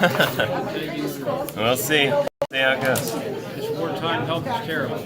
We'll see. See how it goes. This wartime help is terrible.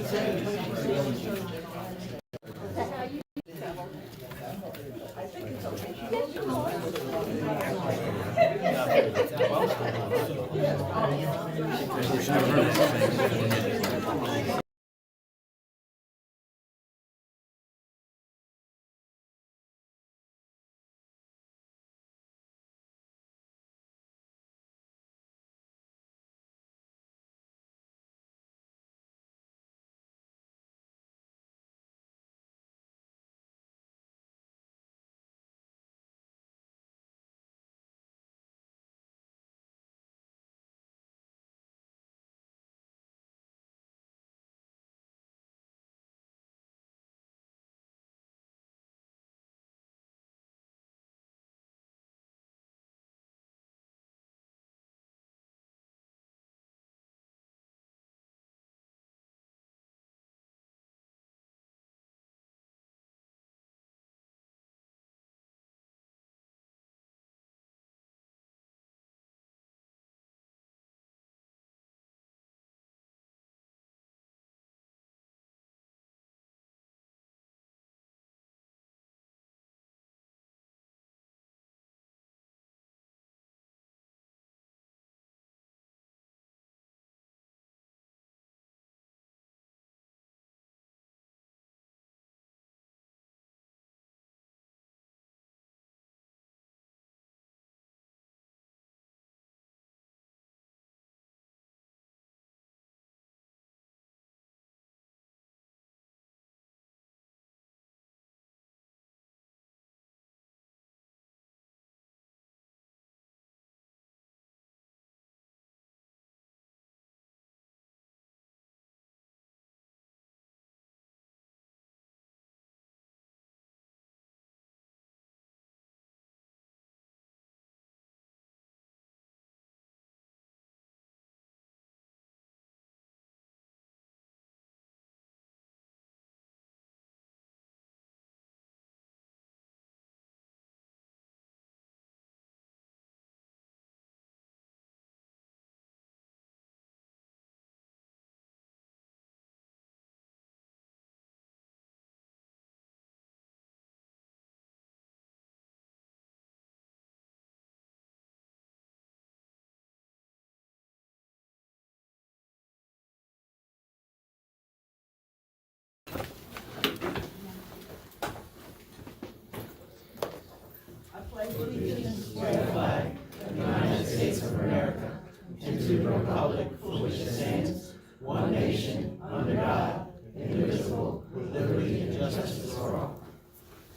allegiance to the flag of the United States of America and to the republic for which it stands, one nation, under God, indivisible, with liberty and justice for all.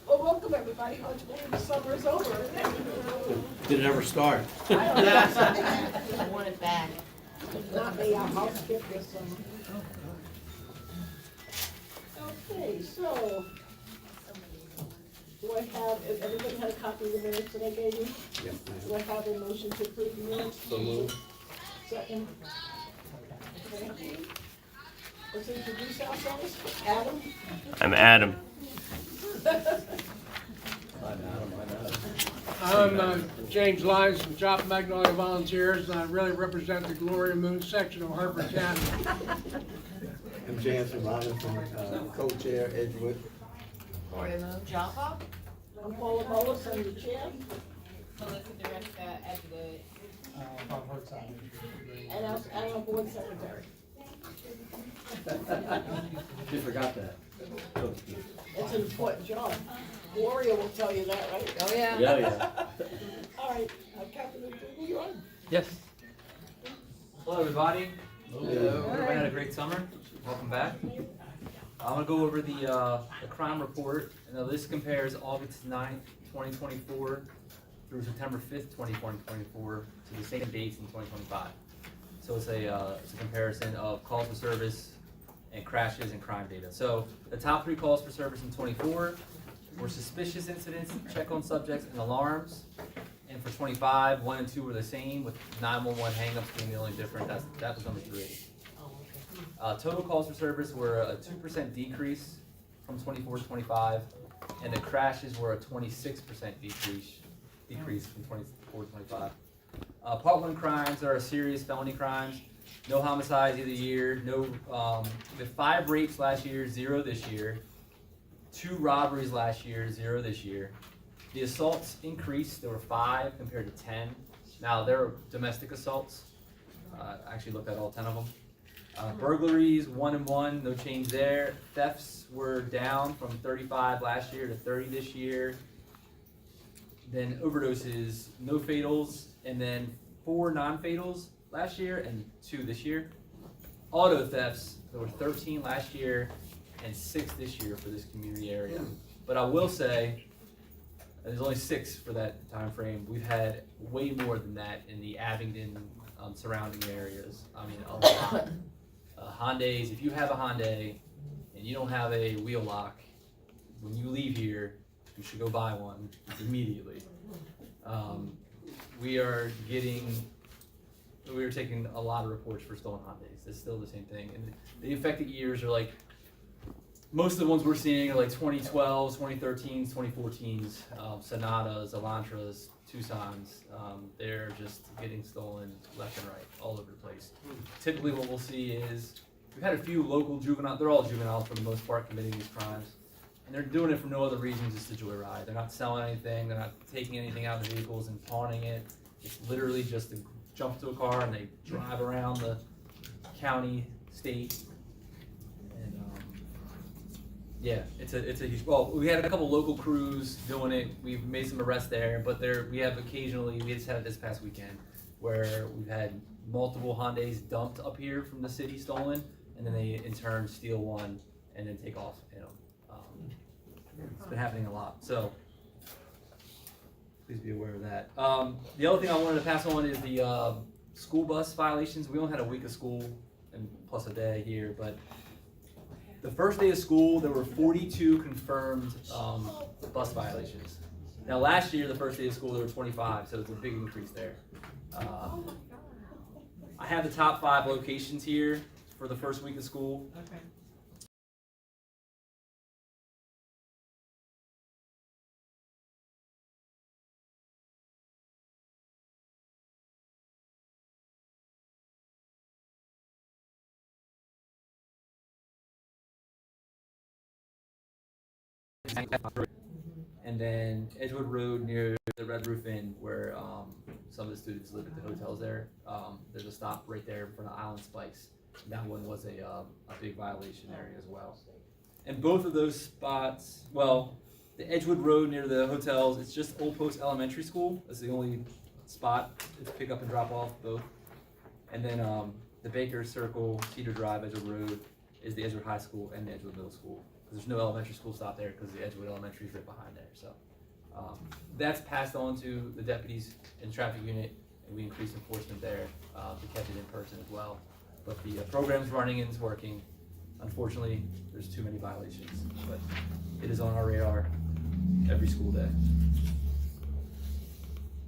Well, welcome everybody. Hard to believe the summer is over, isn't it? Did it ever start? I want it back. Not me, I'll skip this summer. Okay, so, do I have, if everybody had a copy of the minutes that I gave you? Yes, Do I have a motion to approve the minutes? So moved. Second. Okay. Let's introduce ourselves. Adam? I'm Adam. I'm James Lyons from Joppa Magnolia Volunteers, and I really represent the Gloria Moon section of Harford County. I'm James Robinson, co-chair, Edgewood. Joppa? I'm Paula Mullis, I'm the chair. Melissa Director, Edgewood. And I'm a board secretary. You forgot that. It's an important job. Gloria will tell you that, right? Oh, yeah. Yeah. All right, Captain, who you on? Yes. Hello, everybody. Everybody had a great summer. Welcome back. I'm gonna go over the crime report. Now this compares August 9th, 2024 through September 5th, 2024 to the same dates in 2025. So it's a comparison of calls for service and crashes and crime data. So the top 3 calls for service in 24 were suspicious incidents, check on subjects, and alarms. And for 25, 1 and 2 were the same, with 911 hangups being the only different. That was number 3. Total calls for service were a 2% decrease from 24 to 25, and the crashes were a 26% decrease from 24 to 25. Part 1 crimes are serious felony crimes. No homicides either year. No, we had 5 rapes last year, 0 this year. 2 robberies last year, 0 this year. The assaults increased. There were 5 compared to 10. Now, there are domestic assaults. I actually looked at all 10 of them. Burglaries, 1 and 1, no change there. Thefts were down from 35 last year to 30 this year. Then overdoses, no fatals, and then 4 non-fatals last year and 2 this year. Auto thefts, there were 13 last year and 6 this year for this community area. But I will say, there's only 6 for that time frame. We've had way more than that in the Abingdon surrounding areas. I mean, a lot. Hyundais, if you have a Hyundai and you don't have a wheel lock, when you leave here, you should go buy one immediately. We are taking a lot of reports for stolen Hyundais. It's still the same thing. And the affected years are like, most of the ones we're seeing are like 2012s, 2013s, 2014s, Sonatas, Elantras, Tucsons. They're just getting stolen left and right, all over the place. Typically what we'll see is, we've had a few local juveniles, they're all juveniles for the most part, committing these crimes. And they're doing it for no other reason, just to joyride. They're not selling anything, they're not taking anything out of the vehicles and pawning it. It's literally just to jump into a car and they drive around the county, state. And yeah, it's a huge, well, we had a couple local crews doing it. We've made some arrests there, but we have occasionally, we just had it this past weekend, where we've had multiple Hyundais dumped up here from the city stolen, and then they in turn steal one and then take off, you know. It's been happening a lot, so please be aware of that. The other thing I wanted to pass on is the school bus violations. We only had a week of school and plus a day here, but the first day of school there were 42 confirmed bus violations. Now last year, the first day of school, there were 25, so it's a big increase there. I have the top 5 locations here for the first week of school. Okay. And then Edgewood Road near the Red Roof Inn, where some of the students live at the hotels there. There's a stop right there in front of Island Spice. And that one was a big violation area as well. And both of those spots, well, the Edgewood Road near the hotels, it's just Old Post Elementary School. That's the only spot. It's pick up and drop off both. And then the Baker Circle, Cedar Drive, Edgewood Road is the Edgewood High School and the Edgewood Middle School. There's no elementary school stop there because the Edgewood Elementary is right behind there. So that's passed on to the deputies in the traffic unit, and we increase enforcement there to catch it in person as well. But the program's running and it's working. Unfortunately, there's too many violations, but it is on our radar every school day.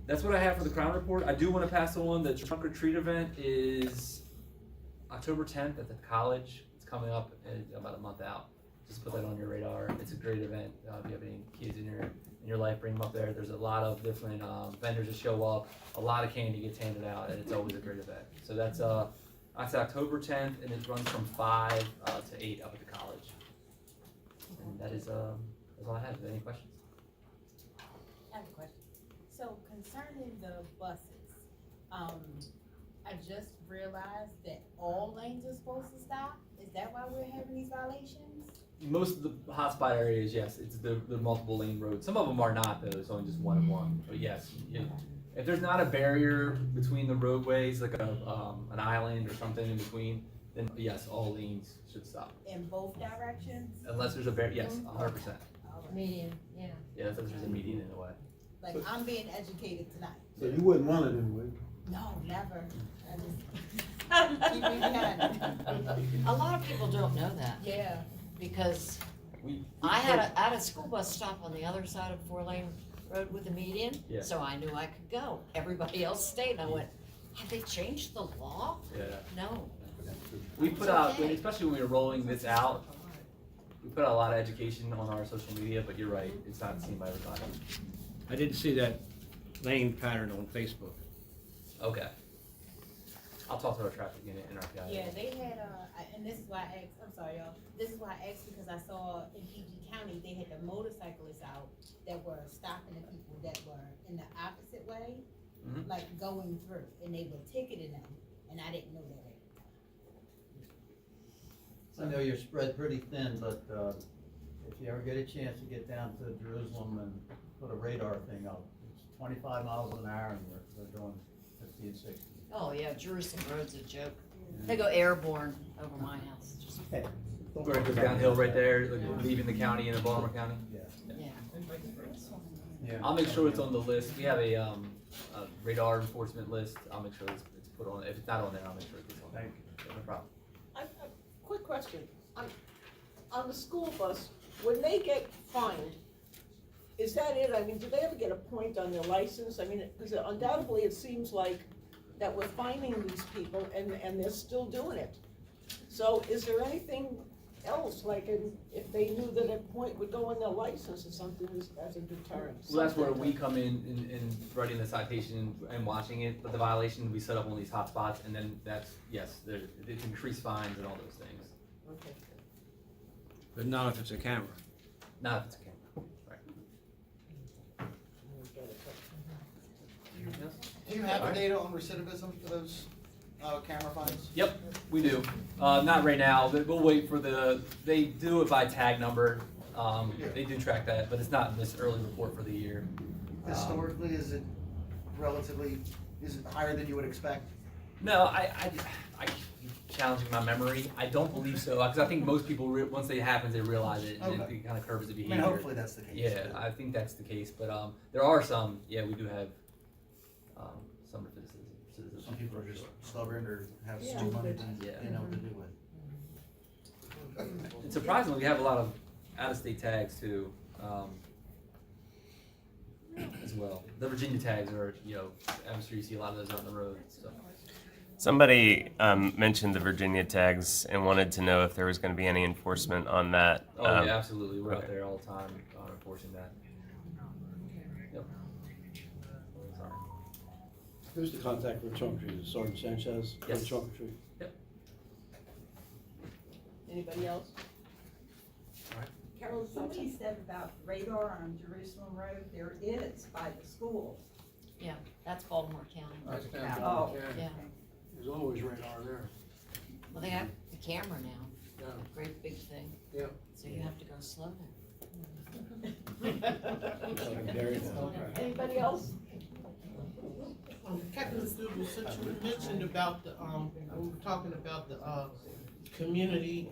That's what I have for the crime report. I do want to pass on the trunk or treat event is October 10th at the college. It's coming up in about a month out. Just put that on your radar. It's a great event. If you have any kids in your life, bring them up there. There's a lot of different vendors that show up. A lot of candy gets handed out, and it's always a great event. So that's October 10th, and it runs from 5 to 8 up at the college. And that's all I have. Any questions? I have a question. So concerning the buses, I just realized that all lanes are supposed to stop. Is that why we're having these violations? Most of the hotspot areas, yes, it's the multiple lane roads. Some of them are not though, it's only just 1 and 1. But yes, if there's not a barrier between the roadways, like an island or something in between, then yes, all lanes should stop. In both directions? Unless there's a barrier, yes, 100%. Median, yeah. Yeah, unless there's a median in the way. Like, I'm being educated tonight. So you wouldn't want it anyway? No, never. I just keep me behind. A lot of people don't know that, Yeah. because We I had a school bus stop on the other side of 4-lane road with a median, Yeah. so I knew I could go. Everybody else stayed, and I went, have they changed the law? Yeah. No. We put out, especially when we were rolling this out, we put out a lot of education on our social media, but you're right, it's not seen by everybody. I didn't see that lane pattern on Facebook. Okay. I'll talk to our traffic unit in our PI. Yeah, they had, and this is why I asked, I'm sorry, y'all, this is why I asked, because I saw in PG County, they had the motorcyclists out that were stopping the people that were in the opposite way, like going through, and they were ticketing them, and I didn't know that at the time. I know you're spread pretty thin, but, if you ever get a chance to get down to Jerusalem and put a radar thing up, it's 25 miles an hour and they're doing 50 and 60. Oh, yeah, Jerusalem Road's a joke. They go airborne over my house. Just, Where it goes downhill right there, like leaving the county into Baltimore County. Yeah. yeah. Yeah. I'll make sure it's on the list. We have a radar enforcement list. I'll make sure it's put on. If it's not on there, I'll make sure it's on there. Thank you. No problem. Quick question, on the school bus, when they get fined, is that it? I mean, do they ever get a point on their license? I mean, because undoubtedly it seems like that we're finding these people and they're still doing it. So is there anything else, like if they knew that a point would go on their license or something as a deterrent? Well, that's where we come in writing the citation and watching it, but the violation, we set up on these hot spots, and then that's, yes, it's increased fines and all those things. Okay. But not if it's a camera. Not if it's a camera, right. Do you have the data on recidivism for those camera fines? Yep, we do. Not right now, but we'll wait for they do it by tag number. They do track that, but it's not in this early report for the year. Historically, is it higher than you would expect? No, I challenging my memory. I don't believe so, because I think most people, once it happens, they realize it, and Okay. it kind of curbs the I behavior. mean, hopefully that's the case. Yeah, I think that's the case, but there are some, yeah, we do have some citizens. Some people are just stubborn or have Yeah. so much money that Yeah. they know what to do with. And surprisingly, we have a lot of out-of-state tags too, as well. The Virginia tags are, I'm sure you see a lot of those out on the road, so. Somebody mentioned the Virginia tags and wanted to know if there was going to be any enforcement on that. Oh, yeah, absolutely. We're out okay. there all the time enforcing that. Yep. Sorry. Who's the contact for trunk or treat? Sergeant Sanchez? Yes. For trunk or treat? Yep. Anybody else? Carol, somebody said about radar on Jerusalem Road, there is by the school. Yeah, that's Baltimore County. That's down Oh. Baltimore County. Yeah. There's always radar there. Well, they have the camera now. Yeah. Great big thing. Yeah. So you have to go slow now. Anybody else? Captain Stubble, since you mentioned about the, we were talking about the, community,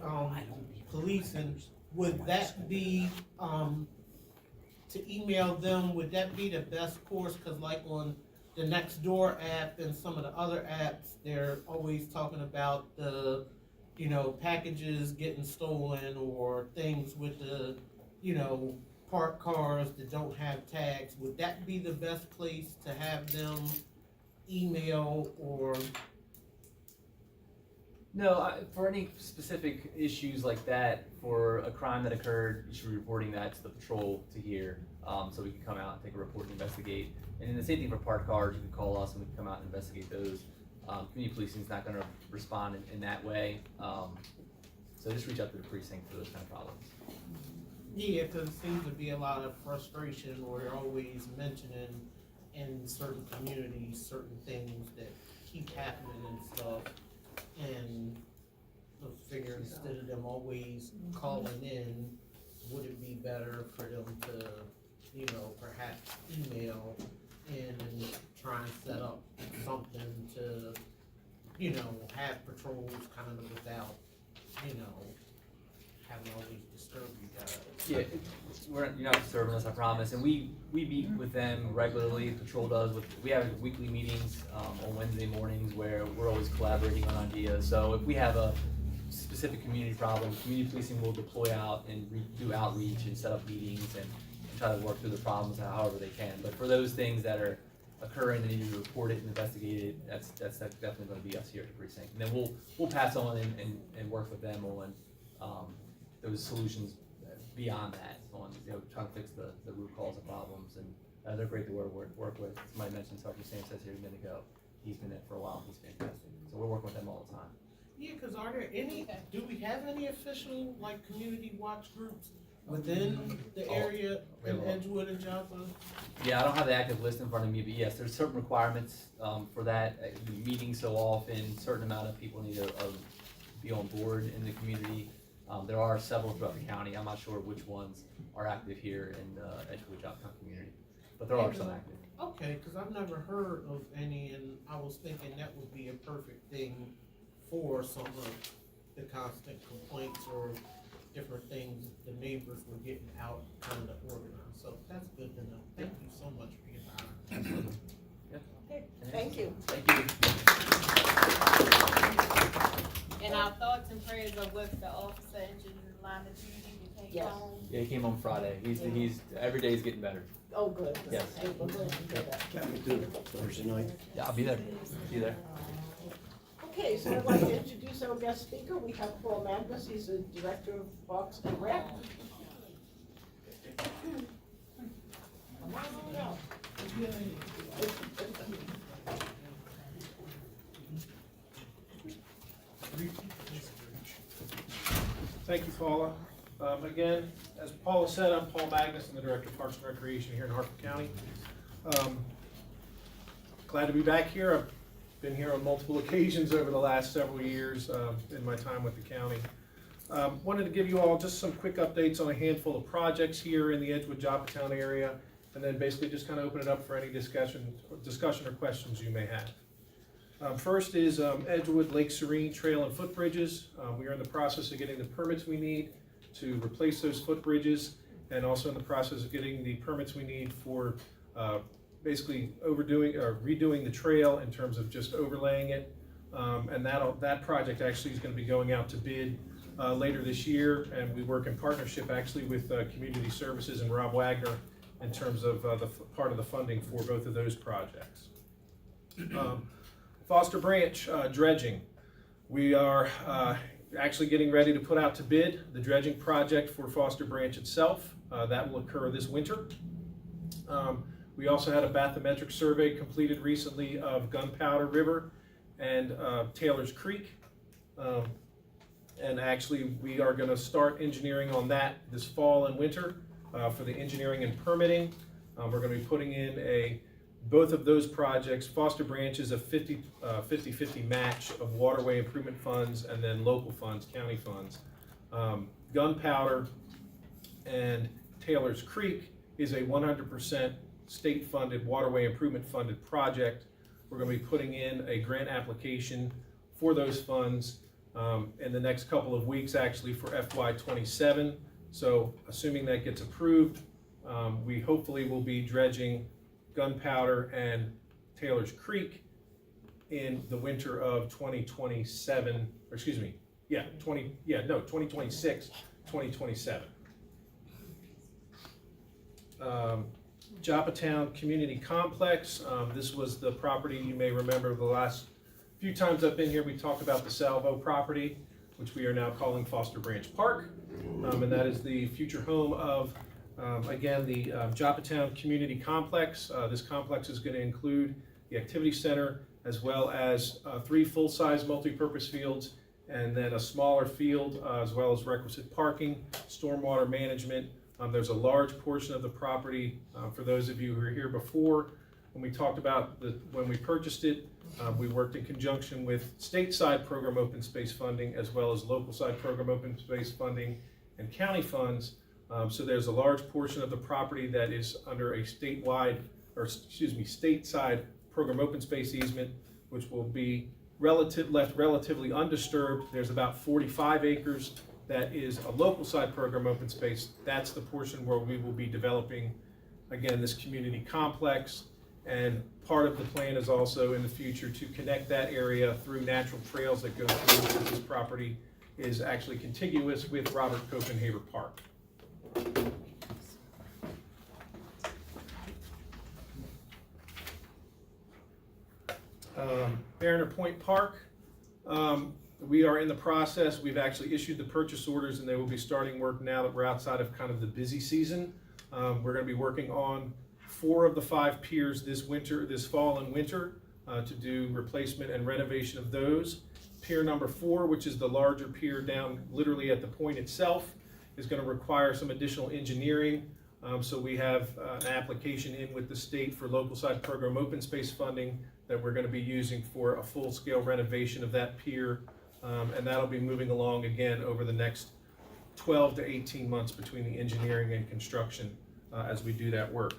policing, would that be, to email them, would that be the best course? Cause like on the Nextdoor app and some of the other apps, they're always talking about the, packages getting stolen or things with the, parked cars that don't have tags. Would that be the best place to have them email or? No, for any specific issues like that, for a crime that occurred, you should be reporting that to the patrol to here, so we can come out and take a report and investigate. And then the same thing for parked cars, you can call us and we can come out and investigate those. Community policing is not going to respond in that way, so just reach out to the precinct for those kind of problems. Yeah, because it seems to be a lot of frustration, or they're always mentioning in certain communities, certain things that keep happening and stuff. And I figure instead of them always calling in, would it be better for them to, perhaps email and try and set up something to, have patrols kind of without, having always disturb you guys. Yeah, you're not disturbing us, I promise. And we meet with them regularly. Patrol does. We have weekly meetings on Wednesday mornings where we're always collaborating on ideas. So if we have a specific community problem, community policing will deploy out and do outreach and set up meetings and try to work through the problems however they can. But for those things that are occurring, they need to report it and investigate it. That's definitely going to be us here at the precinct. And then we'll pass on and work with them on those solutions beyond that, on trying to fix the root cause of problems. And they're great to work with. Somebody mentioned Sergeant Sanchez here a minute ago. he's been there for a while, he's fantastic. So we're working with them all the time. Yeah, cause are there any, do we have any official, like, community watch groups within the area in Edgewood and Joppa? Yeah, I don't have the active list in front of me, but yes, there's certain requirements for that. Meeting so often, certain amount of people need to be on board in the community. There are several throughout the county. I'm not sure which ones are active here in the Edgewood Joppatowne community, but there are some active. Okay, cause I've never heard of any, and I was thinking that would be a perfect thing for some of the constant complaints or different things the neighbors were getting out kind of organized. So that's good to know. Thank you so much for your time. Okay, thank you. Thank you. And our thoughts and prayers are with the officer injured in the line of duty that came Yes. home. Yeah, he came home Friday. He's every day he's getting better. Oh, good. Yes. Good, we're glad to hear that. Can we do Thursday night? Yeah, I'll be there. See you there. Okay, so I'd like to introduce our guest speaker. We have Paul Magness. He's the Director of Parks and Rec. Come on out. Thank you, Paula. Again, as Paula said, I'm Paul Magness. I'm the Director of Parks and Recreation here in Harford County. Glad to be back here. I've been here on multiple occasions over the last several years in my time with the county. Wanted to give you all just some quick updates on a handful of projects here in the Edgewood Joppatowne area, and then basically just kind of open it up for any discussion or questions you may have. First is Edgewood Lake Serene Trail and Footbridges. We are in the process of getting the permits we need to replace those footbridges, and also in the process of getting the permits we need for basically redoing the trail in terms of just overlaying it. And that project actually is going to be going out to bid later this year, and we work in partnership actually with Community Services and Rob Wagner in terms of the part of the funding for both of those projects. Foster Branch dredging. We are actually getting ready to put out to bid the dredging project for Foster Branch itself. That will occur this winter. We also had a bathymetric survey completed recently of Gunpowder River and Taylor's Creek. And actually we are going to start engineering on that this fall and winter for the engineering and permitting. We're going to be putting in both of those projects. Foster Branch is a 50-50 match of waterway improvement funds and then local funds, county funds. Gunpowder and Taylor's Creek is a 100% state-funded, waterway improvement funded project. We're going to be putting in a grant application for those funds in the next couple of weeks, actually, for FY27. So assuming that gets approved, we hopefully will be dredging Gunpowder and Taylor's Creek in the winter of 2027, or excuse me, 2026, 2027. Joppatowne Community Complex. This was the property you may remember the last few times I've been here. We talked about the Salvo property, which we are now calling Foster Branch Park, and that is the future home of again, the Joppatowne Community Complex. This complex is going to include the activity center as well as 3 full-size multi-purpose fields and then a smaller field as well as requisite parking, stormwater management. There's a large portion of the property, for those of you who were here before, when we talked about when we purchased it, we worked in conjunction with stateside program open space funding as well as local side program open space funding and county funds. So there's a large portion of the property that is under a stateside program open space easement, which will be left relatively undisturbed. There's about 45 acres that is a local side program open space. That's the portion where we will be developing, again, this community complex. And part of the plan is also in the future to connect that area through natural trails that go through. This property is actually contiguous with Robert Copenhaver Park. Mariner Point Park, we are in the process. We've actually issued the purchase orders and they will be starting work now that we're outside of kind of the busy season. We're going to be working on 4 of the 5 piers this fall and winter. to do replacement and renovation of those. Pier number 4, which is the larger pier down literally at the point itself, is going to require some additional engineering. So we have an application in with the state for local side program open space funding that we're going to be using for a full-scale renovation of that pier. And that'll be moving along again over the next 12 to 18 months between the engineering and construction as we do that work.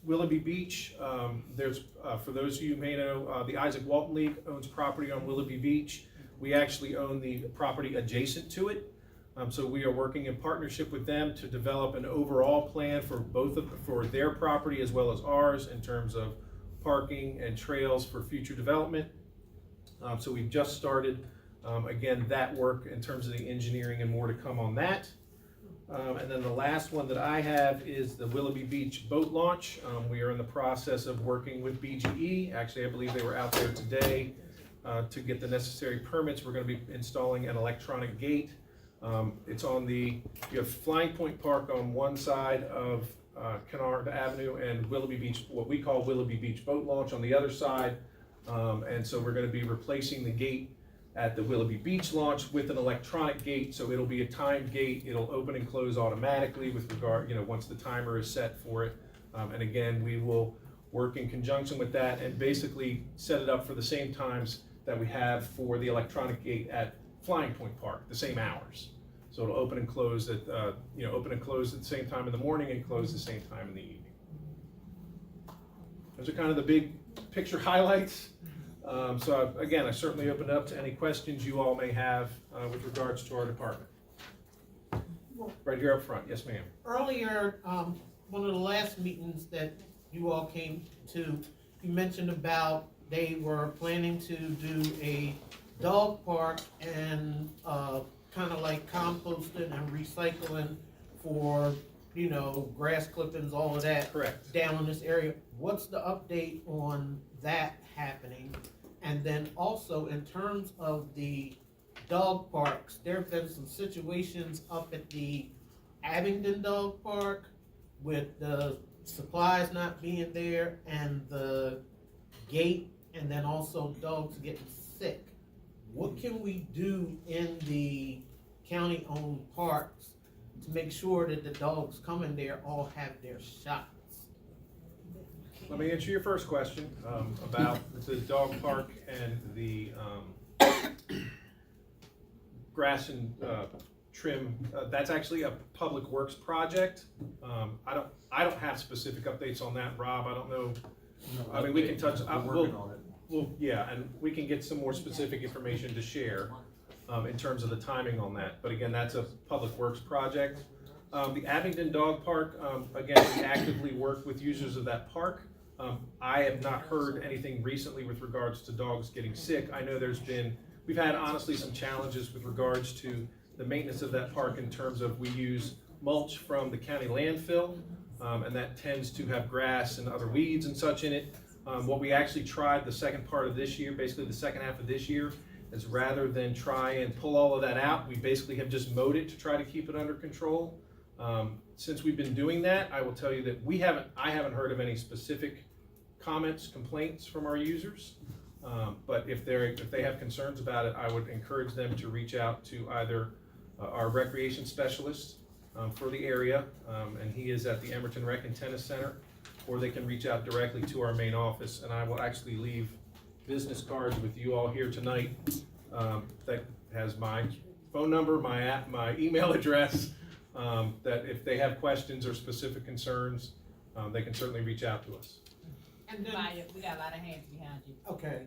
Willoughby Beach, there's, for those of you who may know, the Isaac Walton League owns property on Willoughby Beach. We actually own the property adjacent to it. So we are working in partnership with them to develop an overall plan for for their property as well as ours in terms of parking and trails for future development. So we've just started, again, that work in terms of the engineering and more to come on that. And then the last one that I have is the Willoughby Beach boat launch. We are in the process of working with BGE. Actually, I believe they were out there today to get the necessary permits. We're going to be installing an electronic gate. It's on you have Flying Point Park on one side of Kennard Avenue and Willoughby Beach, what we call Willoughby Beach Boat Launch on the other side. And so we're going to be replacing the gate at the Willoughby Beach launch with an electronic gate, so it'll be a timed gate. It'll open and close automatically with regard, once the timer is set for it. And again, we will work in conjunction with that and basically set it up for the same times that we have for the electronic gate at Flying Point Park, the same hours. So it'll open and close at, open and close at the same time in the morning and close the same time in the evening. Those are kind of the big picture highlights. So again, I certainly open it up to any questions you all may have with regards to our department. Right here up front, yes ma'am. Earlier, one of the last meetings that you all came to, you mentioned about they were planning to do a dog park and kind of like composting and recycling for, grass clippings, all of that. Correct. Down in this area. What's the update on that happening? And then also in terms of the dog parks, there have been some situations up at the Abingdon Dog Park with the supplies not being there and the gate, and then also dogs getting sick. What can we do in the county-owned parks to make sure that the dogs coming there all have their shots? Let me answer your first question about the dog park and the grass and trim. That's actually a public works project. I don't have specific updates on that, Rob. I don't know. I mean, we can touch. Yeah, and we can get some more specific information to share in terms of the timing on that. But again, that's a public works project. The Abingdon Dog Park, again, we actively work with users of that park. I have not heard anything recently with regards to dogs getting sick. I know we've had honestly some challenges with regards to the maintenance of that park in terms of we use mulch from the county landfill, and that tends to have grass and other weeds and such in it. What we actually tried the second part of this year, basically the second half of this year, is rather than try and pull all of that out, we basically have just mowed it to try to keep it under control. Since we've been doing that, I will tell you that I haven't heard of any specific comments, complaints from our users. But if they have concerns about it, I would encourage them to reach out to either our recreation specialist for the area, and he is at the Emerton Rec and Tennis Center, or they can reach out directly to our main office, and I will actually leave business cards with you all here tonight that has my phone number, my email address, that if they have questions or specific concerns, they can certainly reach out to us. And then, We got a lot of hands behind you. okay.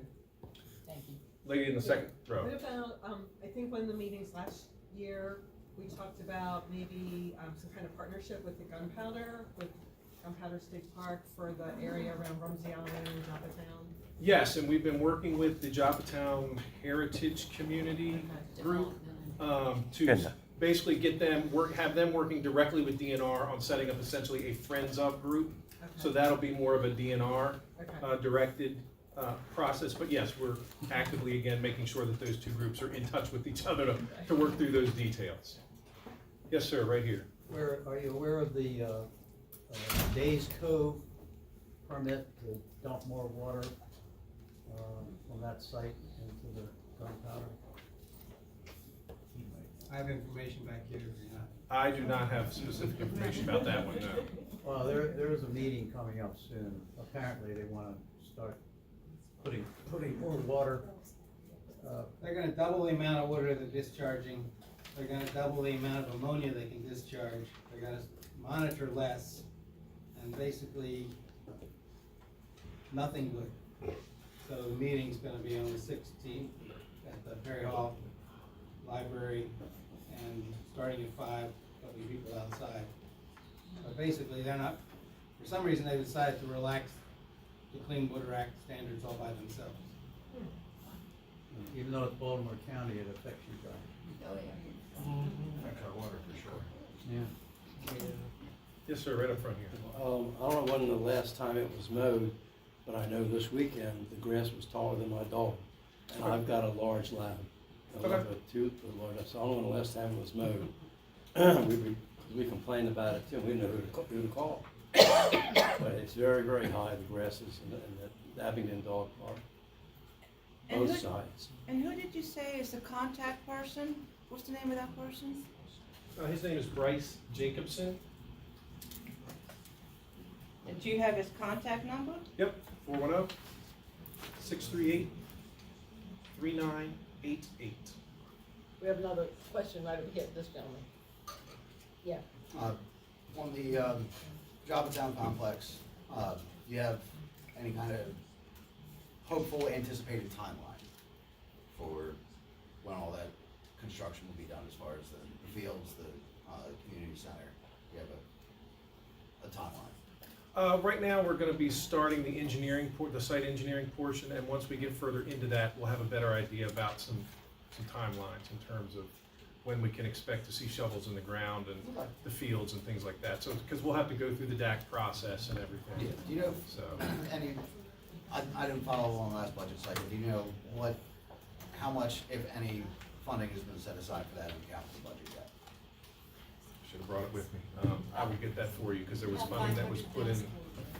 Thank you. Lady in the second row. What about, I think one of the meetings last year, we talked about maybe some kind of partnership with the Gunpowder State Park for the area around Rumsey Island and Joppatowne. Yes, and we've been working with the Joppatowne Heritage Community Group to basically have them working directly with DNR on setting up essentially a Friends Of group. Okay. So that'll be more of a DNR Okay. directed process. But yes, we're actively again making sure that those two groups are in touch with each other to work through those details. Yes, sir, right here. Are you aware of the Days Cove permit to dump more water, from that site into the gunpowder? I have information back here, yeah. I do not have specific information about that one, no. Well, there is a meeting coming up soon. Apparently, they wanna start putting more water, They're gonna double the amount of water they're discharging, they're gonna double the amount of ammonia they can discharge, they're gonna monitor less, and basically, nothing good. So the meeting's gonna be on the 16th at the Perry Hall Library, and starting at 5, there'll be people outside. But basically, they're not, for some reason, they decided to relax the Clean Water Act standards all by themselves. even though it's Baltimore County, it affects you guys. Oh, yeah. Affects our water for sure. Yeah. Yes, sir, right up front here. I don't know when the last time it was mowed, but I know this weekend the grass was taller than my dog. And I've got a large lamb. I have a tooth, a large, so I don't know when the last time it was mowed. We complained about it too, we didn't know who to call. But it's very, very high, the grasses in the Abingdon Dog Park, And both who- sides. And who did you say is the contact person? What's the name of that person? His name is Bryce Jacobson. And do you have his contact number? Yep, 410-638-3988. We have another question right over here, this gentleman. Yeah. On the Joppatowne complex, do you have any kind of hopeful anticipated timeline for when all that construction will be done as far as the fields, the community center? Do you have a timeline? Right now, we're gonna be starting the engineering, the site engineering portion, and once we get further into that, we'll have a better idea about some timelines in terms of when we can expect to see shovels in the ground and the fields and things like that. So, because we'll have to go through the DAC process and everything. Yeah. Do you know So, any, I didn't follow along last budget cycle, do you know how much, if any, funding has been set aside for that in the capital budget yet? should have brought it with me. I will get that for you, because there was funding that was put in.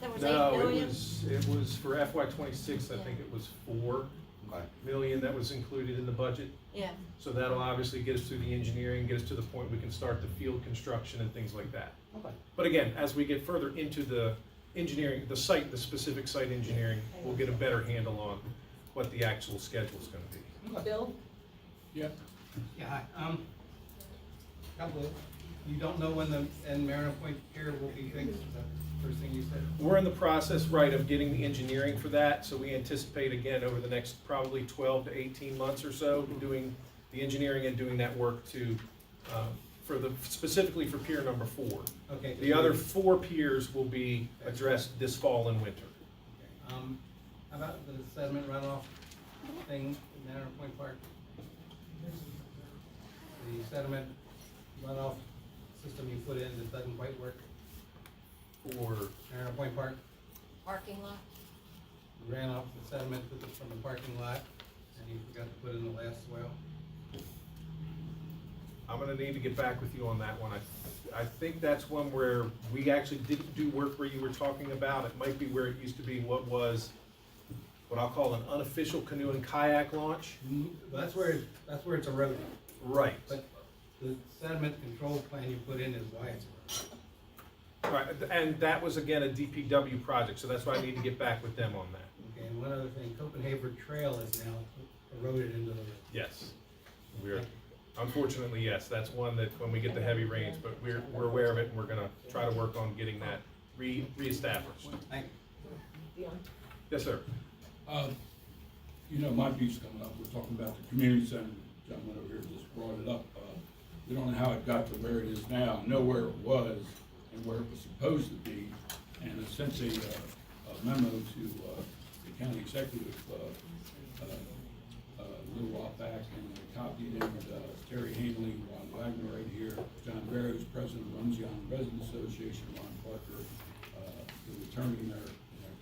There was No, 8 million? it was for FY '26, I think it was 4 Okay. million that was included in the budget. Yeah. So that'll obviously get us through the engineering, get us to the point we can start the field construction and things like that. Okay. But again, as we get further into the engineering, the specific site engineering, we'll get a better handle on what the actual schedule's gonna be. Bill? Yeah, hi, couple of, you don't know when the, Mariner Point Pier will be fixed, is that the first thing you said? We're in the process, right, of getting the engineering for that, so we anticipate, again, over the next probably 12 to 18 months or so, doing the engineering and doing that work to, specifically for pier number 4. Okay. The other 4 piers will be addressed this fall and winter. How about the sediment runoff thing in Mariner Point Park? The sediment runoff system you put in that doesn't quite work Or, Mariner Point Park, Parking lot? you ran off the sediment from the parking lot and you forgot to put in the last swale. I'm gonna need to get back with you on that one. I think that's one where we actually didn't do work where you were talking about. It might be where it used to be what I'll call an unofficial canoe and kayak launch. That's where it's eroding. Right. But the sediment control plan you put in is why it's eroding. Right, and that was again a DPW project, so that's why I need to get back with them on that. Okay, and one other thing, Copenhagen Trail is now eroded into the river. Yes, unfortunately, yes, that's one that when we get the heavy rains, but we're aware of it and we're gonna try to work on getting that reestablished. Thank Dion? Yes, sir. You know, my piece coming up, we're talking about the community center, the gentleman over here just brought it up. We don't know how it got to where it is now, I know where it was and where it was supposed to be, and I sent a memo to the county executive a little while back, and I copied in Terry Hanley, Ron Wagner right here, John Barrows, president of Rumsey Resident Association, Ron Parker, the attorney in our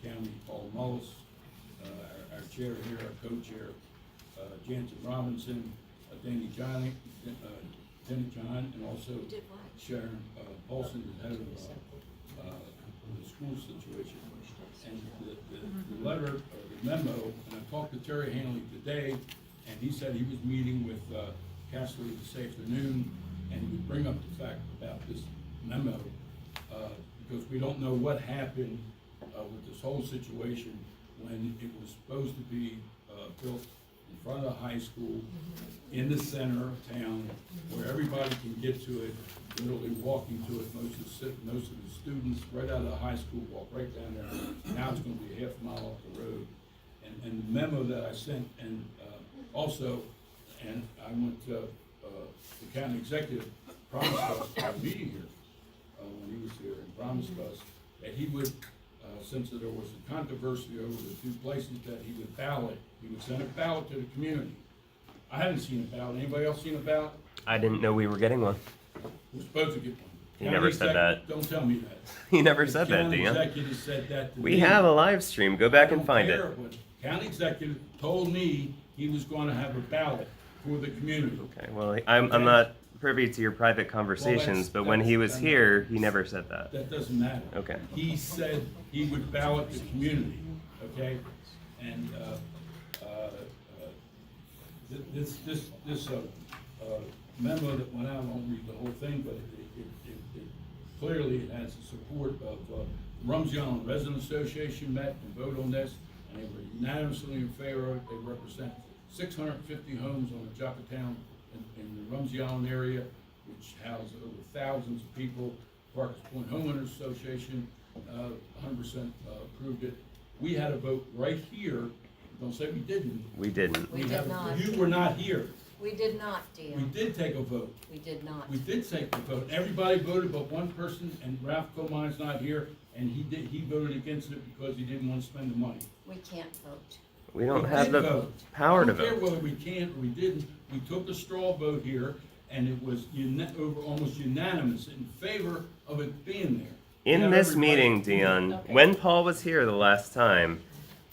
county, Paul Magness, our chair here, our co-chair, Jansen Robinson, Danny John, and also Sharon Paulson, the head of the school situation. And the letter, or the memo, and I talked to Terry Hanley today, and he said he was meeting with Castley this afternoon, and he would bring up the fact about this memo, because we don't know what happened with this whole situation when it was supposed to be built in front of the high school, in the center of town, where everybody can get to it, literally walking to it. Most of the students right out of the high school walk right down there. Now it's going to be a half mile off the road. And the memo that I sent, and also, and I went to the county executive promised us at a meeting here when he was here, and promised us that he would, since there was a controversy over the two places, that he would ballot. He would send a ballot to the community. I haven't seen a ballot. Anybody else seen a ballot? I didn't know we were getting one. We're supposed to get one. He never said that. Don't tell me that. He never said that, County Dion. executive said that to We me. have a live stream. Go back and find I it. don't care what county executive told me he was going to have a ballot for the community. Okay, well, I'm not privy to your private conversations, but when he was here, he never said that. That doesn't matter. Okay. He said he would ballot the community, okay? And this memo that went out, I won't read the whole thing, but it clearly has the support of Rumsey Island Resident Association met and voted on this, and they were unanimously in favor of it. They represent 650 homes on the Joppatowne in the Rumsey Island area, which houses over thousands of people. Parkers Point Homeowners Association 100% approved it. We had a vote right here. Don't say we didn't. We didn't. We did not. You were not here. We did not, We Dion. did take a vote. We did not. We did take a vote. Everybody voted but one person, and Ralph Comine's not here, and he voted against it because he didn't want to spend the money. We can't vote. We don't We have did the vote. power to I don't care vote. whether we can or we didn't. We took a straw vote here, and it was almost unanimous in favor of it being there. In Now this everybody- meeting, Dion, when Paul was here the last time,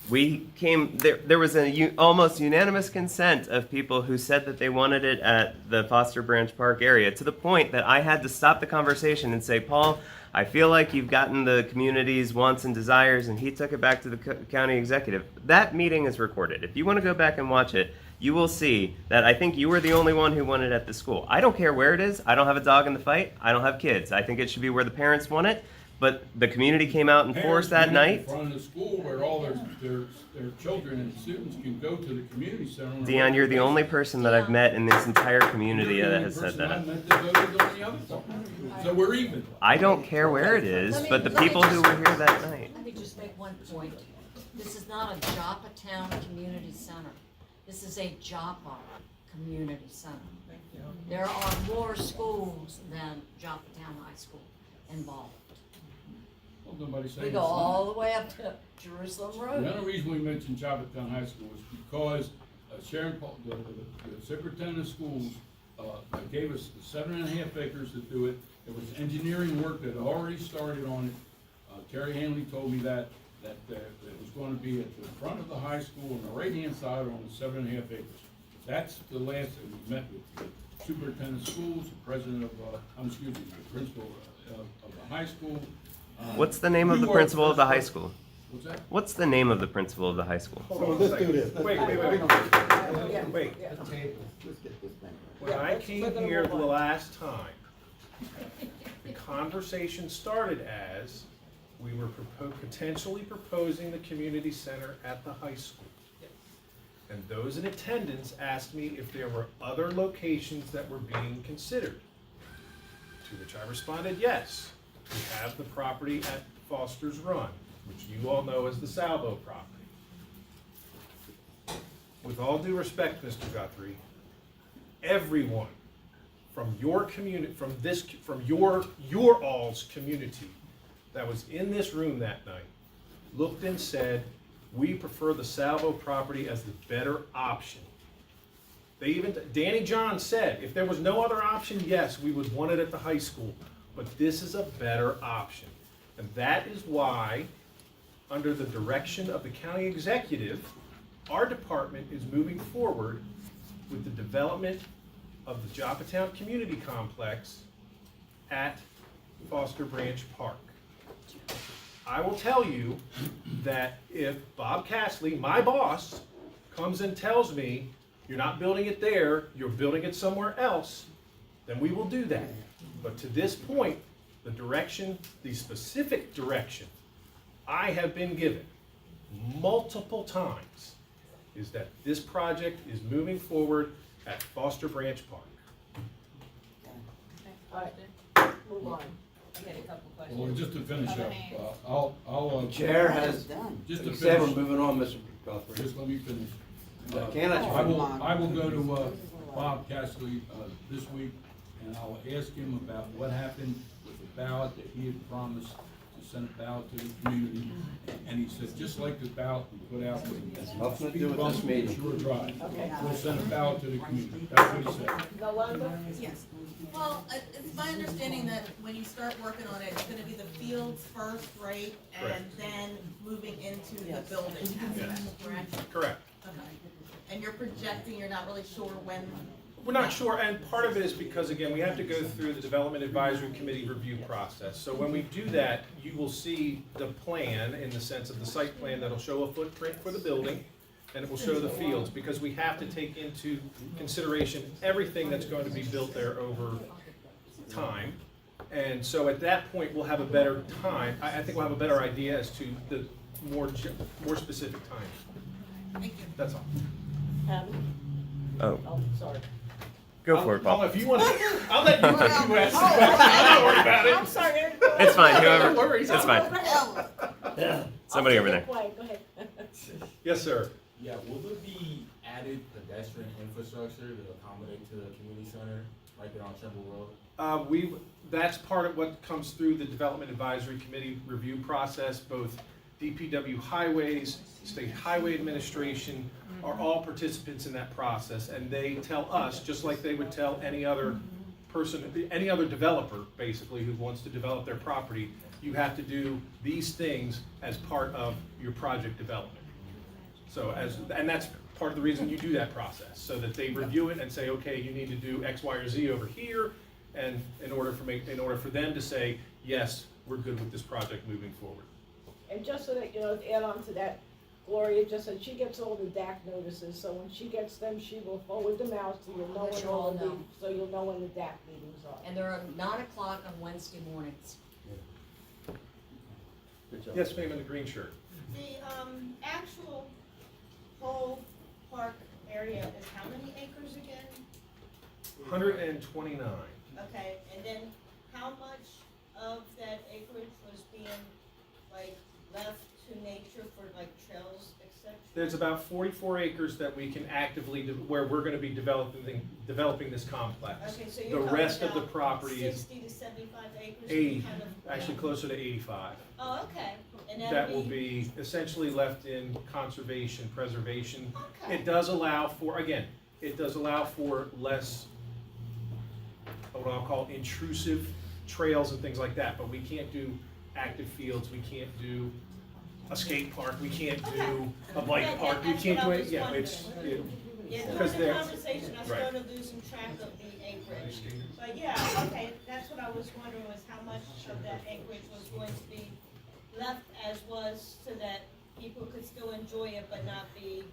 we came, there was almost unanimous consent of people who said that they wanted it at the Foster Branch Park area, to the point that I had to stop the conversation and say, Paul, I feel like you've gotten the community's wants and desires, and he took it back to the county executive. That meeting is recorded. If you want to go back and watch it, you will see that I think you were the only one who wanted it at the school. I don't care where it is. I don't have a dog in the fight. I don't have kids. I think it should be where the parents want it. But the community came out in force that night. In front of the school where all their children and students can go to the community center. on a Dion, you're the regular only basis. person that I've met in this entire community You're the that only has said person I that. met that voted on the other part. So we're even. I don't care where it is, but the Let me people who were here that night. Let me just make one point. This is not a Joppatowne Community Center. This is a Joppa Community Center. There are more schools than Joppatowne High School involved. Well, nobody's saying We it's go not. all the way up to Jerusalem Road. The only reason we mentioned Joppatowne High School is because Sharon Paul, the superintendent of schools, gave us 7.5 acres to do it. There was engineering work that had already started on it. Terry Hanley told me that it was going to be at the front of the high school on the right-hand side on the 7.5 acres. That's the last that we met with the superintendent of schools, the president of, the principal of the high school. What's the name of the principal of the high school? What's that? What's the name of the principal of the high school? Hold on a let's do second. this. Wait. Let's get this thing. When I came here the last time, the conversation started as we were potentially proposing the community center at the high school. And those in attendance asked me if there were other locations that were being considered. To which I responded, yes. We have the property at Foster's Run, which you all know as the Salvo property. With all due respect, Mr. Guthrie, everyone from your community, from your all's community that was in this room that night looked and said, we prefer the Salvo property as the better option. They even, Danny John said, if there was no other option, yes, we would want it at the high school, but this is a better option. And that is why, under the direction of the county executive, our department is moving forward with the development of the Joppatowne Community Complex at Foster Branch Park. I will tell you that if Bob Castley, my boss, comes and tells me, you're not building it there, you're building it somewhere else, then we will do that. But to this point, the direction, the specific direction I have been given multiple times is that this project is moving forward at Foster Branch Park. All right, move on. I had a couple questions. Well, just to finish Other up, hands. I'll. Chair has, Just to said we're finish, moving on, Mr. Guthrie. just let me finish. Can I? I will go to, Bob Castley, this week, and I'll ask him about what happened with the ballot that he had promised to send a ballot to the community. And he said, just like the ballot we put out with Nothing to do with this meeting. Shore Drive, Okay. we'll send a ballot to the community. That's what he said. Nalanda? Yes. Well, it's my understanding that when you start working on it, it's gonna be the fields first, right? And Correct. then moving into the building aspect, correct? Correct. Okay. And you're projecting, you're not really sure when? We're not sure, and part of it is because, again, we have to go through the Development Advisory Committee review process. So when we do that, you will see the plan in the sense of the site plan that'll show a footprint for the building, and it will show the fields, because we have to take into consideration everything that's going to be built there over time. And so at that point, we'll have a better time, I think we'll have a better idea as to the more specific time. Thank you. That's all. Oh, Oh, sorry. go for it, Paul. If you want to, I'll let you ask the question. Oh, Don't worry about I'm it. sorry. It's fine, whoever, Don't worry. it's fine. Somebody over there. Go ahead. Yes, sir. Yeah, will there be added pedestrian infrastructure to accommodate to the community center right there on Trimble Road? That's part of what comes through the Development Advisory Committee review process. Both DPW Highways, State Highway Administration are all participants in that process, and they tell us, just like they would tell any other person, any other developer, basically, who wants to develop their property, you have to do these things as part of your project development. So and that's part of the reason you do that process, so that they review it and say, okay, you need to do X, Y, or Z over here, and in order for them to say, yes, we're good with this project moving forward. And just so that, you know, to add on to that, Gloria just said she gets all the DAC notices, so when she gets them, she will forward them out, so you'll know when You'll all all the, know. so you'll know when the DAC meetings are. And they're at 9 o'clock on Wednesday mornings. Good job. Yes, ma'am, in the green shirt. The actual whole park area is how many acres again? 129. Okay, and then how much of that acreage was being like left to nature for like trails, etc.? There's about 44 acres that we can actively, where we're gonna be developing this complex. Okay, so The you're talking rest of the about property is 60 to 75 acres? 80, kind of- actually closer to 85. Oh, okay, and That will be essentially left in conservation, preservation. It does allow for, again, it does allow for less, what I'll call intrusive trails and things like that, but we can't do active fields, we can't do a skate park, we can't do a bike park, we can't do it, yeah, it's, Yeah, because during the they're, conversation, I right. started losing track of the acreage. But yeah, okay, that's what I was wondering, was how much of that acreage was going to be left as was, so that people could still enjoy it, but not be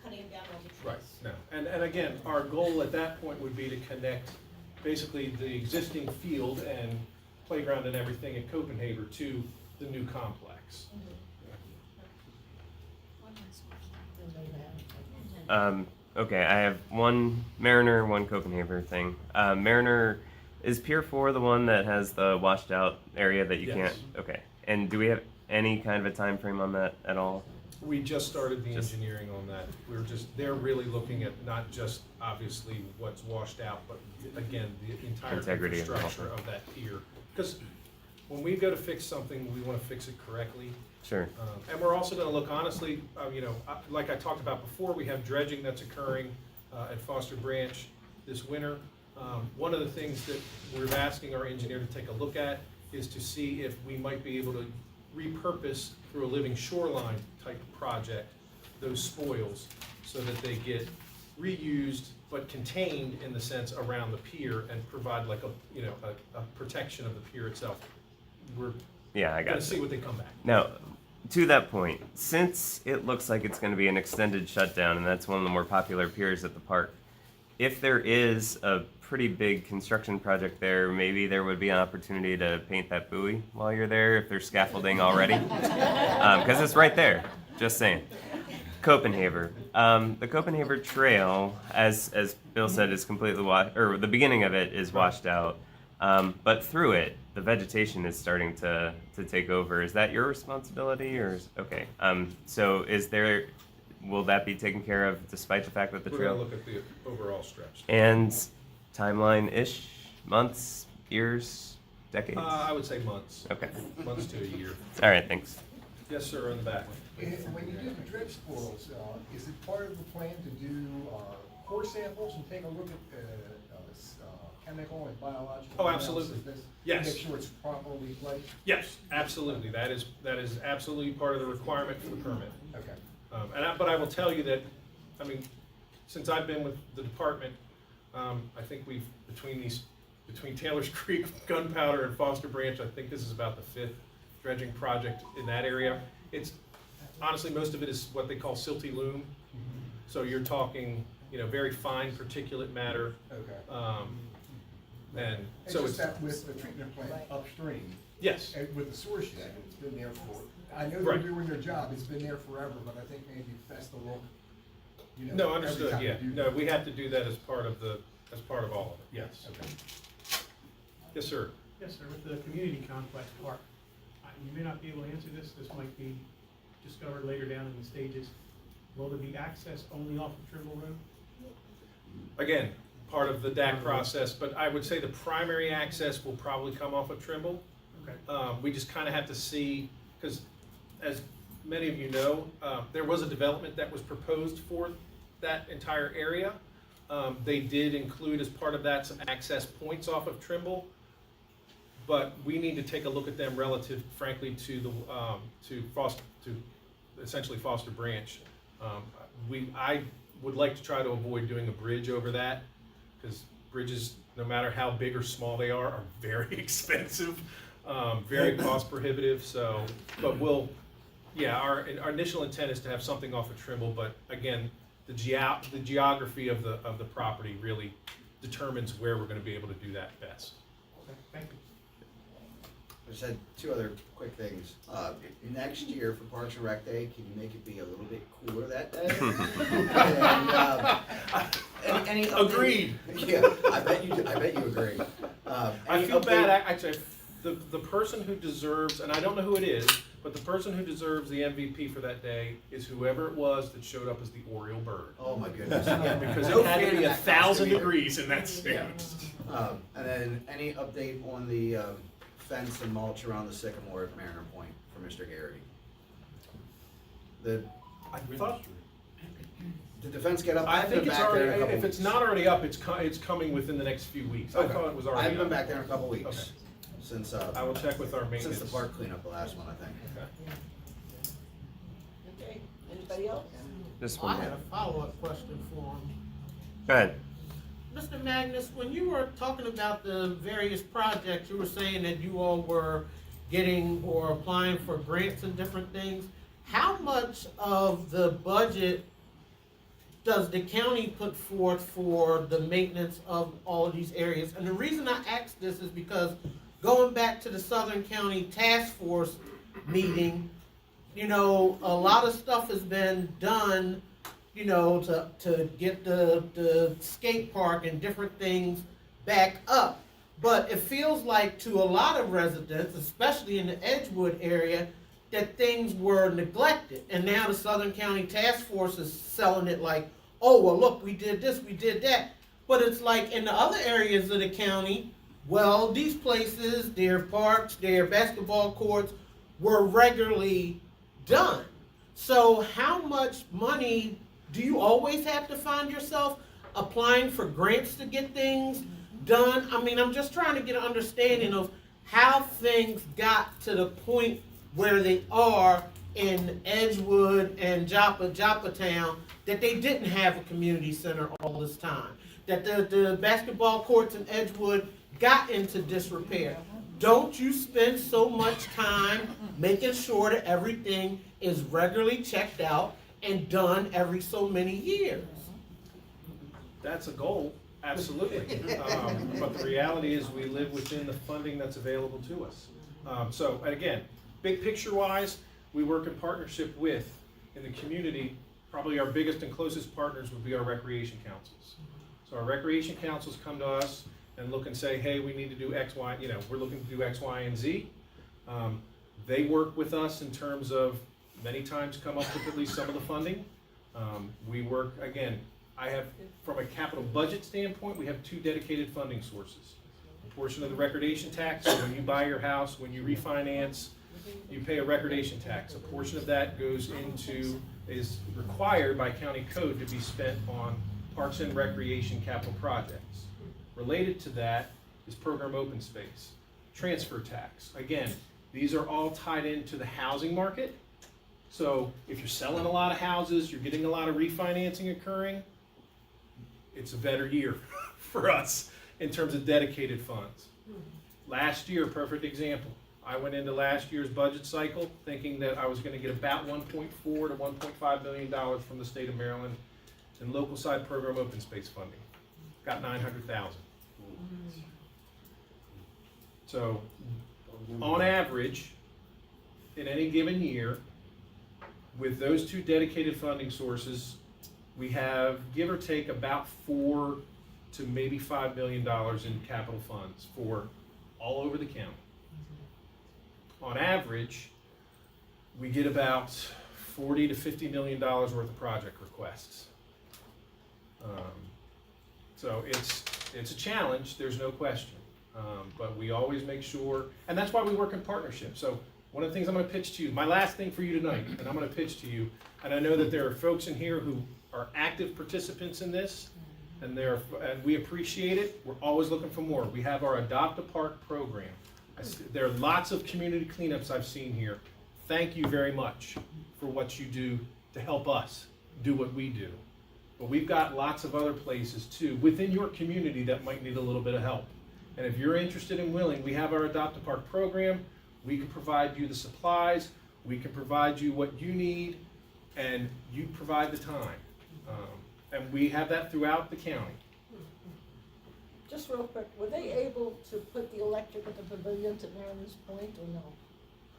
cutting down all the trees. Right, no, and again, our goal at that point would be to connect basically the existing field and playground and everything at Copenhagen to the new complex. Okay, I have one Mariner, one Copenhagen thing. Mariner, is Pier 4 the one that has the washed out area that you Yes. can't? Okay, and do we have any kind of a time frame on that at all? We just started the engineering on that. They're really looking at not just obviously what's washed out, but again, the entire Integrity of the whole infrastructure of that pier. Because when we go to fix something, we want to fix it correctly. Sure. And we're also going to look honestly, like I talked about before, we have dredging that's occurring at Foster Branch this winter. One of the things that we're asking our engineer to take a look at is to see if we might be able to repurpose through a living shoreline type of project those spoils so that they get reused but contained in the sense around the pier and provide like a protection of the pier itself. We're Yeah, I got Gotta it. see what they come back. Now, to that point, since it looks like it's going to be an extended shutdown, and that's one of the more popular piers at the park, if there is a pretty big construction project there, maybe there would be an opportunity to paint that buoy while you're there, if there's scaffolding already. Because it's right there, just saying. Copenhagen. The Copenhagen Trail, as Bill said, is completely or the beginning of it is washed out. But through it, the vegetation is starting to take over. Is that your responsibility, or okay? So will that be taken care of despite the fact that the We're trail? gonna look at the overall stretch. And timeline-ish, months, years, decades? I would say months. Okay. Months to a year. All right, thanks. Yes, sir, in the back. When you do the dredge spoils, is it part of the plan to do core samples and take a look at chemical and biological? Oh, absolutely. analysis? Yes. Make sure it's properly placed? Yes, absolutely. That is absolutely part of the requirement for the permit. Okay. But I will tell you that, I mean, since I've been with the department, I think between Taylor's Creek, Gunpowder, and Foster Branch, I think this is about the 5th dredging project in that area. It's honestly, most of it is what they call silty loam. So you're talking, very fine particulate matter. Okay. And It's so just that with the treatment plant upstream. Yes. And with the sewer shed, it's been there I know Right. they're doing their job, it's been there forever, but I think maybe best to look, No, every understood, time you yeah. do No, that. we have to do that as part of all of it, yes. Okay. Yes, sir. Yes, sir, with the community complex park, you may not be able to answer this might be discovered later down in the stages. Will there be access only off of Trimble Road? Again, part of the DAC process, but I would say the primary access will probably come off of Trimble. Okay. We just kind of have to see, because as many of you know, there was a development that was proposed for that entire area. They did include as part of that some access points off of Trimble, but we need to take a look at them relative, frankly, to essentially Foster Branch. I would like to try to avoid doing a bridge over that, because bridges, no matter how big or small they are very expensive, very cost prohibitive. So, but our initial intent is to have something off of Trimble, but again, the geography of the property really determines where we're going to be able to do that best. Okay, thank you. I just had two other quick things. Next year for Parks and Rec Day, can you make it be a little bit cooler that day? And, any Agreed. Yeah, I bet you agree. I feel bad, actually, the person who deserves, and I don't know who it is, but the person who deserves the MVP for that day is whoever it was that showed up as the Oriole bird. Oh my goodness. Yeah, because No it had to fan be in that costume 1,000 either. degrees in that suit. Yeah. And then any update on the fence and mulch around the Sycamore at Mariner Point for Mr. Garrity? Did the fence get up? I I've think been it's back there in a already, couple if it's weeks. not already up, it's coming within the next few weeks. I Okay. thought it was I already haven't been up. back there in a couple weeks. Okay. Since I will check with our maintenance. Since the park cleanup, the last one, I think. Okay, anybody else? This I one. had a follow-up question for him. Go ahead. Mr. Magness, when you were talking about the various projects, you were saying that you all were getting or applying for grants and different things. How much of the budget does the county put forth for the maintenance of all of these areas? And the reason I ask this is because going back to the Southern County Task Force meeting, a lot of stuff has been done, to get the skate park and different things back up. But it feels like to a lot of residents, especially in the Edgewood area, that things were neglected. And now the Southern County Task Force is selling it like, oh, well, look, we did this, we did that. But it's like in the other areas of the county, well, these places, their parks, their basketball courts were regularly done. So how much money do you always have to find yourself applying for grants to get things done? I mean, I'm just trying to get an understanding of how things got to the point where they are in Edgewood and Joppatowne, that they didn't have a community center all this time, that the basketball courts in Edgewood got into disrepair. don't you spend so much time making sure that everything is regularly checked out and done every so many years? That's a goal, absolutely. But the reality is we live within the funding that's available to us. So, and again, big picture wise, we work in partnership with, in the community, probably our biggest and closest partners would be our recreation councils. So our recreation councils come to us and look and say, hey, we need to do X, Y, we're looking to do X, Y, and Z. They work with us in terms of many times come up with at least some of the funding. We work, again, I have, from a capital budget standpoint, we have 2 dedicated funding sources. A portion of the recordation tax, so when you buy your house, when you refinance, you pay a recordation tax. A portion of that goes into, is required by county code to be spent on parks and recreation capital projects. Related to that is program open space, transfer tax. Again, these are all tied into the housing market. So if you're selling a lot of houses, you're getting a lot of refinancing occurring, it's a better year for us in terms of dedicated funds. Last year, perfect example. I went into last year's budget cycle thinking that I was going to get about $1.4 to $1.5 million from the state of Maryland in local side program open space funding. Got $900,000. So on average, in any given year, with those 2 dedicated funding sources, we have, give or take, about $4 to maybe $5 million in capital funds for all over the county. On average, we get about $40 to $50 million worth of project requests. So it's a challenge, there's no question. But we always make sure, and that's why we work in partnership. So one of the things I'm going to pitch to you, my last thing for you tonight, and I'm going to pitch to you, and I know that there are folks in here who are active participants in this, and we appreciate it. We're always looking for more. We have our Adopt a Park program. There are lots of community cleanups I've seen here. Thank you very much for what you do to help us do what we do. But we've got lots of other places too within your community that might need a little bit of help. And if you're interested and willing, we have our Adopt a Park program. We can provide you the supplies. We can provide you what you need, and you provide the time. And we have that throughout the county. Just real quick, were they able to put the electric at the pavilion to Mariners Point or no?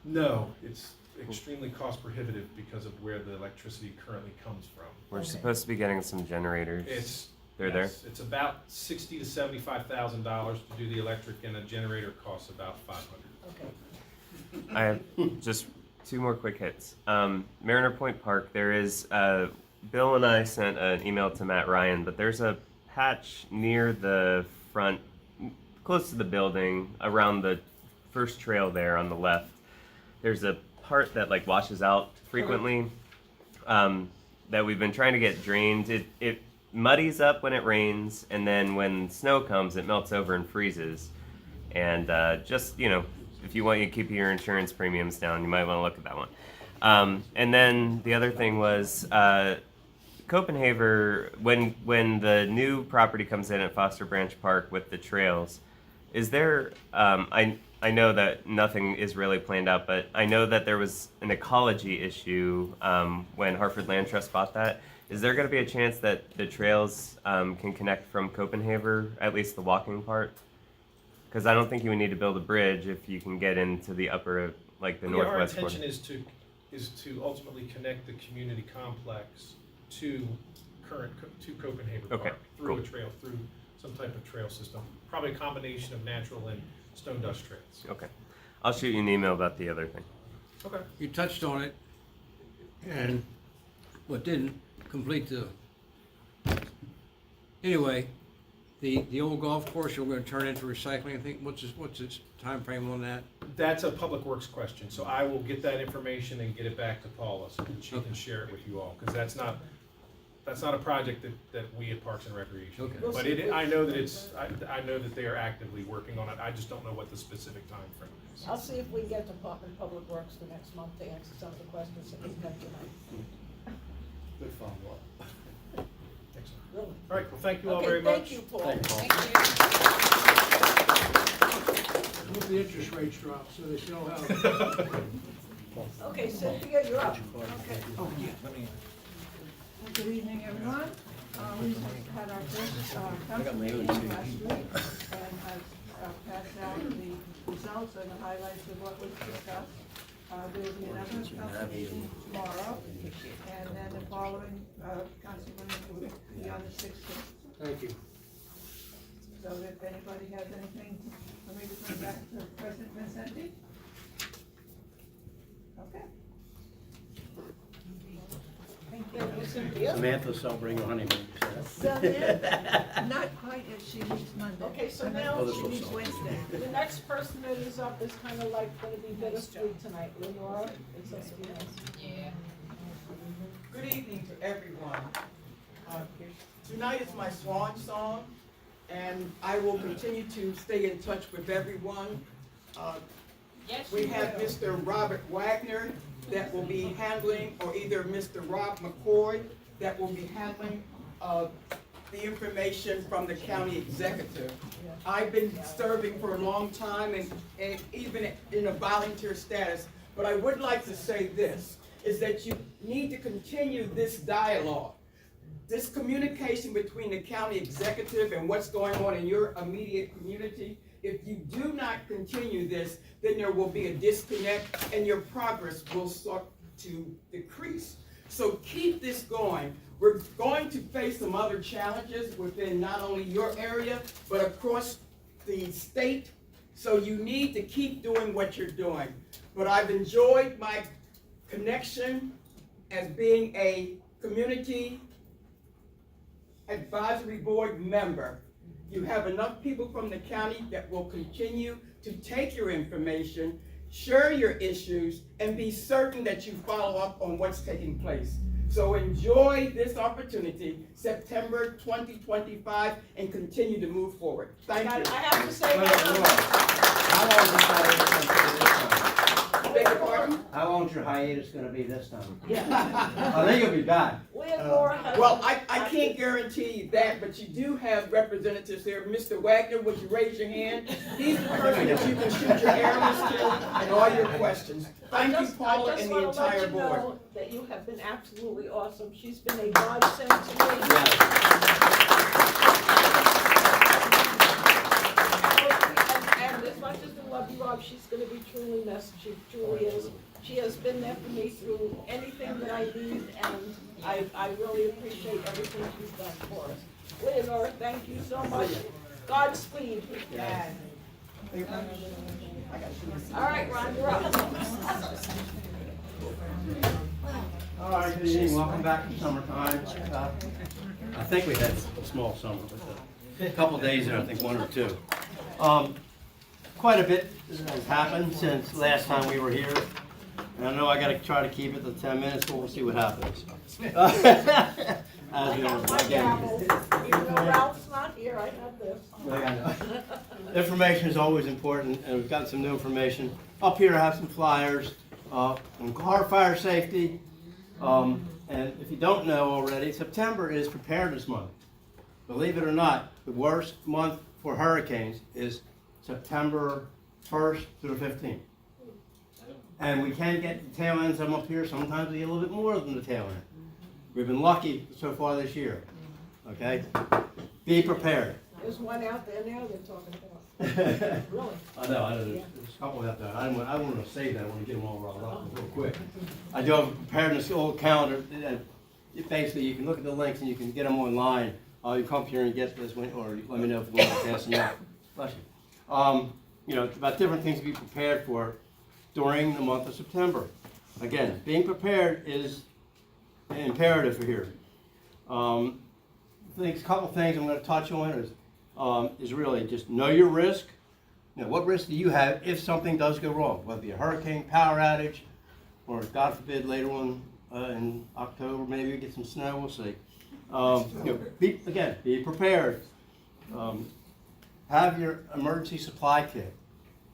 No, it's extremely cost prohibitive because of where the electricity currently comes from. We're supposed to be getting some generators. They're there? It's about $60,000 to $75,000 to do the electric, and a generator costs about $500. Okay. I have just 2 more quick hits. Mariner Point Park, there is, Bill and I sent an email to Matt Ryan, but there's a patch near the front, close to the building, around the first trail there on the left. There's a part that like washes out frequently that we've been trying to get drained. It muddies up when it rains, and then when snow comes, it melts over and freezes. And just, if you want to keep your insurance premiums down, you might want to look at that one. And then the other thing was Copenhagen, when the new property comes in at Foster Branch Park with the trails, is there, I know that nothing is really planned out, but I know that there was an ecology issue when Harford Land Trust bought that. Is there going to be a chance that the trails can connect from Copenhagen, at least the walking part? Because I don't think you would need to build a bridge if you can get into the upper, like the northwest corner. Our intention is to ultimately connect the community complex to Copenhagen Park through a trail, through some type of trail system. Probably a combination of natural and stone dust trails. Okay. I'll shoot you an email about the other thing. Okay. You touched on it, and what didn't complete the, anyway, the old golf course you're going to turn into recycling, I think, what's its time frame on that? That's a public works question, so I will get that information and get it back to Paula so that she can share it with you all, because that's not a project that we at Parks and Recreation. Okay. But I know that I know that they are actively working on it. I just don't know what the specific time frame is. I'll see if we can get Department of Public Works the next month to answer some of the questions that we've got tonight. Good follow-up. Excellent. Really? All right, well, thank you all very much. Thank you, Paul. Thank you, Paul. Hope the interest rates drop, so they sell houses. Okay, Cynthia, you're up. Okay. Oh, yeah. Good evening, everyone. We had our first council meeting last week, and I've passed out the results and the highlights of what was discussed. There will be another council meeting tomorrow, and then the following council meeting will be on the 16th. Thank you. So if anybody has anything for me to bring back to President Vincenti? Okay. Thank you, Cynthia. Samantha's celebrating her honeymoon. Not quite yet, she leaves Monday. Okay, so now this She will leaves solve. Wednesday. the next person that is up is kind of like going to be bittersweet tonight. Lenora, it's up to you. Yeah. Good evening to everyone. Tonight is my swan song, and I will continue to stay in touch with everyone. Yes, We you have will. Mr. Robert Wagner that will be handling, or either Mr. Rob McCoy that will be handling the information from the county executive. I've been serving for a long time and even in a volunteer status, but I would like to say this, is that you need to continue this dialogue. This communication between the county executive and what's going on in your immediate community. If you do not continue this, then there will be a disconnect and your progress will start to decrease. So keep this going. We're going to face some other challenges within not only your area, but across the state. So you need to keep doing what you're doing. But I've enjoyed my connection as being a community advisory board member. You have enough people from the county that will continue to take your information, share your issues, and be certain that you follow up on what's taking place. So enjoy this opportunity, September 2025, and continue to move forward. Thank you. I have to say How long is this hiatus? Beg your pardon? How long's your hiatus gonna be this time? Yeah. I think you'll be back. Well, I can't guarantee you that, but you do have representatives there. Mr. Wagner, would you raise your hand? He's the person that you can shoot your arrows to and all your questions. Thank you, Paula, and the entire board. I just want to let you know that you have been absolutely awesome. She's been a godsend to me. And as much as we love you, Rob, she's going to be truly missed. She truly is. She has been there for me through anything that I need, and I really appreciate everything she's done for us. Leonora, thank you so much. Godspeed. All right, Ron, you're up. All right, good evening, welcome back to summertime. I think we had a small summer, but a couple days there, I think one or two. Quite a bit has happened since last time we were here. And I know I gotta try to keep it to 10 minutes, but we'll see what happens. As we always again. Even though Ralph's not here, I have this. Information is always important, and we've got some new information. Up here I have some flyers on car fire safety. And if you don't know already, September is Preparedness Month. Believe it or not, the worst month for hurricanes is September 1st through the 15th. And we can get the tail ends of them up here. Sometimes we get a little bit more than the tail end. We've been lucky so far this year. Okay? Be prepared. There's one out there now they're talking about. Really? I know. There's a couple out there. I want to save that. I want to get them all rolled up real quick. I do have a preparedness old calendar. Basically, you can look at the links and you can get them online. You come up here and get this one, or let me know if you want to pass them out. Bless you. You know, about different things to be prepared for during the month of September. Again, being prepared is imperative for here. A couple things I'm going to touch on is really just know your risk. Now, what risk do you have if something does go wrong, whether it be a hurricane, power outage, or God forbid later on in October, maybe we get some snow, we'll see. Be prepared. Have your emergency supply kit.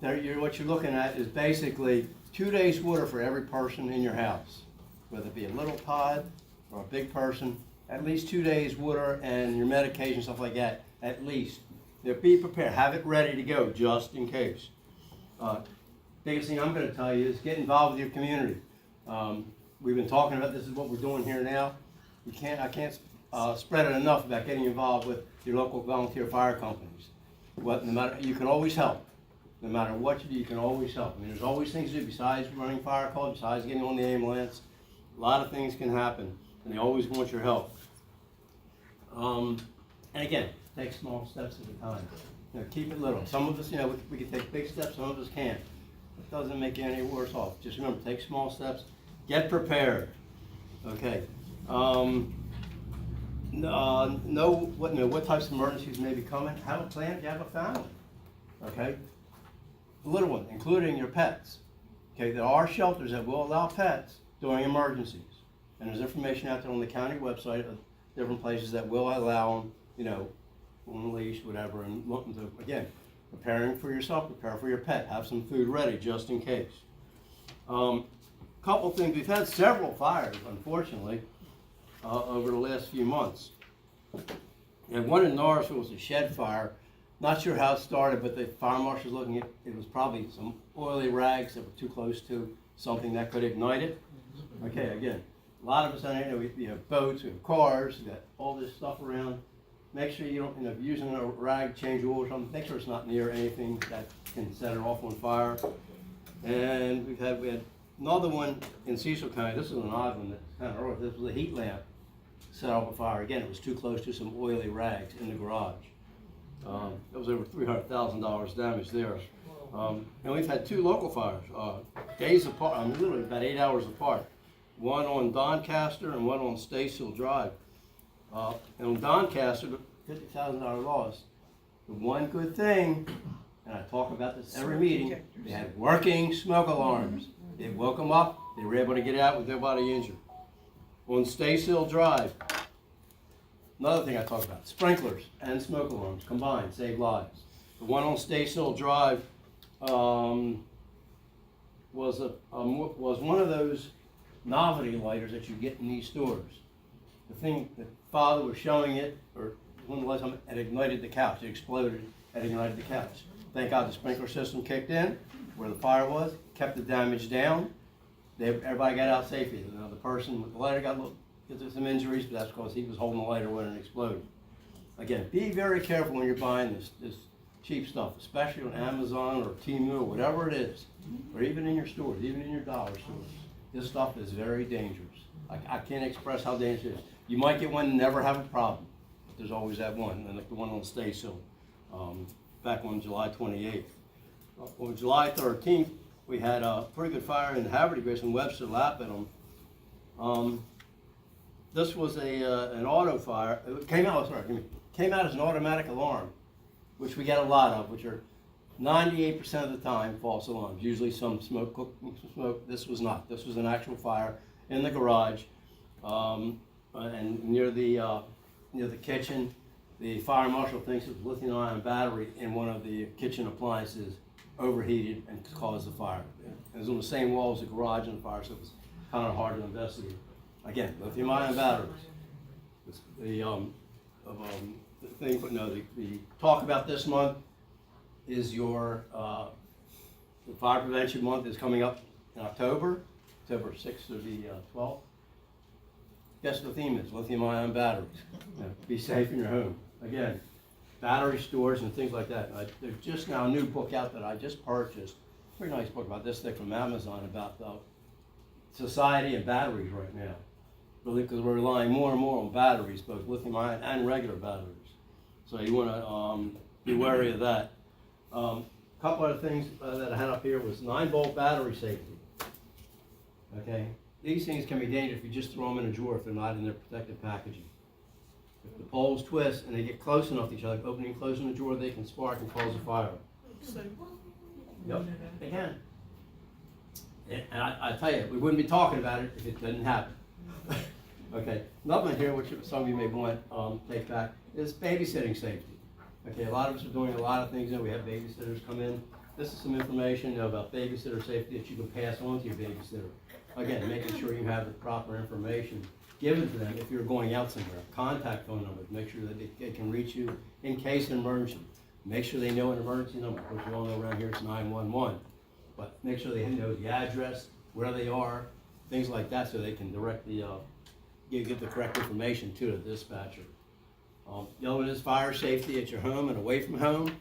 What you're looking at is basically 2 days water for every person in your house, whether it be a little pod or a big person. At least 2 days water and your medication, stuff like that, at least. Be prepared. Have it ready to go just in case. Biggest thing I'm gonna tell you is get involved with your community. We've been talking about this is what we're doing here now. I can't spread it enough about getting involved with your local volunteer fire companies. No matter, you can always help. No matter what you do, you can always help. I mean, there's always things to do besides running fire calls, besides getting on the ambulance. A lot of things can happen, and they always want your help. And again, take small steps at a time. Keep it little. Some of us, we can take big steps, some of us can't. It doesn't make you any worse off. Just remember, take small steps. Get prepared. Okay. Know what types of emergencies may be coming. Have a plan if you have a family. Okay. The little one, including your pets. Okay. There are shelters that will allow pets during emergencies, and there's information out there on the county website of different places that will allow them. On leash, whatever, and looking to, again, preparing for yourself, prepare for your pet, have some food ready just in case. Couple things, we've had several fires, unfortunately, over the last few months. And one in Norrisville was a shed fire. Not sure how it started, but the fire marshal's looking at it was probably some oily rags that were too close to something that could ignite it. Okay, again, a lot of us on here, we have boats, we have cars, we got all this stuff around. Make sure you don't, if you're using a rag, change oil or something, make sure it's not near anything that can set it off on fire. And we had another one in Cecil County. This is an odd one that's kind of early. This was a heat lamp set off a fire. Again, it was too close to some oily rags in the garage. It was over $300,000 damage there. And we've had two local fires, days apart, literally about 8 hours apart. One on Doncaster and one on Staysill Drive. And on Doncaster, the $50,000 loss. The one good thing, and I talk about this every meeting, they had working smoke alarms. It woke them up, they were able to get out with nobody injured. On Staysill Drive, another thing I talk about, sprinklers and smoke alarms combined save lives. The one on Staysill Drive was one of those novelty lighters that you get in these stores. The thing that father was showing it, or one of the last time it ignited the couch. It exploded and ignited the couch. Thank God the sprinkler system kicked in where the fire was, kept the damage down. Everybody got out safely. The person with the lighter got some injuries, but that's because he was holding the lighter when it exploded. Again, be very careful when you're buying this cheap stuff, especially on Amazon or Temu or whatever it is, or even in your stores, even in your dollar stores. This stuff is very dangerous. I can't express how dangerous it is. You might get one and never have a problem, but there's always that one, and like the one on Staysill, back on July 28th. On July 13th, we had a pretty good fire in Harford, Grace and Webster, Lapidum. This was an auto fire. It came out as an automatic alarm, which we get a lot of, which are 98% of the time false alarms. Usually some smoke. This was not. This was an actual fire in the garage. And near the kitchen, the fire marshal thinks it was lithium-ion battery in one of the kitchen appliances overheated and caused the fire. It was on the same wall as the garage and the fire, so it was kind of hard to investigate. Again, lithium-ion batteries. The talk about this month is your the fire prevention month is coming up in October 6th to the 12th. Guess what the theme is? Lithium-ion batteries. Be safe in your home. Again, battery stores and things like that. There's just now a new book out that I just purchased. Very nice book about this thing from Amazon about society and batteries right now. Really, because we're relying more and more on batteries, both lithium-ion and regular batteries. So you want to be wary of that. A couple other things that I had up here was 9-volt battery safety. Okay. These things can be dangerous if you just throw them in a drawer if they're not in their protective packaging. If the poles twist and they get close enough to each other, opening and closing the drawer, they can spark and cause a fire. Yep, they can. And I tell you, we wouldn't be talking about it if it didn't happen. Okay, another one here, which some of you may want to take back, is babysitting safety. Okay, a lot of us are doing a lot of things. We have babysitters come in. This is some information about babysitter safety that you can pass on to your babysitter. Again, making sure you have the proper information given to them if you're going out somewhere. Contact phone numbers, make sure that they can reach you in case of emergency. Make sure they know an emergency number, which we all know around here it's 911. but make sure they know the address, where they are, things like that, so they can direct the, get the correct information to the dispatcher. The other one is fire safety at your home and away from home.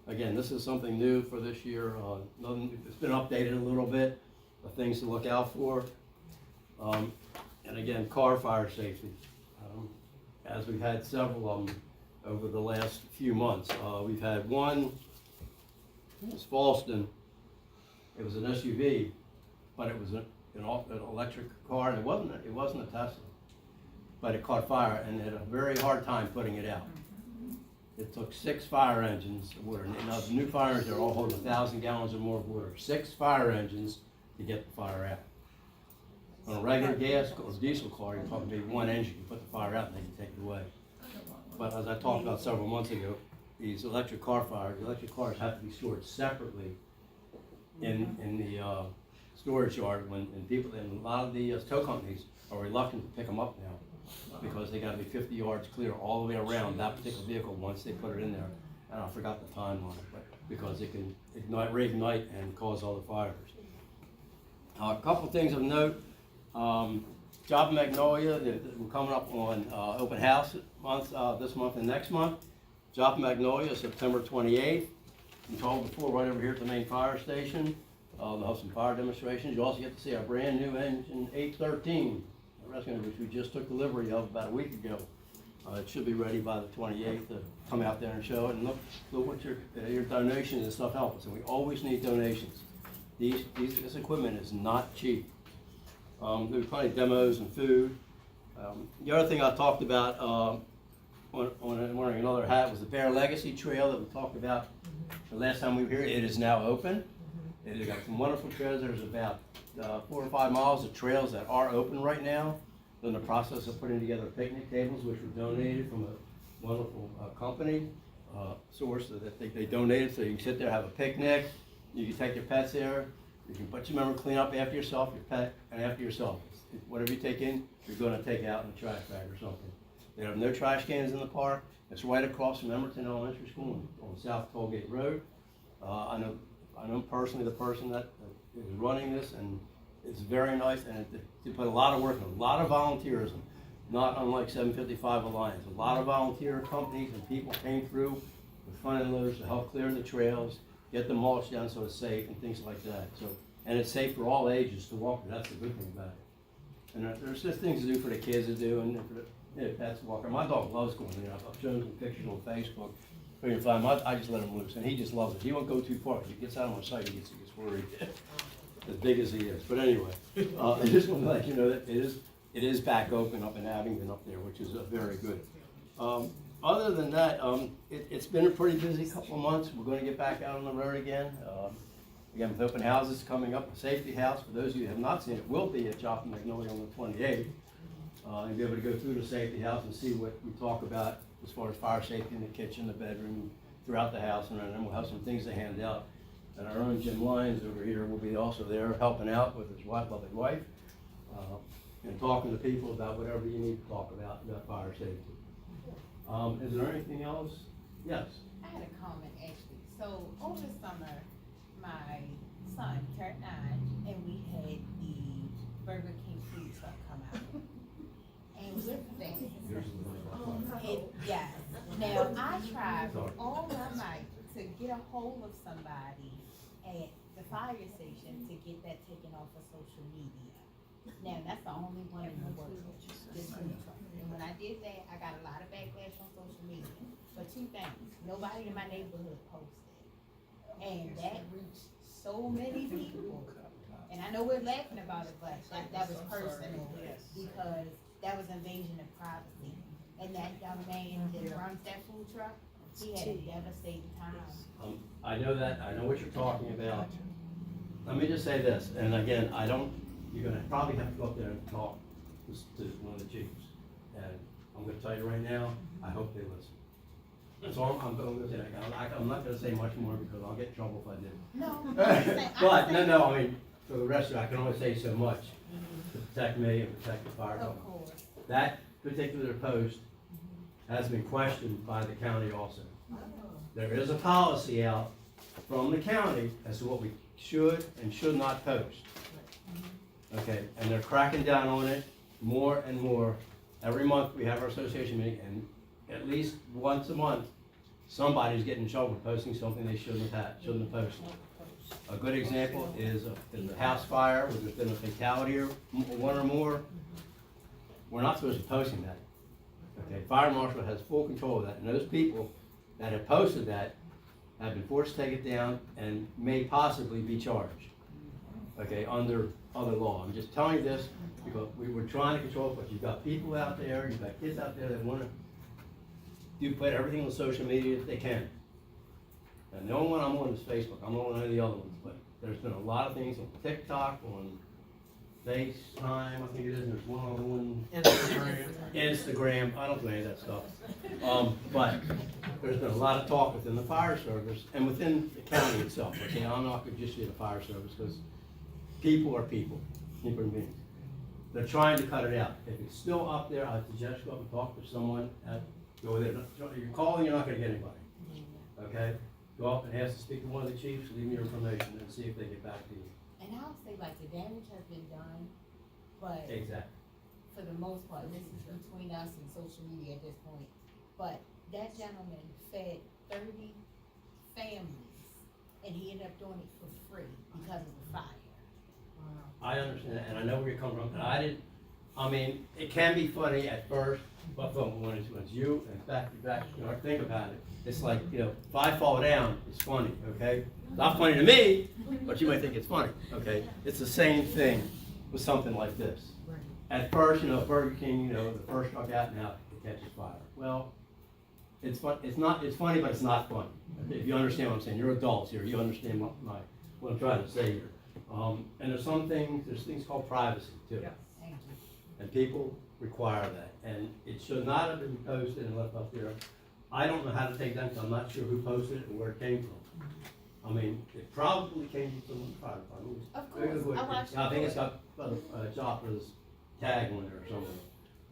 Again, this is something new for this year. It's been updated a little bit, the things to look out for. And again, car fire safety. As we've had several of them over the last few months. We've had one, it was Falston. It was an SUV, but it was an electric car, and it wasn't a Tesla. But it caught fire and had a very hard time putting it out. It took 6 fire engines of water. Now the new fire engines are all holding 1,000 gallons or more of water. 6 fire engines to get the fire out. On a regular gas or diesel car, you're talking maybe 1 engine can put the fire out and they can take it away. But as I talked about several months ago, these electric cars have to be stored separately in the storage yard and a lot of the tow companies are reluctant to pick them up now because they gotta be 50 yards clear all the way around that particular vehicle once they put it in there. And I forgot the timeline, but because it can reignite and cause other fires. A couple things of note. Joppa Magnolia, we're coming up on open house month, this month and next month. Joppa Magnolia, September 28th. I'm told before, right over here at the main fire station. They'll have some fire demonstrations. You also get to see our brand new engine 813, which we just took delivery of about a week ago. It should be ready by the 28th to come out there and show it. And look what your donations and stuff help us. And we always need donations. This equipment is not cheap. There's plenty of demos and food. The other thing I talked about wearing another hat was the Bear Legacy Trail that we talked about the last time we were here. It is now open. It has got some wonderful trails. There's about 4 or 5 miles of trails that are open right now. They're in the process of putting together picnic tables, which were donated from a wonderful company source that they donated, so you can sit there, have a picnic. You can take your pets there. You can remember, clean up after yourself, your pet, and after yourself. Whatever you take in, you're going to take out in a trash bag or something. They have no trash cans in the park. It's right across from Emerton Elementary School on South Tollgate Road. I know personally the person that is running this, and it's very nice, and they put a lot of work in, a lot of volunteerism, not unlike 755 Alliance. A lot of volunteer companies and people came through with front end loaders to help clear the trails, get the mulch down so it's safe and things like that. So, and it's safe for all ages to walk. That's the good thing about it. And there's just things to do for the kids to do and for the pets to walk. My dog loves going there. I've shown him pictures on Facebook. So you find him, I just let him loose, and he just loves it. He won't go too far. If he gets out of my sight, he gets worried. As big as he is. But anyway, I just want to let you know that it is back open up in Abingdon up there, which is very good. Other than that, it's been a pretty busy couple of months. We're going to get back out on the road again. Again, with open houses coming up, a safety house, for those of you who have not seen it, will be at Joppa Magnolia on the 28th. You'll be able to go through the safety house and see what we talk about as far as fire safety in the kitchen, the bedroom, throughout the house, and then we'll have some things to hand out. And our own Jim Lyons over here will be also there helping out with his lovely wife and talking to people about whatever you need to talk about fire safety. Is there anything else? Yes. I had a comment actually. So over the summer, my son turned 9 and we had the Burger King food truck come out. And with that, yes. Now I tried all my might to get a hold of somebody at the fire station to get that taken off of social media. Now that's the only one in the world, this food truck. And when I did that, I got a lot of backlash on social media. But 2 things, nobody in my neighborhood posted. And that reached so many people. And I know we're laughing about it, but that was personal because that was invasion of privacy. And that young man that runs that food truck, he had a devastating time. I know that. I know what you're talking about. Let me just say this, and again, you're gonna probably have to go up there and talk to one of the chiefs. And I'm gonna tell you right now, I hope they listen. That's all I'm going to say. I'm not gonna say much more because I'll get in trouble if I do. No. But, no, I mean, for the rest of it, I can only say so much to protect me and protect the fire company. Of course. That particular post has been questioned by the county also. There is a policy out from the county as to what we should and should not post. Okay, and they're cracking down on it more and more. Every month we have our association meeting, and at least once a month, somebody's getting in trouble for posting something they shouldn't have posted. A good example is a house fire where there's been a fatality or one or more. We're not supposed to be posting that. Okay, fire marshal has full control of that, and those people that have posted that have been forced to take it down and may possibly be charged. Okay, under other law. I'm just telling you this because we were trying to control it, but you've got people out there, you've got kids out there that want to put everything on social media if they can. And the only one I'm on is Facebook. I'm not on any of the other ones, but there's been a lot of things on TikTok, on FaceTime, I think it is, and there's one other one. Instagram. I don't do any of that stuff. But there's been a lot of talk within the fire service and within the county itself. Okay, I'm not going to just say the fire service because people are people, human beings. They're trying to cut it out. If it's still up there, I suggest go up and talk to someone. Go there. You're calling, you're not going to get anybody. Okay? Go up and ask to speak to one of the chiefs, leave me your information, and see if they get back to you. And I'll say, like, the damage has been done, but Exactly. for the most part, this is between us and social media at this point. But that gentleman fed 30 families, and he ended up doing it for free because of the fire. I understand that, and I know where you're coming from, and it can be funny at first, but when it's you and back to back, think about it. It's like, if I fall down, it's funny, okay? It's not funny to me, but you might think it's funny, okay? It's the same thing with something like this. At first, Burger King, the first truck out, now it catches fire. Well, it's fun. It's funny, but it's not funny. Okay? If you understand what I'm saying, you're adults here. You understand what I'm trying to say here. And there's things called privacy too. Thank you. And people require that. And it should not have been posted and left up there. I don't know how to take that because I'm not sure who posted it and where it came from. It probably came from the fire department. Of course. I think it's got Joppa's tag on there or something.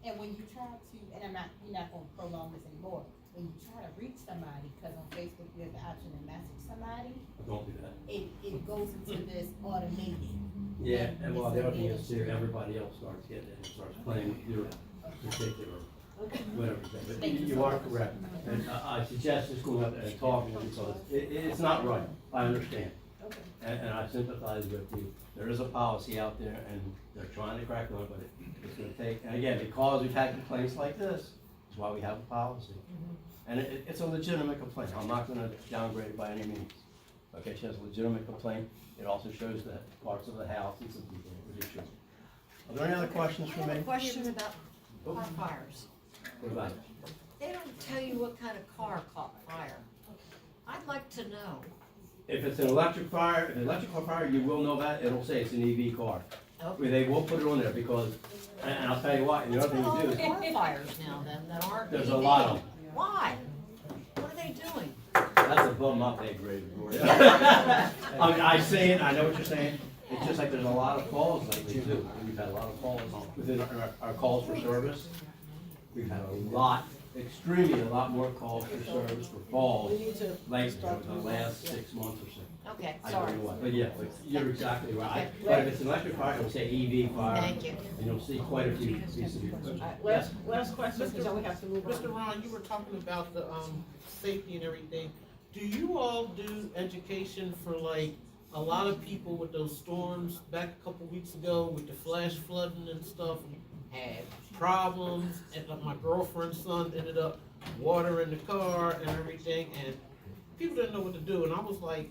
And when you try to, and we're not gonna prolong this anymore, when you try to reach somebody, because on Facebook you have the option to message somebody, Don't do that. it goes into this automated. Yeah, and well, the other thing is too, everybody else starts getting it and starts playing with your particular, whatever you say. But you are correct. And I suggest just going up and talking because it's not right. I understand. And I sympathize with you. There is a policy out there and they're trying to crack on it, but it's going to take, and again, because we've had complaints like this, that's why we have a policy. And it's a legitimate complaint. I'm not going to downgrade it by any means. Okay, she has a legitimate complaint. It also shows that parts of the house and some people with issues. Are there any other questions for me? Question about car fires. What about it? They don't tell you what kind of car caught fire. I'd like to know. If it's an electric car fire, you will know that. It'll say it's an EV car. Okay. They will put it on there because, and I'll tell you what, and the other thing to do is. Car fires now then that aren't. There's a lot of them. Why? What are they doing? That's above my pay grade, Gloria. I see it, I know what you're saying. It's just like there's a lot of calls lately too. We've had a lot of calls within our calls for service. We've had a lot more calls for service for calls like the last 6 months or so. Okay, I sorry. don't know what, but yeah, but you're exactly right. But if it's an electric car, it'll say EV fire. Thank you. And you'll see quite a few pieces of equipment. Last question, because then we have to move on. Mr. Ron, you were talking about the, safety and everything. Do you all do education for like a lot of people with those storms back a couple weeks ago with the flash flooding and stuff had problems, and my girlfriend's son ended up watering the car and everything, and people didn't know what to do, and I was like,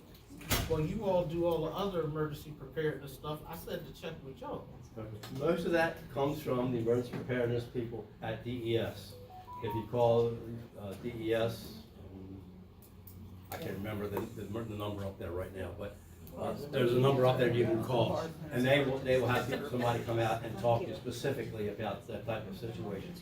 well, you all do all the other emergency preparedness stuff. I said to check with y'all. Most of that comes from the emergency preparedness people at DES. If you call DES, I can't remember the number up there right now, but there's a number up there you can call, and they will have somebody come out and talk to you specifically about that type of situation.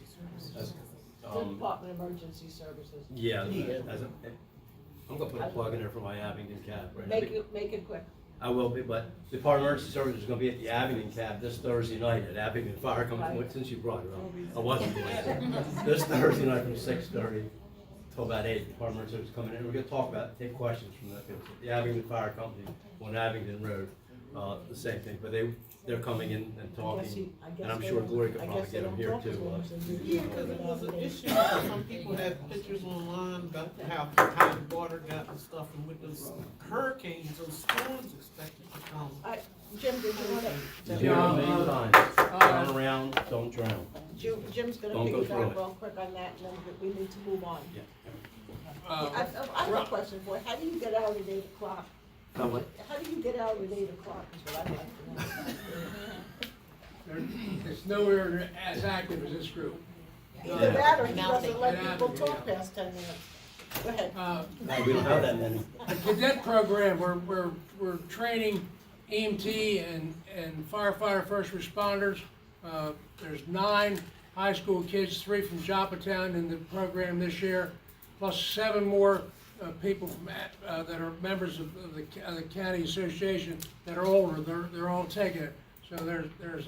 The Department of Emergency Services. Yeah, I'm gonna put a plug in there for my Abington cab right now. Make it quick. I will be, but the Department of Emergency Services is gonna be at the Abington cab this Thursday night at Abington Fire Company, since you brought it up. I wasn't going there. This Thursday night from 6:30 talk about Ed, Department of Service coming in, we're gonna talk about, take questions from the Abington Fire Company on Abington Road, the same thing, but they're coming in and talking, and I'm sure Gloria could probably get them here too. Yeah, because it was an issue, some people had pictures online about how high the water got and stuff, and with those hurricanes, those storms expected to come. Jim, did you want to? Zero million times, turn around, don't drown. Jim's gonna Don't go pick it through up it. real quick on that, and then we need to move on. Yeah. I have a question for you. How do you get out at 8 o'clock? What? How do you get out at 8 o'clock is what I'd like to know. It's nowhere as active as this group. Either that or he doesn't let people talk past 10 minutes. Go ahead. No, we don't have that many. The cadet program, we're training EMT and firefighter first responders. There's 9 high school kids, 3 from Joppatowne in the program this year, plus 7 more people from that are members of the county association that are older. They're all taking it. So there's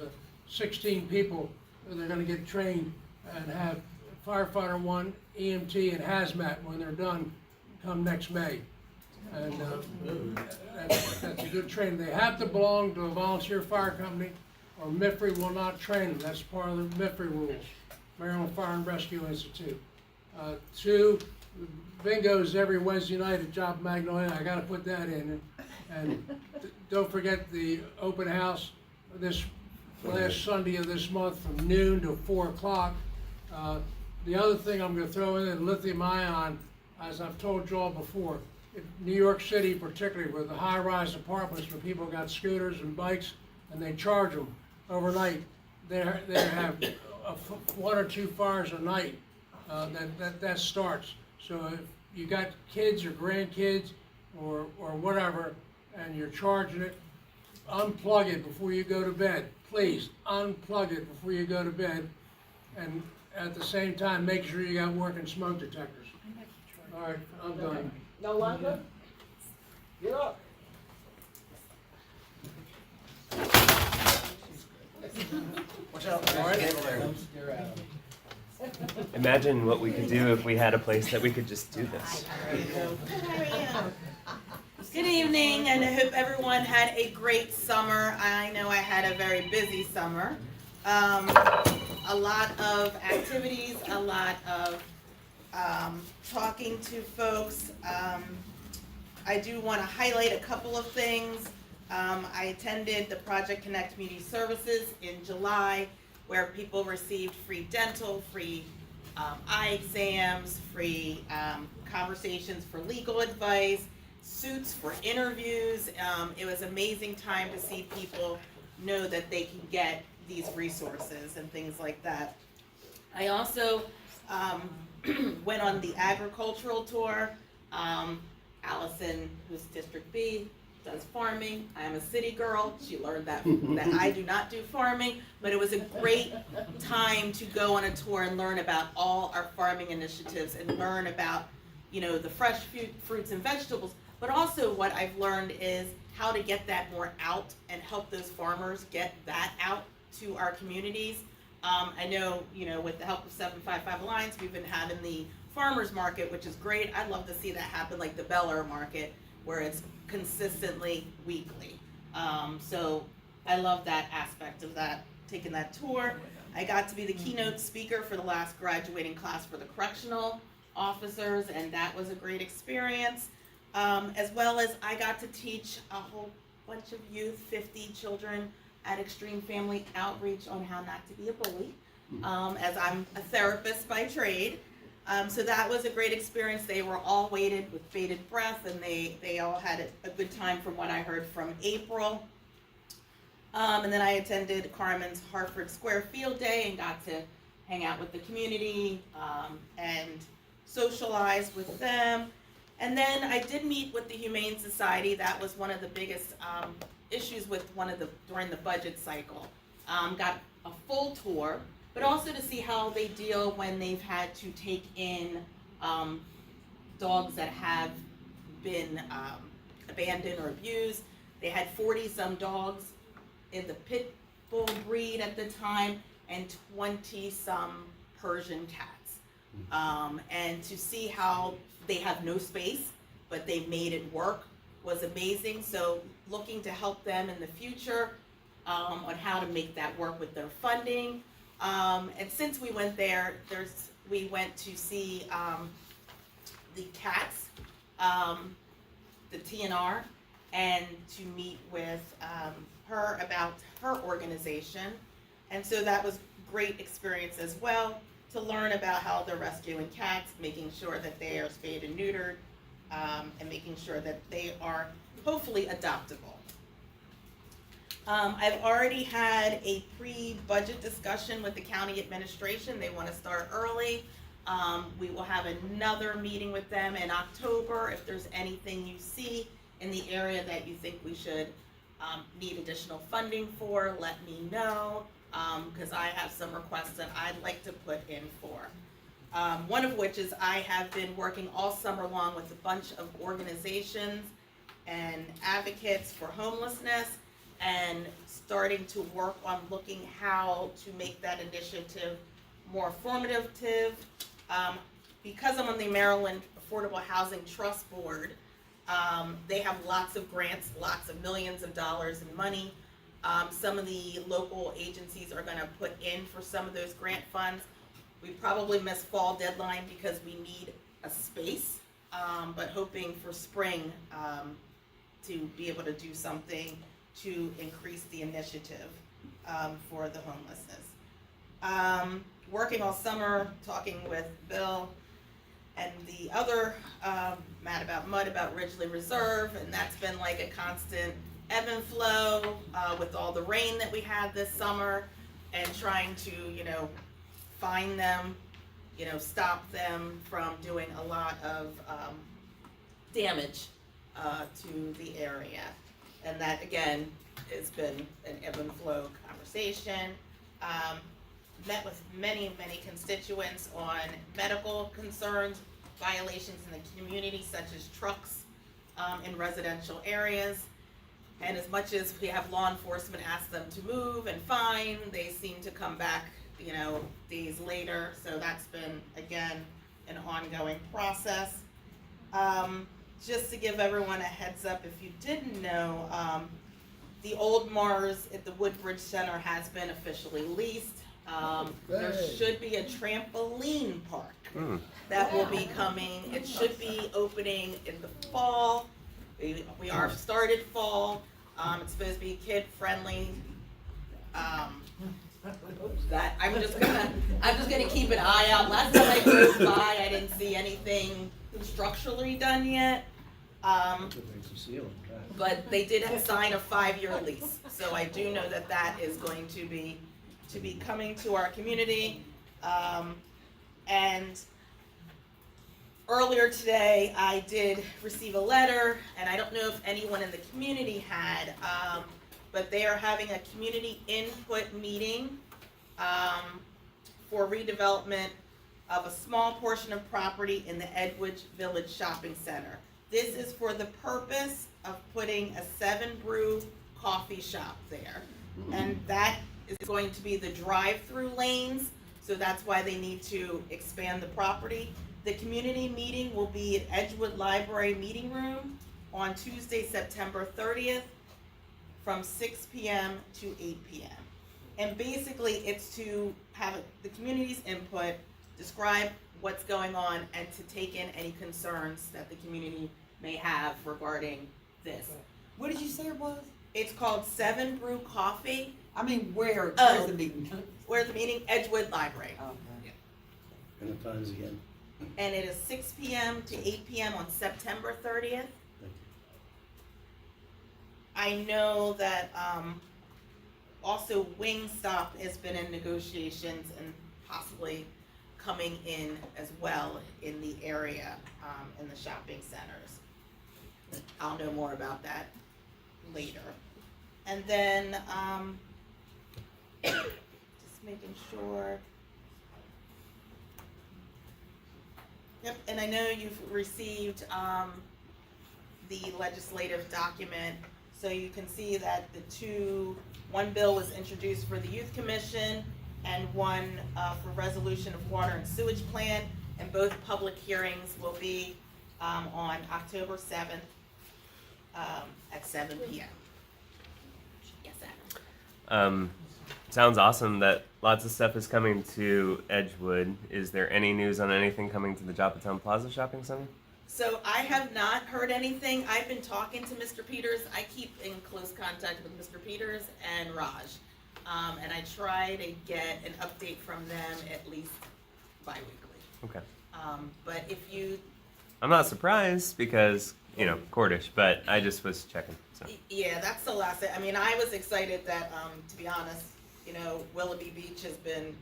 16 people that are going to get trained and have firefighter 1, EMT, and hazmat when they're done come next May. And that's a good training. They have to belong to a volunteer fire company, or MIFRE will not train them. That's part of the MIFRE rules, Maryland Fire and Rescue Institute. 2, bingos every Wednesday night at Joppa Magnolia. I got to put that in. And don't forget the open house this last Sunday of this month from noon to 4 o'clock. The other thing I'm going to throw in lithium ion, as I've told you all before. In New York City particularly, with the high-rise apartments where people got scooters and bikes and they charge them overnight, they have 1 or 2 fires a night that starts. So if you got kids or grandkids or whatever and you're charging it, unplug it before you go to bed. Please, unplug it before you go to bed, and at the same time, make sure you got working smoke detectors. All right, I'm done. No longer? You're up. Watch out. All right. Imagine what we could do if we had a place that we could just do this. Good evening, and I hope everyone had a great summer. I know I had a very busy summer. A lot of activities, a lot of talking to folks. I do want to highlight a couple of things. I attended the Project Connect Community Services in July, where people received free dental, free eye exams, free conversations for legal advice, suits for interviews. It was an amazing time to see people know that they can get these resources and things like that. I also went on the agricultural tour. Allison, who's District B, does farming. I am a city girl. She learned that I do not do farming, but it was a great time to go on a tour and learn about all our farming initiatives and learn about, the fresh fruits and vegetables. But also what I've learned is how to get that more out and help those farmers get that out to our communities. I know, with the help of 755 Alliance, we've been having the farmers market, which is great. I'd love to see that happen like the Bel Air market, where it's consistently weekly. So I love that aspect of that, taking that tour. I got to be the keynote speaker for the last graduating class for the correctional officers, and that was a great experience. As well as I got to teach a whole bunch of youth, 50 children at Extreme Family Outreach on how not to be a bully, as I'm a therapist by trade. So that was a great experience. They were all weighted with bated breath, and they all had a good time from what I heard from April. And then I attended Carmen's Harford Square Field Day and got to hang out with the community and socialize with them. And then I did meet with the Humane Society. That was one of the biggest issues with during the budget cycle. Got a full tour, but also to see how they deal when they've had to take in dogs that have been abandoned or abused. They had 40-some dogs in the pit bull breed at the time and 20-some Persian cats. And to see how they have no space, but they made it work was amazing. So looking to help them in the future on how to make that work with their funding. And since we went there, we went to see the cats, the TNR, and to meet with her about her organization. And so that was great experience as well, to learn about how they're rescuing cats, making sure that they are spayed and neutered, and making sure that they are hopefully adoptable. I've already had a pre-budget discussion with the county administration. They want to start early. We will have another meeting with them in October. If there's anything you see in the area that you think we should need additional funding for, let me know, because I have some requests that I'd like to put in for. One of which is I have been working all summer long with a bunch of organizations and advocates for homelessness, and starting to work on looking how to make that initiative more formative. Because I'm on the Maryland Affordable Housing Trust Board, they have lots of grants, lots of millions of dollars in money. Some of the local agencies are gonna put in for some of those grant funds. We probably missed fall deadline because we need a space, but hoping for spring to be able to do something to increase the initiative for the homelessness. Working all summer, talking with Bill and the other Mad About Mud about Ridgely Reserve, and that's been like a constant ebb and flow with all the rain that we had this summer, and trying to, find them, stop them from doing a lot of damage to the area. And that, again, has been an ebb and flow conversation. Met with many constituents on medical concerns, violations in the community, such as trucks in residential areas. And as much as we have law enforcement ask them to move and fine, they seem to come back, days later. So that's been, again, an ongoing process. Just to give everyone a heads up, if you didn't know, the old Mars at the Woodbridge Center has been officially leased. There should be a trampoline park that will be coming. It should be opening in the fall. We are started fall. It's supposed to be kid friendly. That I'm just gonna keep an eye out. Last time I drove by, I didn't see anything structurally done yet. But they did sign a 5-year lease, so I do know that that is going to be coming to our community. And earlier today, I did receive a letter, and I don't know if anyone in the community had, but they are having a community input meeting for redevelopment of a small portion of property in the Edgewood Village Shopping Center. This is for the purpose of putting a 7 Brew coffee shop there. And that is going to be the drive-through lanes, so that's why they need to expand the property. The community meeting will be at Edgewood Library Meeting Room on Tuesday, September 30th from 6 p.m. to 8 p.m. And basically it's to have the community's input, describe what's going on, and to take in any concerns that the community may have regarding this. What did you say it was? It's called 7 Brew Coffee. I mean, where's the meeting? Where's the meeting? Edgewood Library. Okay. And the times again. And it is 6 p.m. to 8 p.m. on September 30th. I know that also Wingstop has been in negotiations and possibly coming in as well in the area, in the shopping centers. I'll know more about that later. And then, just making sure. Yep, and I know you've received the legislative document, so you can see that one bill was introduced for the Youth Commission and one for resolution of water and sewage plan. And both public hearings will be on October 7th at 7 p.m. Yes, Adam. Sounds awesome that lots of stuff is coming to Edgewood. Is there any news on anything coming to the Joppatowne Plaza Shopping Center? So I have not heard anything. I've been talking to Mr. Peters. I keep in close contact with Mr. Peters and Raj. And I try to get an update from them at least bi-weekly. Okay. But if you... I'm not surprised because, you know, Cordish, but I just was checking. So. Yeah, that's the last thing. I mean, I was excited that, to be honest, you know, Willoughby Beach has been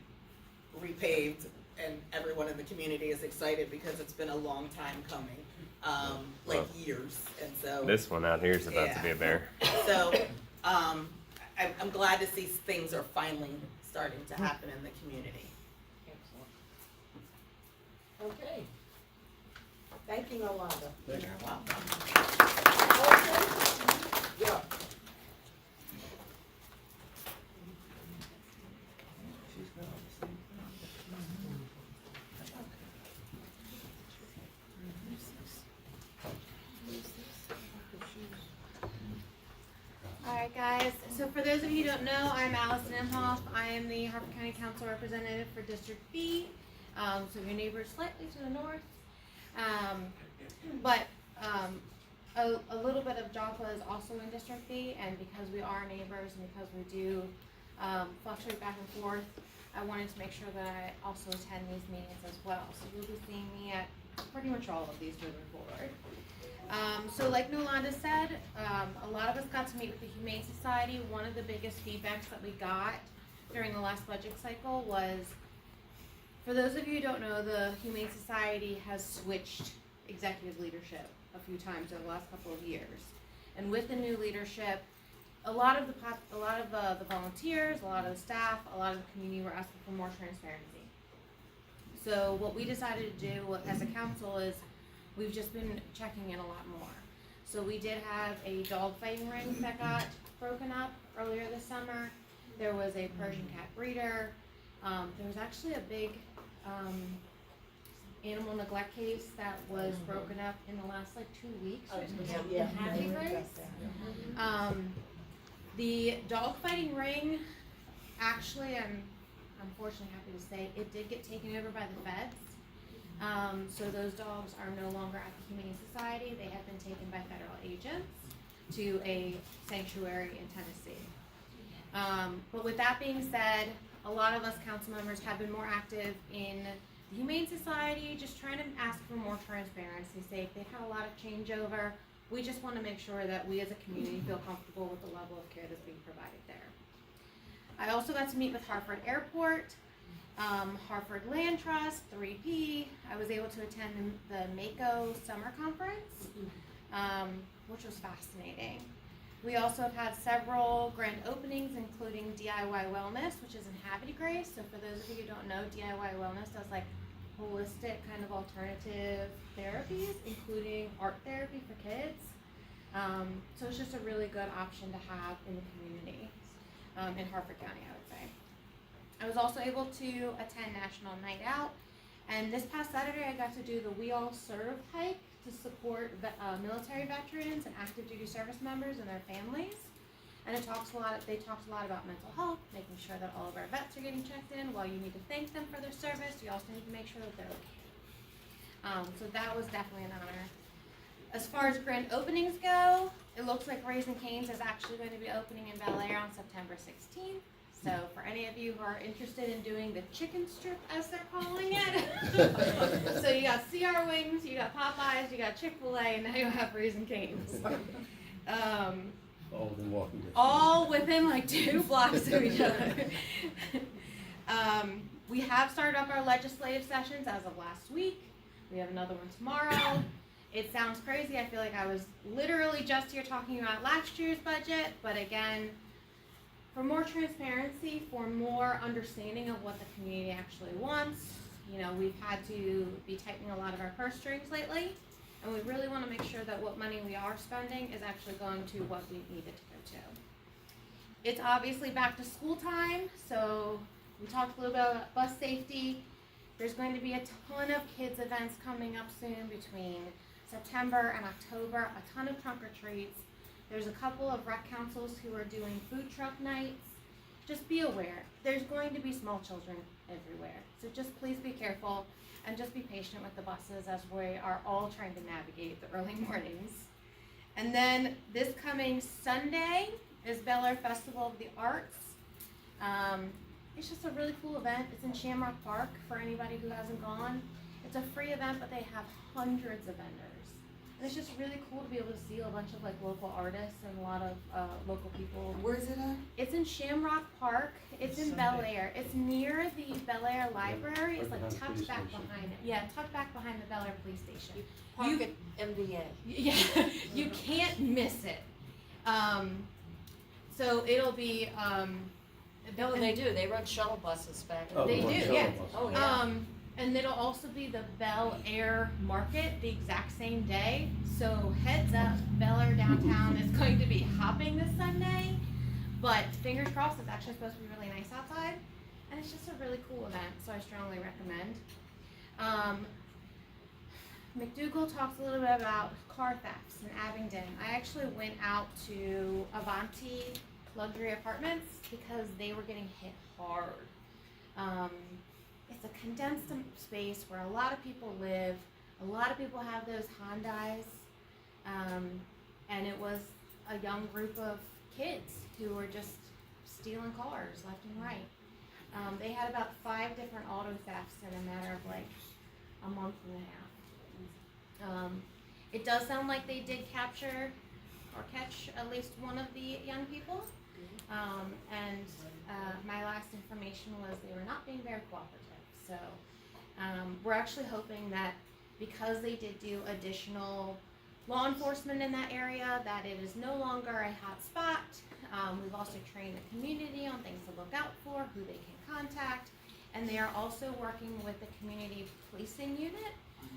repaved and everyone in the community is excited because it's been a long time coming, like years. And so this one out here is about to be a bear. So I'm glad to see things are finally starting to happen in the community. Okay. Thank you, Yolanda. Thank you. Yeah. Alright guys, so for those of you who don't know, I'm Allison Imhoff. I am the Harford County Council representative for District B. So your neighbor is slightly to the north. A little bit of Joppa is also in District B, and because we are neighbors and because we do fluctuate back and forth, I wanted to make sure that I also attend these meetings as well. So you'll be seeing me at pretty much all of these moving forward. So like Nolanda said, a lot of us got to meet with the Humane Society. One of the biggest feedbacks that we got during the last budget cycle was, for those of you who don't know, the Humane Society has switched executive leadership a few times over the last couple of years. And with the new leadership, a lot of the volunteers, a lot of the staff, a lot of the community were asking for more transparency. So what we decided to do as a council is we've just been checking in a lot more. So we did have a dog fighting ring that got broken up earlier this summer. There was a Persian cat breeder. There was actually a big animal neglect case that was broken up in the last like 2 weeks. Yeah. The dog fighting ring, actually, I'm unfortunately happy to say, it did get taken over by the feds. So those dogs are no longer at the Humane Society. They have been taken by federal agents to a sanctuary in Tennessee. But with that being said, a lot of us council members have been more active in the Humane Society, just trying to ask for more transparency. They've had a lot of changeover. We just want to make sure that we as a community feel comfortable with the level of care that's being provided there. I also got to meet with Harford Airport, Harford Land Trust, 3P. I was able to attend the Mako Summer Conference, which was fascinating. We also have had several grand openings, including DIY Wellness, which is in Havre de Grace. So for those of you who don't know, DIY Wellness does like holistic kind of alternative therapies, including art therapy for kids. So it's just a really good option to have in the community, in Harford County, I would say. I was also able to attend National Night Out, and this past Saturday I got to do the We All Serve hike to support military veterans and active duty service members and their families. And they talked a lot about mental health, making sure that all of our vets are getting checked in. While you need to thank them for their service, you also need to make sure that they're okay. So that was definitely an honor. As far as grand openings go, it looks like Raising Cane's is actually going to be opening in Bel Air on September 16th. So for any of you who are interested in doing the chicken strip, as they're calling it, so you got CR Wings, you got Popeyes, you got Chick-fil-A, and now you have Raising Cane's. All within walking distance. All within like 2 blocks of each other. We have started up our legislative sessions as of last week. We have another one tomorrow. It sounds crazy. I feel like I was literally just here talking about last year's budget, but again, for more transparency, for more understanding of what the community actually wants, you know, we've had to be tightening a lot of our purse strings lately, and we really want to make sure that what money we are spending is actually going to what we need it to go to. It's obviously back to school time, so we talked a little bit about bus safety. There's going to be a ton of kids events coming up soon between September and October, a ton of trunk or treats. There's a couple of rec councils who are doing food truck nights. Just be aware, there's going to be small children everywhere. So just please be careful and just be patient with the buses as we are all trying to navigate the early mornings. And then this coming Sunday is Bel Air Festival of the Arts. It's just a really cool event. It's in Shamrock Park for anybody who hasn't gone. It's a free event, but they have hundreds of vendors. And it's just really cool to be able to see a bunch of like local artists and a lot of local people. Where is it at? It's in Shamrock Park. It's in Bel Air. It's near the Bel Air Library. It's like tucked back behind it. Yeah, tucked back behind the Bel Air Police Station. Park at MVA. Yeah, you can't miss it. So it'll be. No, they do. They run shuttle buses back. They do, yeah. Oh, yeah. And it'll also be the Bel Air Market the exact same day. So heads up, Bel Air downtown is going to be hopping this Sunday. But fingers crossed, it's actually supposed to be really nice outside. And it's just a really cool event, so I strongly recommend. McDougal talks a little bit about car thefts in Abingdon. I actually went out to Avanti Luxury Apartments because they were getting hit hard. It's a condensed space where a lot of people live. A lot of people have those Hondas. And it was a young group of kids who were just stealing cars left and right. They had about 5 different auto thefts in a matter of like a month and a half. It does sound like they did capture or catch at least one of the young people. My last information was they were not being very cooperative. So we're actually hoping that because they did do additional law enforcement in that area, that it is no longer a hot spot. We've also trained the community on things to look out for, who they can contact, and they are also working with the community policing unit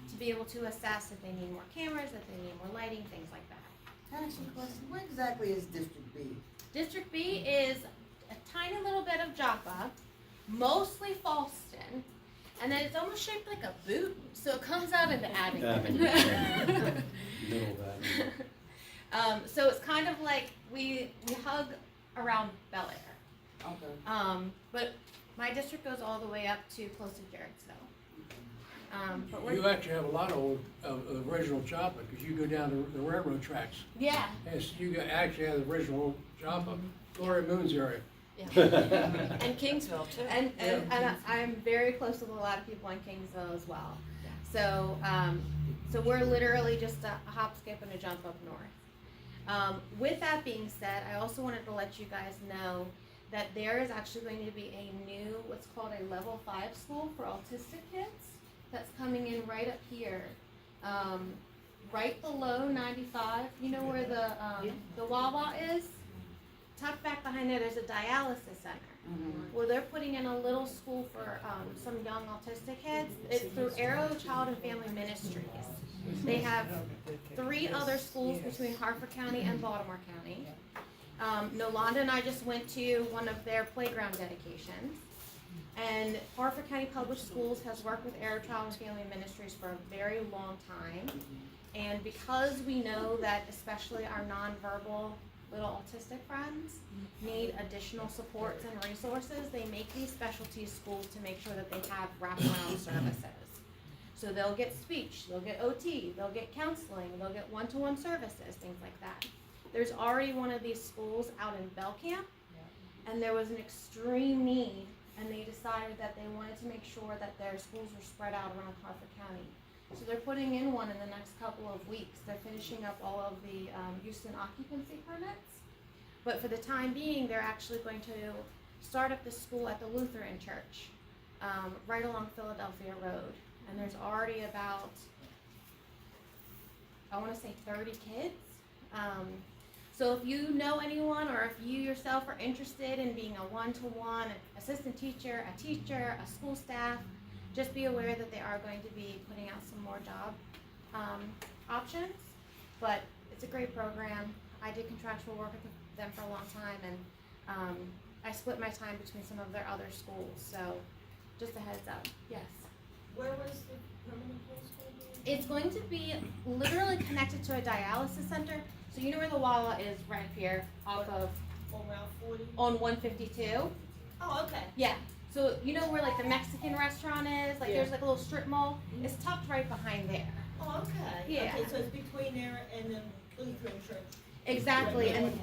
to be able to assess if they need more cameras, if they need more lighting, things like that. Can I ask you a question? Where exactly is District B? District B is a tiny little bit of Joppa, mostly Falston, and then it's almost shaped like a boot, so it comes out into Abingdon. Middle of that. So it's kind of like we hug around Bel Air. Okay. But my district goes all the way up to close to Jarrettsville. But You actually have a lot of original Joppa, because you go down the railroad tracks. Yeah. Yes, you actually have the original Joppa, Gloria Moon's area. Yeah. And Kingsville too. And I'm very close with a lot of people in Kingsville as well. So so we're literally just a hop, skip, and a jump up north. With that being said, I also wanted to let you guys know that there is actually going to be a new, what's called a level 5 school for autistic kids that's coming in right up here. Right below 95, you know where the Wawa is? Tucked back behind there, there's a dialysis center. Well, they're putting in a little school for some young autistic kids. It's through Arrow Child and Family Ministries. They have 3 other schools between Harford County and Baltimore County. Nolanda and I just went to one of their playground dedications. And Harford County Public Schools has worked with Arrow Child and Family Ministries for a very long time. And because we know that especially our nonverbal little autistic friends need additional supports and resources, they make these specialty schools to make sure that they have wraparound services. So they'll get speech, they'll get OT, they'll get counseling, they'll get one-to-one services, things like that. There's already one of these schools out in Belcamp, and there was an extreme need, and they decided that they wanted to make sure that their schools were spread out around Harford County. So they're putting in one in the next couple of weeks. They're finishing up all of the use and occupancy permits. But for the time being, they're actually going to start up the school at the Lutheran Church, right along Philadelphia Road. And there's already about, I want to say 30 kids. So if you know anyone, or if you yourself are interested in being a one-to-one assistant teacher, a school staff, just be aware that they are going to be putting out some more job options. But it's a great program. I did contractual work with them for a long time, and I split my time between some of their other schools. So just a heads up. Yes. Where was the permanent place going to be? It's going to be literally connected to a dialysis center. So you know where the Wawa is, right up here, off of On Route 40? on 152. Oh, okay. Yeah. So you know where like the Mexican restaurant is? Like Yeah. there's like a little strip mall. It's tucked right behind there. Oh, okay. Yeah. Okay, so it's between there and the Lutheran church. Exactly. And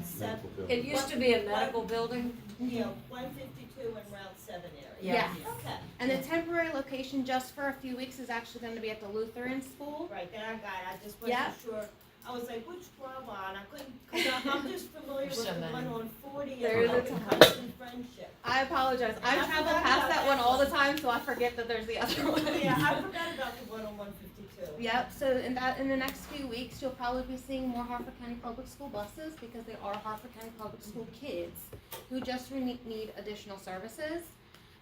It used to be a medical building. Yeah, 152 and Route 7 area. yes. Okay. And the temporary location just for a few weeks is actually going to be at the Lutheran school. Right, then I got it. I just wasn't Yeah. sure. I was like, which Wawa? And I couldn't, because I'm just familiar with So the many. one on 40 There's and a like ton. Constant Friendship. I apologize. I I travel forgot past about that that one all the one. time, so I forget that there's the other one. Yeah, I forgot about the one on 152. Yep, so in the next few weeks, you'll probably be seeing more Harford County Public School buses because they are Harford County Public School kids who just need additional services.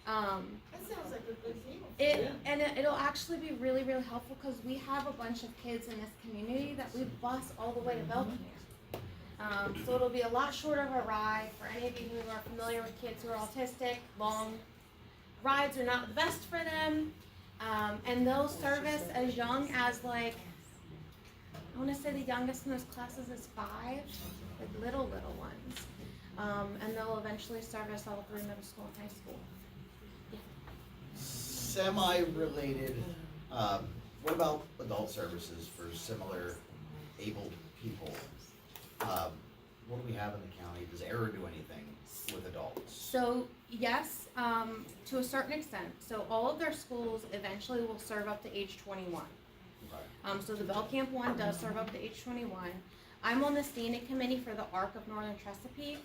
That sounds like a good deal. It'll actually be really, really helpful because we have a bunch of kids in this community that we bus all the way to Belknap. So it'll be a lot shorter of a ride for any of you who are familiar with kids who are autistic. Long rides are not the best for them. And they'll service as young as like, I want to say the youngest in those classes is 5, like little ones. And they'll eventually service all through middle school and high school. Semi-related, what about adult services for similar able people? What do we have in the county? Does ERA do anything with adults? So yes, to a certain extent. So all of their schools eventually will serve up to age 21. So the Belcamp one does serve up to age 21. I'm on the standing committee for the ARC of Northern Chesapeake.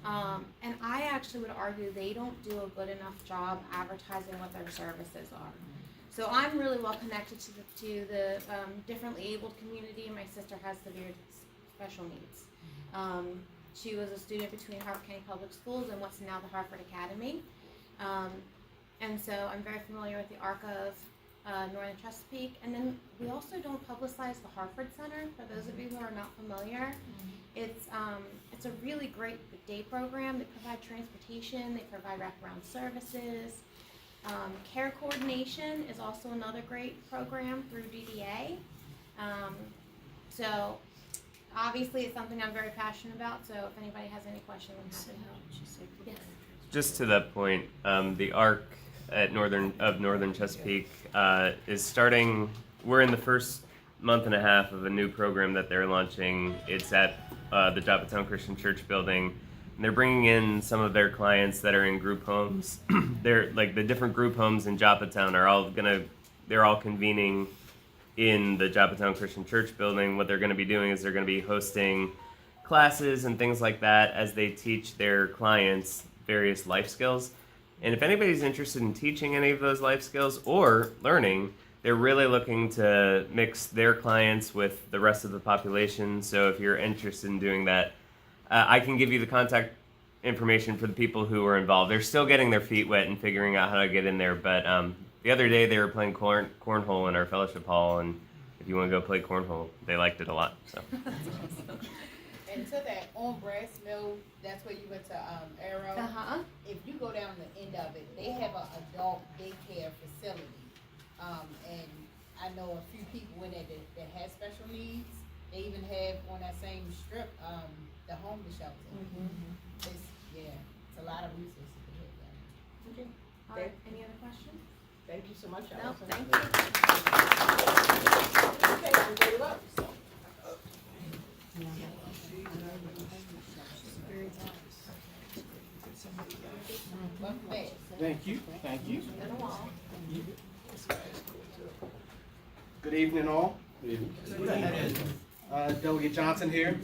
And I actually would argue they don't do a good enough job advertising what their services are. So I'm really well connected to the differently abled community. My sister has severe special needs. She was a student between Harford County Public Schools and what's now the Harford Academy. And so I'm very familiar with the ARC of Northern Chesapeake. And then we also don't publicize the Harford Center, for those of you who are not familiar. It's a really great day program. They provide transportation, they provide wraparound services. Care coordination is also another great program through DDA. So obviously it's something I'm very passionate about, so if anybody has any questions, I'm happy to help. Yes. Just to that point, the ARC at Northern Chesapeake is starting. We're in the first month and a half of a new program that they're launching. It's at the Joppatowne Christian Church building. And they're bringing in some of their clients that are in group homes. They're like the different group homes in Joppatowne they're all convening in the Joppatowne Christian Church building. What they're going to be doing is they're going to be hosting classes and things like that as they teach their clients various life skills. And if anybody's interested in teaching any of those life skills or learning, they're really looking to mix their clients with the rest of the population. So if you're interested in doing that, I can give you the contact information for the people who are involved. They're still getting their feet wet and figuring out how to get in there. But the other day they were playing cornhole in our fellowship hall, and if you want to go play cornhole, they liked it a lot. So. And to that, on Brass Mill, that's where you went to Arrow. Uh-huh. If you go down the end of it, they have an adult daycare facility. And I know a few people in it that have special needs. They even have on that same strip, the homeless shelter. It's a lot of resources to have down there. Okay. All right, any other questions? Thank you so much, No, Allison. thank you. Okay, everybody up. Welcome back. Thank you. Thank you. Been a while. Good evening, all. Delegate Johnson here.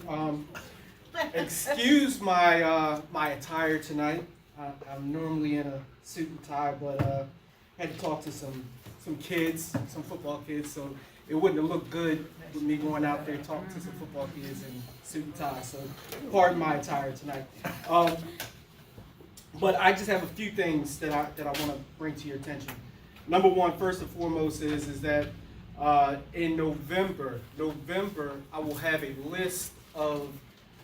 Excuse my my attire tonight. I'm normally in a suit and tie, but had to talk to some kids, some football kids, so it wouldn't have looked good with me going out there talking to some football kids in suit and tie. So pardon my attire tonight. But I just have a few things that I want to bring to your attention. Number one, first and foremost, is that in November, I will have a list of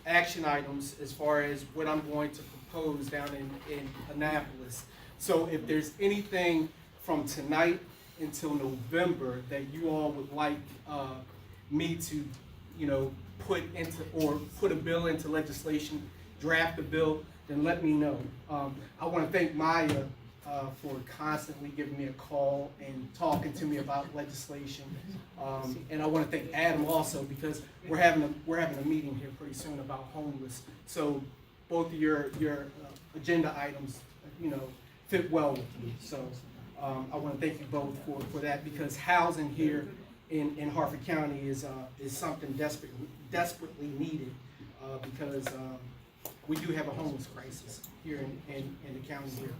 action items as far as what I'm going to propose down in Annapolis. So if there's anything from tonight until November that you all would like me to, put a bill into legislation, draft a bill, then let me know. I want to thank Maya for constantly giving me a call and talking to me about legislation, and I want to thank Adam also because we're having a meeting here pretty soon about homeless. So both of your agenda items, fit well with me. So I want to thank you both for that because housing here in Harford County is something desperately needed because we do have a homeless crisis here in the county here.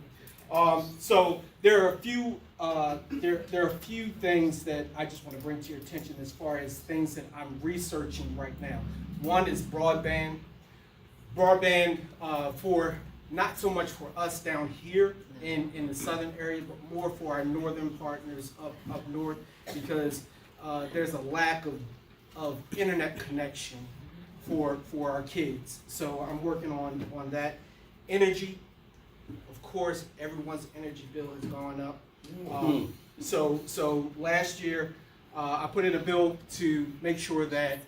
So there are a few there are a few things that I just want to bring to your attention as far as things that I'm researching right now. One is broadband for not so much for us down here in the southern area, but more for our northern partners up north because there's a lack of internet connection for our kids. So I'm working on that. Energy, of course, everyone's energy bill has gone up. So last year, I put in a bill to make sure that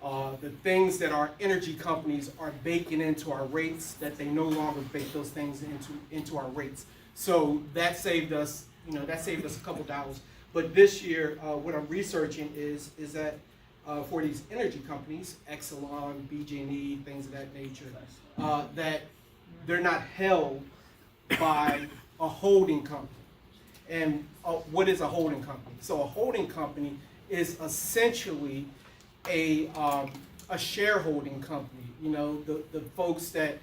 the things that our energy companies are baking into our rates, that they no longer bake those things into our rates. So that saved us, a couple dollars. But this year, what I'm researching is that for these energy companies, Exelon, BG&E, things of that nature, that they're not held by a holding company. And what is a holding company? So a holding company is essentially a shareholding company. The folks that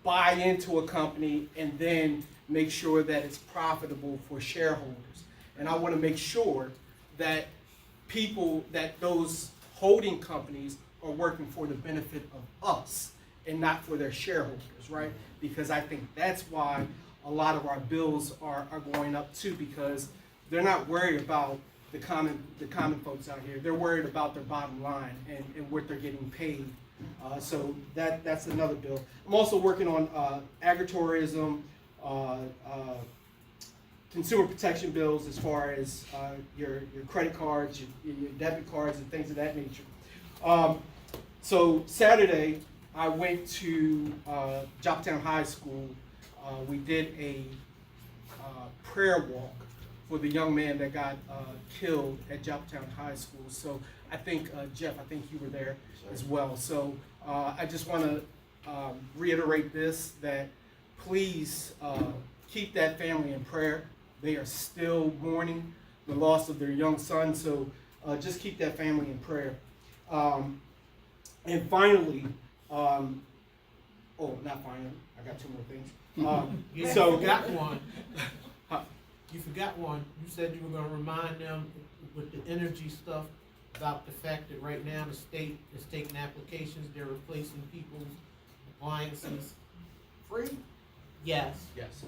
buy into a company and then make sure that it's profitable for shareholders. And I want to make sure that those holding companies are working for the benefit of us and not for their shareholders, right? Because I think that's why a lot of our bills are going up too, because they're not worried about the common folks out here. They're worried about their bottom line and what they're getting paid. So that's another bill. I'm also working on agritourism, consumer protection bills as far as your credit cards, your debit cards, and things of that nature. So Saturday, I went to Joppatowne High School. We did a prayer walk for the young man that got killed at Joppatowne High School. So I think, Jeff, you were there as well. So I just want to reiterate this, that please keep that family in prayer. They are still mourning the loss of their young son, so just keep that family in prayer. And finally, not finally, I got two more things. You forgot one. You forgot one. You said you were going to remind them with the energy stuff about the fact that right now the state is taking applications. They're replacing people's appliances free. Yes. Yes.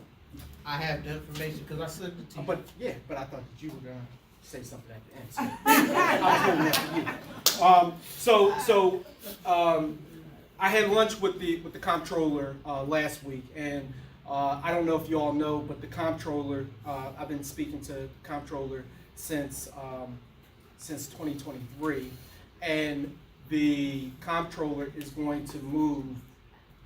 I have the information because I sent it to you. But I thought that you were gonna say something at the end. So I was holding that for you. I had lunch with the comptroller last week, and I don't know if you all know, but the comptroller, I've been speaking to the comptroller since 2023, and the comptroller is going to move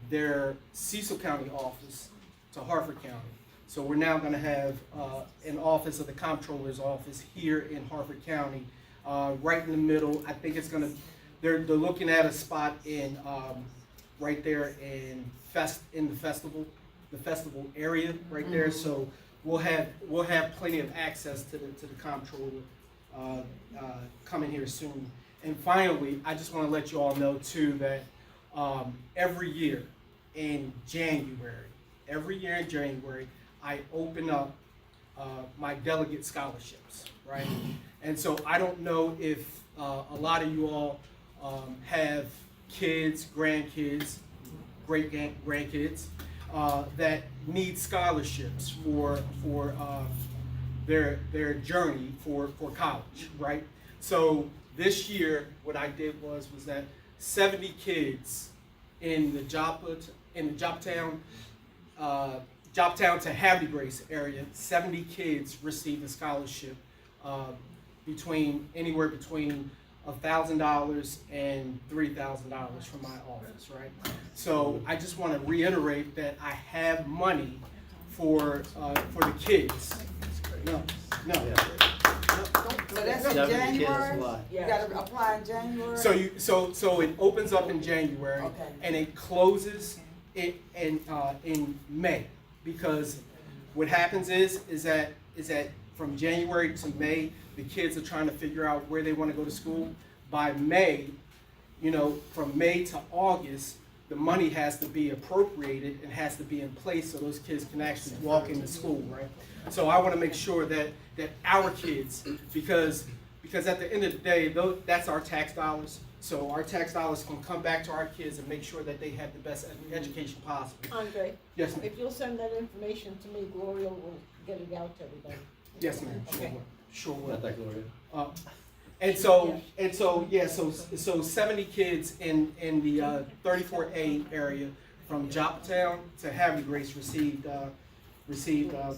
their Cecil County office to Harford County. So we're now going to have an office of the comptroller's office here in Harford County, right in the middle. I think it's going to. They're looking at a spot in right there in the festival area right there. So we'll have plenty of access to the comptroller coming here soon. And finally, I just want to let you all know too that every year in January, I open up my delegate scholarships, right? And so I don't know if a lot of you all have kids, grandkids, great-grandkids that need scholarships for their journey for college, right? So this year, what I did was that 70 kids in the Joppatowne Joppatowne to Havre de Grace area, 70 kids received a scholarship anywhere between $1,000 and $3,000 from my office, right? So I just want to reiterate that I have money for the kids. No. So that's in January? You gotta apply in January? So it opens up in January, Okay. and it closes in May, because what happens is that from January to May, the kids are trying to figure out where they want to go to school. By May, from May to August, the money has to be appropriated and has to be in place so those kids can actually walk into school, right? So I want to make sure that our kids, because at the end of the day, that's our tax dollars. So our tax dollars can come back to our kids and make sure that they have the best education possible. Andre? Yes, ma'am. If you'll send that information to me, Gloria will get it out to everybody. Yes, ma'am. Okay. Sure will. Got that, Gloria? So 70 kids in the 34A area from Joppatowne to Havre de Grace received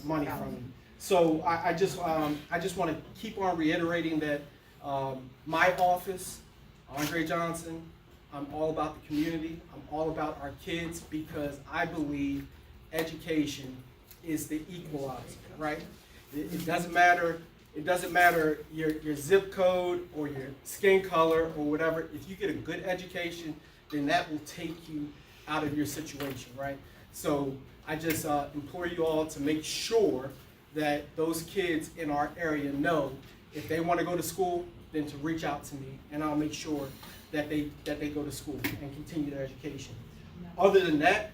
money from me. So I just want to keep on reiterating that my office, Andre Johnson, I'm all about the community. I'm all about our kids, because I believe education is the equalizer, right? It doesn't matter. It doesn't matter your zip code or your skin color or whatever. If you get a good education, then that will take you out of your situation, right? So I just implore you all to make sure that those kids in our area know if they want to go to school, then to reach out to me, and I'll make sure that they go to school and continue their education. Other than that,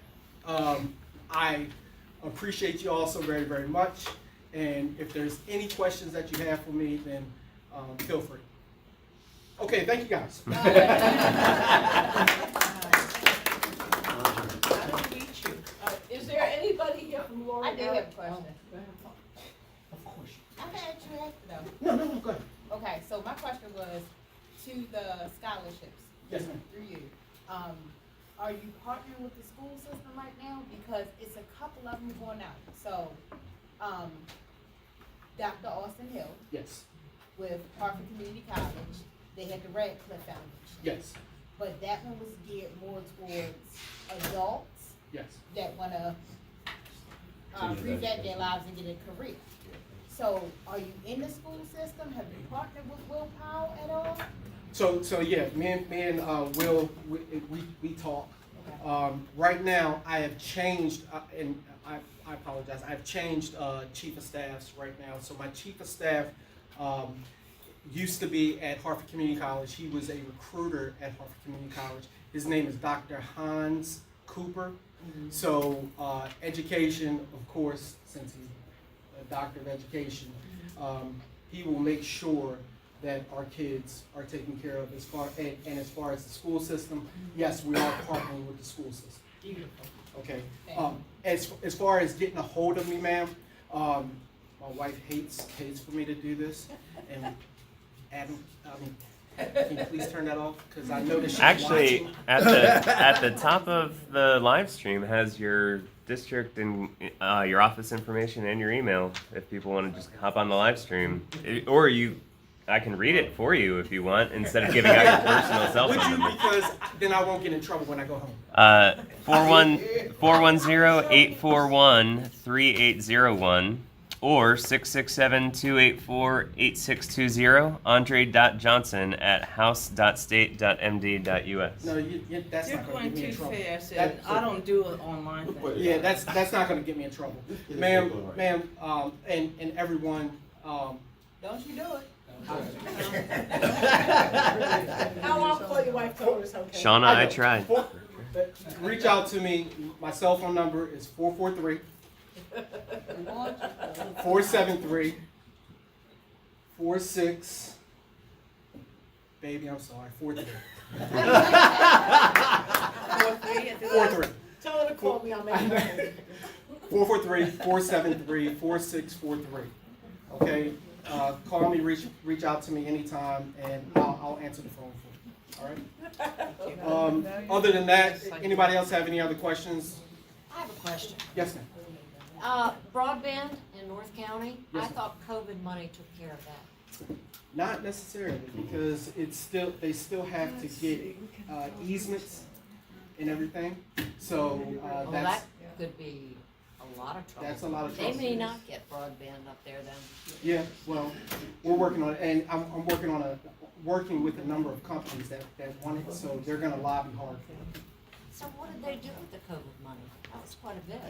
I appreciate you all so very, very much. And if there's any questions that you have for me, then feel free. Okay, thank you guys. Is there anybody here from Laura? I do have a question. Of course. I had you ask though. No, go ahead. Okay, so my question was to the scholarships. Yes, ma'am. Through you. Are you partnering with the school system right now? Because it's a couple of them going out. So, Dr. Austin Hill Yes. with Harford Community College, they had the Radcliffe Foundation. Yes. But that one was geared more towards adults Yes. that want to revamp their lives and get a career. So, are you in the school system? Have you partnered with Will Powell at all? So yeah, me and Will, we talk. Right now, I have changed, and I apologize. I've changed chief of staffs right now. So my chief of staff used to be at Harford Community College. He was a recruiter at Harford Community College. His name is Dr. Hans Cooper. So education, of course, since he's a doctor of education, he will make sure that our kids are taken care of as far as the school system. Yes, we are partnering with the school system. Beautiful. Okay. As far as getting a hold of me, ma'am, my wife hates for me to do this, and Adam, can you please turn that off? Because I know that she's Actually, watching. at the top of the live stream has your district and your office information and your email. If people want to just hop on the live stream, I can read it for you if you want, instead of giving out your personal cell phone number. Because then I won't get in trouble when I go home. 410-841-3801 or 667-284-8620, andre.johnson@house.state.md.us. No, that's You're not going to get me in too trouble. fast, and I don't do it online thing. Yeah, that's not going to get me in trouble, ma'am, and everyone. Don't you do it. How I'll call your wife, tell her it's okay. Shauna, I tried. Reach out to me. My cell phone number is 443-473-46. Baby, I'm sorry. 43. 43. Tell her to call me, I'll make it. 443-473-4643. Okay? Call me, reach out to me anytime, and I'll answer the phone for you. All right? Other than that, anybody else have any other questions? I have a question. Yes, ma'am. Broadband in North County, I Yes, ma'am. thought COVID money took care of that. Not necessarily, because they still have to get easements and everything. So Well, that's that could be a lot of trouble. That's a lot of They trouble. may not get broadband up there then. yeah. Well, we're working on it, and I'm working with a number of companies that want it. So they're going to lobby hard for it. So what did they do with the COVID money? That was quite a bit.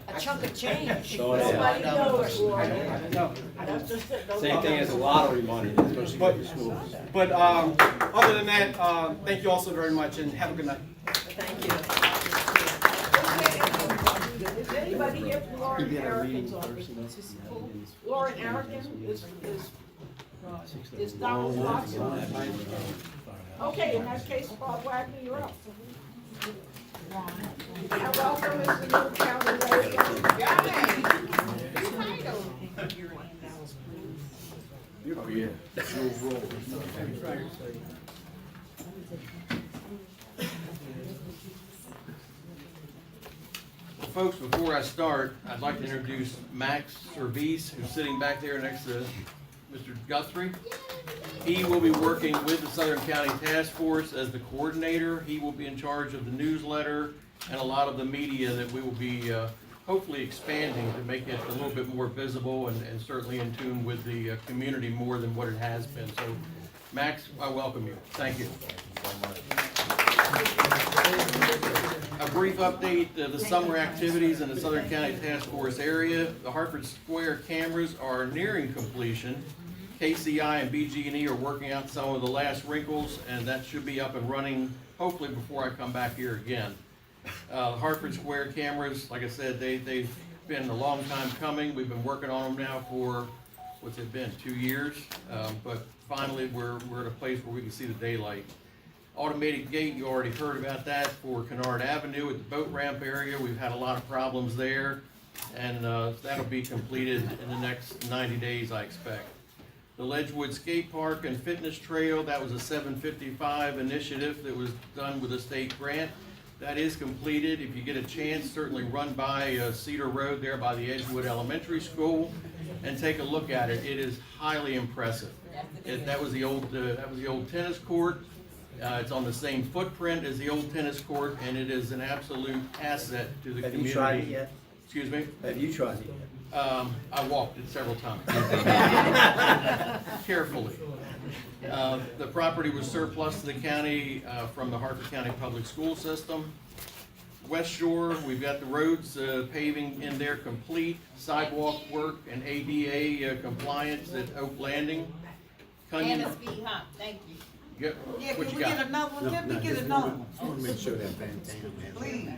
A chunk of change. Nobody knows, Lord. I don't know. That's just it. Same thing as the lottery money that's supposed to go to schools. But other than that, thank you all so very much, and have a good night. Thank you. Is anybody here from Lauren Aragon's office? Lauren Aragon is Donald Watson. Okay, in that case, Bob Wagner, you're up. Now, welcome, Mr. New County. Oh, yeah. Folks, before I start, I'd like to introduce Max Service, who's sitting back there next to Mr. Guthrie. He will be working with the Southern County Task Force as the coordinator. He will be in charge of the newsletter and a lot of the media that we will be hopefully expanding to make it a little bit more visible and certainly in tune with the community more than what it has been. So, Max, I welcome you. Thank you. A brief update of the summer activities in the Southern County Task Force area. The Harford Square cameras are nearing completion. KCI and BG&E are working out some of the last wrinkles, and that should be up and running hopefully before I come back here again. Harford Square cameras, like I said, they've been a long time coming. We've been working on them now for, what's it been, 2 years? But finally, we're at a place where we can see the daylight. Automated gate, you already heard about that for Kennard Avenue at the boat ramp area. We've had a lot of problems there, and that'll be completed in the next 90 days, I expect. The Edgewood Skate Park and Fitness Trail, that was a 755 initiative that was done with a state grant. That is completed. If you get a chance, certainly run by Cedar Road there by the Edgewood Elementary School and take a look at it. It is highly impressive. That was the old tennis court. It's on the same footprint as the old tennis court, and it is an absolute asset to the community. Have you tried it yet? Excuse me? Have you tried it yet? I walked it several times. Carefully. The property was surplus to the county from the Harford County Public School System. West Shore, we've got the roads paving in there complete, sidewalk work and ADA compliance at Oak Landing. And a speed hump, thank you. Yep. Yeah, What can you we got? get another one? Can we get another one? I want to make sure that Van Dam has. Please.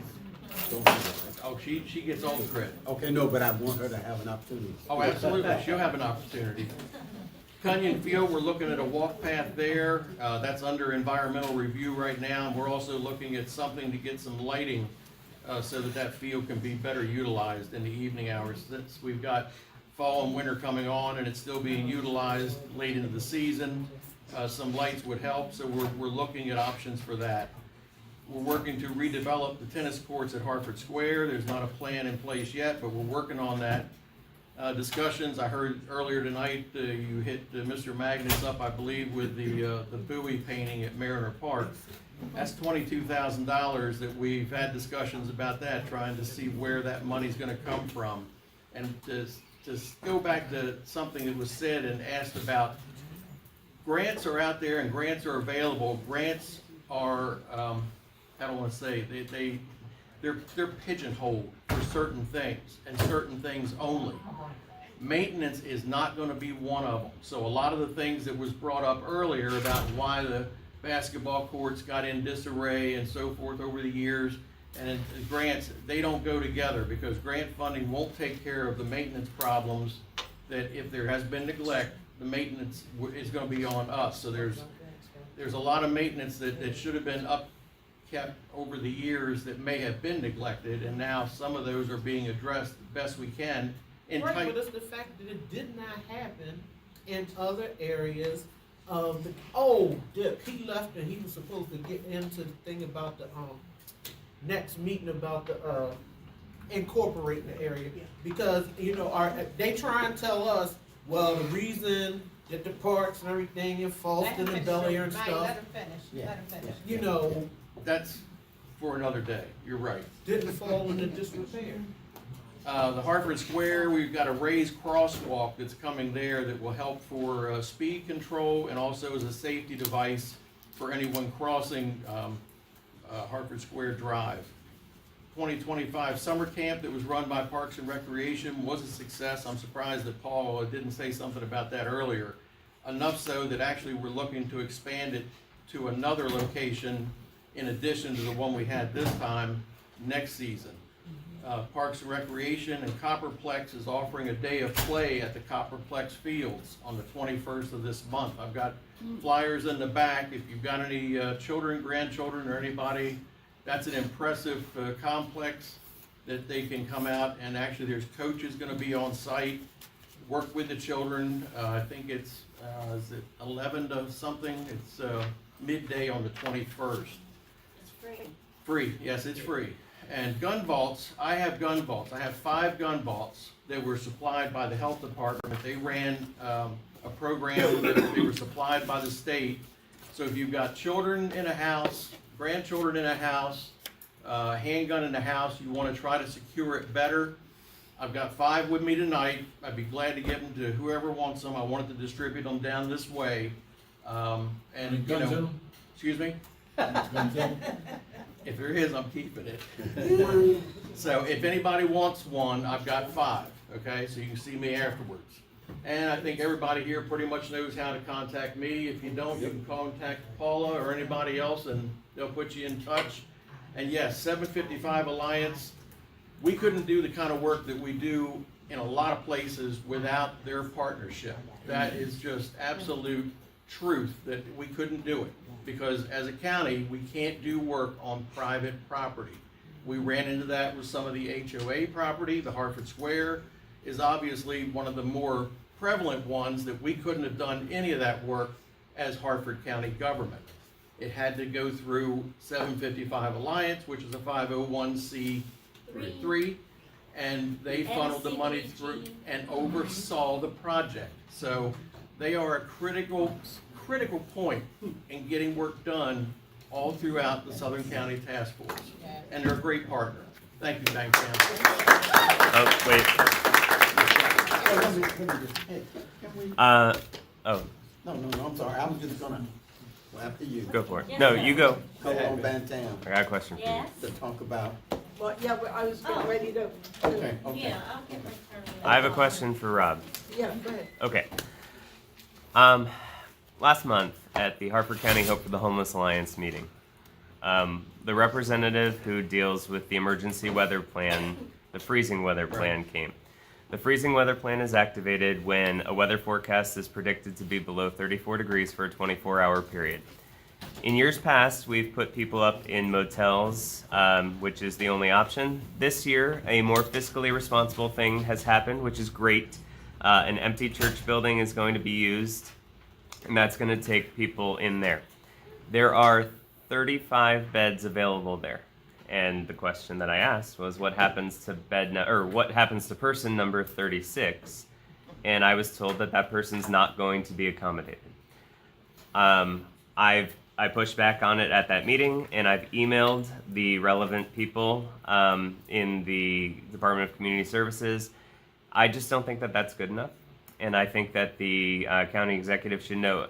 Oh, she gets all the credit. Okay, no, but I want her to have an opportunity. Oh, absolutely, she'll have an opportunity. Cunyon Field, we're looking at a walk path there, that's under environmental review right now, and we're also looking at something to get some lighting so that that field can be better utilized in the evening hours. Since we've got fall and winter coming on and it's still being utilized late into the season, some lights would help, so we're looking at options for that. We're working to redevelop the tennis courts at Harford Square. There's not a plan in place yet, but we're working on that. Discussions, I heard earlier tonight, you hit Mr. Magness up, I believe, with the buoy painting at Mariner Park. That's $22,000 that we've had discussions about that, trying to see where that money's gonna come from. And to go back to something that was said and asked about, grants are out there and grants are available. Grants are, I don't wanna say, they're pigeonholed for certain things and certain things only. Maintenance is not gonna be one of them. So a lot of the things that was brought up earlier about why the basketball courts got in disarray and so forth over the years, and grants, they don't go together because grant funding won't take care of the maintenance problems that if there has been neglect, the maintenance is gonna be on us. So there's a lot of maintenance that should have been kept over the years that may have been neglected, and now some of those are being addressed the best we can. Right, but it's the fact that it did not happen in other areas of the, Dick, he left and he was supposed to get into the thing about the, next meeting about the, incorporating the area. Because, you know, they try and tell us, well, the reason that the parks and everything in Falston and Bel Air and stuff, Let him finish. you know, That's for another day, you're right. didn't fall into disrepair. The Harford Square, we've got a raised crosswalk that's coming there that will help for speed control and also as a safety device for anyone crossing Harford Square Drive. 2025 summer camp that was run by Parks and Recreation was a success. I'm surprised that Paul didn't say something about that earlier. Enough so that actually we're looking to expand it to another location in addition to the one we had this time next season. Parks and Recreation and Copperplex is offering a day of play at the Copperplex Fields on the 21st of this month. I've got flyers in the back. If you've got any children, grandchildren, or anybody, that's an impressive complex that they can come out, and actually there's coaches going to be on site, work with the children. I think it's is it 11 to something? It's midday on the 21st. It's free. Free, yes, it's free. And gun vaults, I have gun vaults. I have 5 gun vaults that were supplied by the health department. They ran a program that they were supplied by the state. So if you've got children in a house, grandchildren in a house, handgun in the house, you want to try to secure it better. I've got 5 with me tonight. I'd be glad to give them to whoever wants them. I wanted to distribute them down this way. And you know, excuse me? If there is, I'm keeping it. So if anybody wants one, I've got 5, okay? So you can see me afterwards. And I think everybody here pretty much knows how to contact me. If you don't, you can contact Paula or anybody else and they'll put you in touch. And yes, 755 Alliance, we couldn't do the kind of work that we do in a lot of places without their partnership. That is just absolute truth that we couldn't do it. Because as a county, we can't do work on private property. We ran into that with some of the HOA property. The Harford Square is obviously one of the more prevalent ones that we couldn't have done any of that work as Harford County government. It had to go through 755 Alliance, which is a 501c3, and they funneled the money through and oversaw the project. So they are a critical point in getting work done all throughout the Southern County Task Force. And they're a great partner. Thank you, Bank County. Oh, wait. Oh. No, I'm sorry. I was just gonna, well, after you. Go for it. No, you go. Go on Bantown. I got a question for you. To talk about. Well, yeah, but I was getting ready to. Okay. Yeah, I'll get my turn. I have a question for Rob. Yeah, go ahead. Okay. Last month at the Harford County Hope for the Homeless Alliance meeting, the representative who deals with the emergency weather plan, the freezing weather plan came. The freezing weather plan is activated when a weather forecast is predicted to be below 34 degrees for a 24-hour period. In years past, we've put people up in motels, which is the only option. This year, a more fiscally responsible thing has happened, which is great. An empty church building is going to be used, and that's going to take people in there. There are 35 beds available there. And the question that I asked was, what happens to what happens to person number 36? And I was told that that person's not going to be accommodated. I pushed back on it at that meeting, and I've emailed the relevant people in the Department of Community Services. I just don't think that that's good enough, and I think that the county executive should know.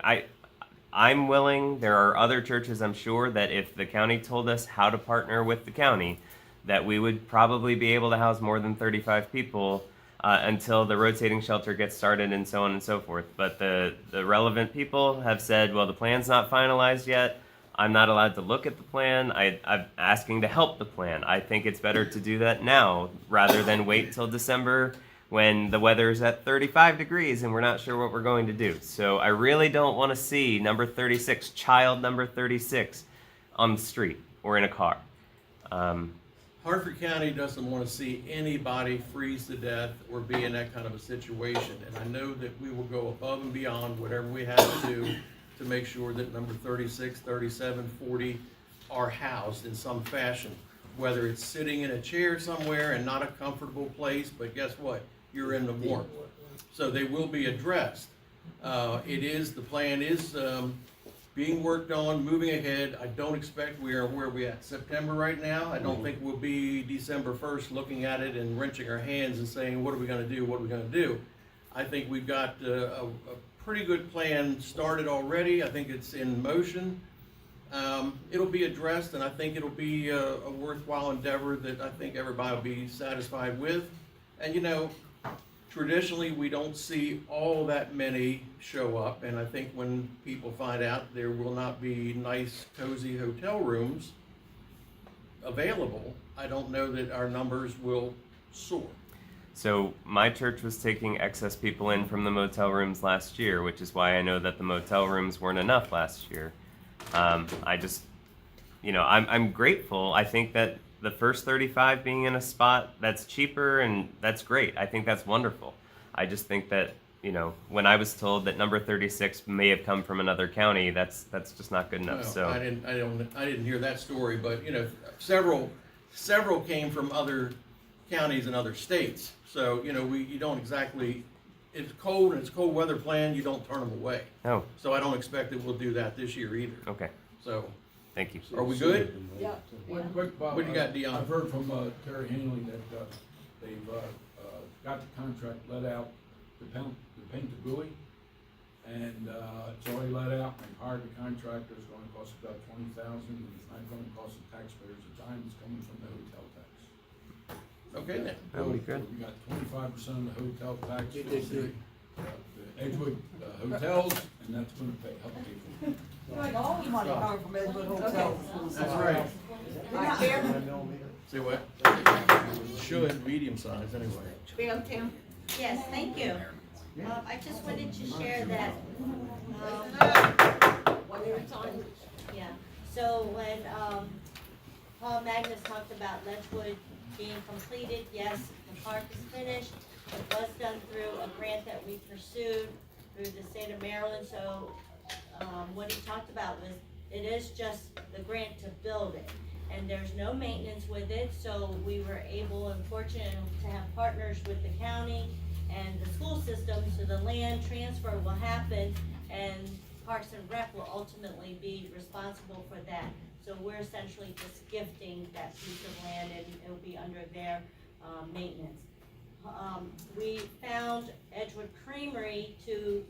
I'm willing, there are other churches I'm sure that if the county told us how to partner with the county, that we would probably be able to house more than 35 people until the rotating shelter gets started and so on and so forth. But the relevant people have said, well, the plan's not finalized yet. I'm not allowed to look at the plan. I'm asking to help the plan. I think it's better to do that now rather than wait till December when the weather's at 35 degrees and we're not sure what we're going to do. So I really don't want to see number 36, child number 36, on the street or in a car. Harford County doesn't want to see anybody freeze to death or be in that kind of a situation. And I know that we will go above and beyond whatever we have to do to make sure that number 36, 37, 40 are housed in some fashion. whether it's sitting in a chair somewhere and not a comfortable place, but guess what? You're in the warmth. So they will be addressed. The plan is being worked on, moving ahead. I don't expect where we at, September right now? I don't think we'll be December 1st looking at it and wrenching our hands and saying, what are we gonna do, what are we gonna do? I think we've got a pretty good plan started already. I think it's in motion. It'll be addressed, and I think it'll be a worthwhile endeavor that I think everybody will be satisfied with. And you know, traditionally, we don't see all that many show up, and I think when people find out there will not be nice, cozy hotel rooms available, I don't know that our numbers will soar. So my church was taking excess people in from the motel rooms last year, which is why I know that the motel rooms weren't enough last year. I just, I'm grateful. I think that the first 35 being in a spot that's cheaper, and that's great. I think that's wonderful. I just think that, when I was told that number 36 may have come from another county, that's just not good enough. Well, So I didn't hear that story, but several came from other counties and other states. So, you don't exactly, it's cold and it's cold weather plan, you don't turn them away. Oh. So I don't expect that we'll do that this year either. Okay. So. Thank you. Are we good? Yeah. One quick, Bob. What do you got, Dion? I've heard from Terry Hanley that they've got the contract let out to paint the buoy, and it's already let out. They've hired the contractor. It's going to cost about $20,000. It's not going to cost the taxpayers a dime. It's coming from the hotel tax. Okay then. That'll be good. We got 25% of the hotel tax for the Edgewood hotels, and that's going to help people. Like all the money coming from Edgewood Hotels. That's right. Tim? Say what? Should, medium size anyway. Tim? Yes, thank you. I just wanted to share that, One at a time. yeah, so when, Paul Magness talked about Edgewood being completed, yes, the park is finished. It was done through a grant that we pursued through the state of Maryland, so, what he talked about was, it is just the grant to build it. And there's no maintenance with it, so we were able and fortunate to have partners with the county and the school system, so the land transfer will happen, and Parks and Rec will ultimately be responsible for that. So we're essentially just gifting that piece of land, and it will be under their maintenance. We found Edgewood Creamery to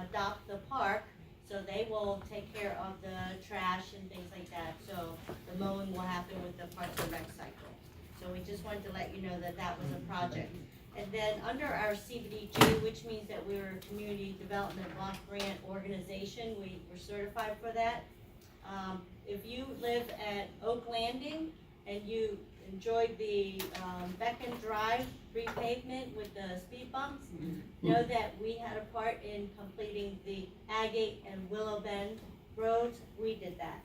adopt the park, so they will take care of the trash and things like that. So the mowing will happen with the Parks and Rec cycle. So we just wanted to let you know that that was a project. And then under our CBDG, which means that we're a community development block grant organization, we were certified for that. If you live at Oak Landing and you enjoyed the Beacon Drive repavement with the speed bumps, know that we had a part in completing the Agate and Willow Bend roads. We did that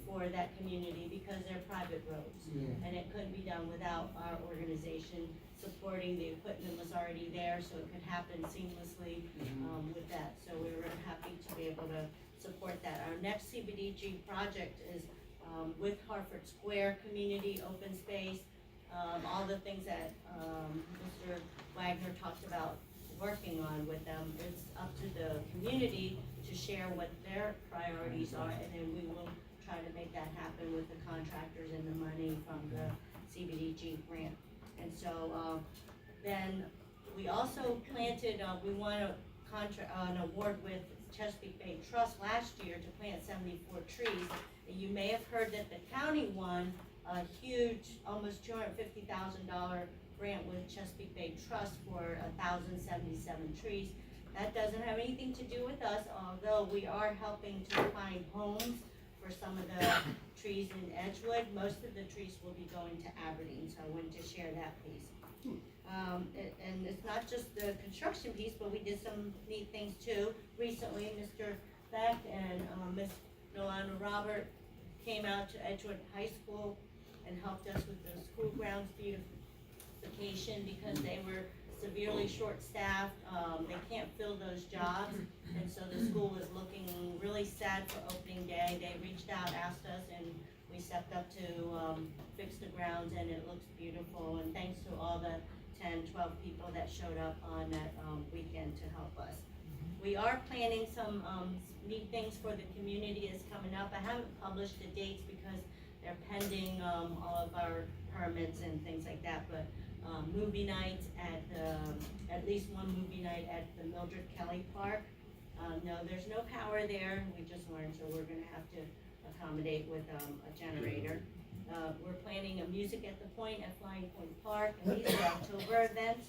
for that community because they're private roads, and it couldn't be done without our organization supporting. The equipment was already there, so it could happen seamlessly with that. So we were happy to be able to support that. Our next CBDG project is with Harford Square Community Open Space, all the things that Mr. Wagner talked about working on with them. It's up to the community to share what their priorities are, and then we will try to make that happen with the contractors and the money from the CBDG grant. And so then we also planted, we won an award with Chesapeake Bay Trust last year to plant 74 trees. And you may have heard that the county won a huge, almost $250,000 grant with Chesapeake Bay Trust for 1,077 trees. That doesn't have anything to do with us, although we are helping to find homes for some of the trees in Edgewood. Most of the trees will be going to Aberdeen, so I wanted to share that piece. And it's not just the construction piece, but we did some neat things too. Recently, Mr. Beck and Ms. Nolanda Robert came out to Edgewood High School and helped us with the school grounds beautification because they were severely short-staffed, they can't fill those jobs, and so the school was looking really sad for opening day. They reached out, asked us, and we stepped up to fix the grounds, and it looks beautiful, and thanks to all the 10, 12 people that showed up on that weekend to help us. We are planning some neat things for the community is coming up. I haven't published the dates because they're pending all of our permits and things like that, but movie nights at least one movie night at the Mildred Kelly Park. No, there's no power there. We just learned, so we're gonna have to accommodate with a generator. We're planning a Music at the Point at Flying Point Park, and these are October events.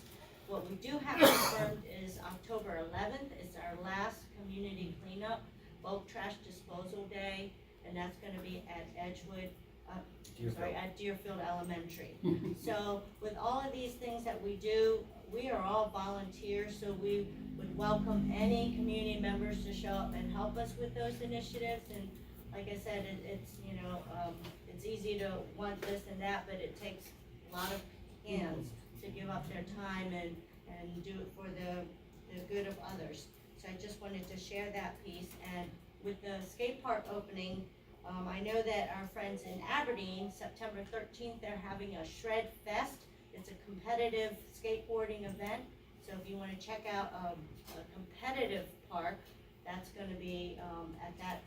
What we do have confirmed is October 11th is our last community cleanup, bulk trash disposal day, and that's gonna be at Edgewood, at Deerfield Elementary. So with all of these things that we do, we are all volunteers, so we would welcome any community members to show up and help us with those initiatives. And like I said, it's it's easy to want this and that, but it takes a lot of hands to give up their time and do it for the good of others. So I just wanted to share that piece. And with the skate park opening, I know that our friends in Aberdeen, September 13th, they're having a Shred Fest. It's a competitive skateboarding event. So if you want to check out a competitive park, that's going to be at that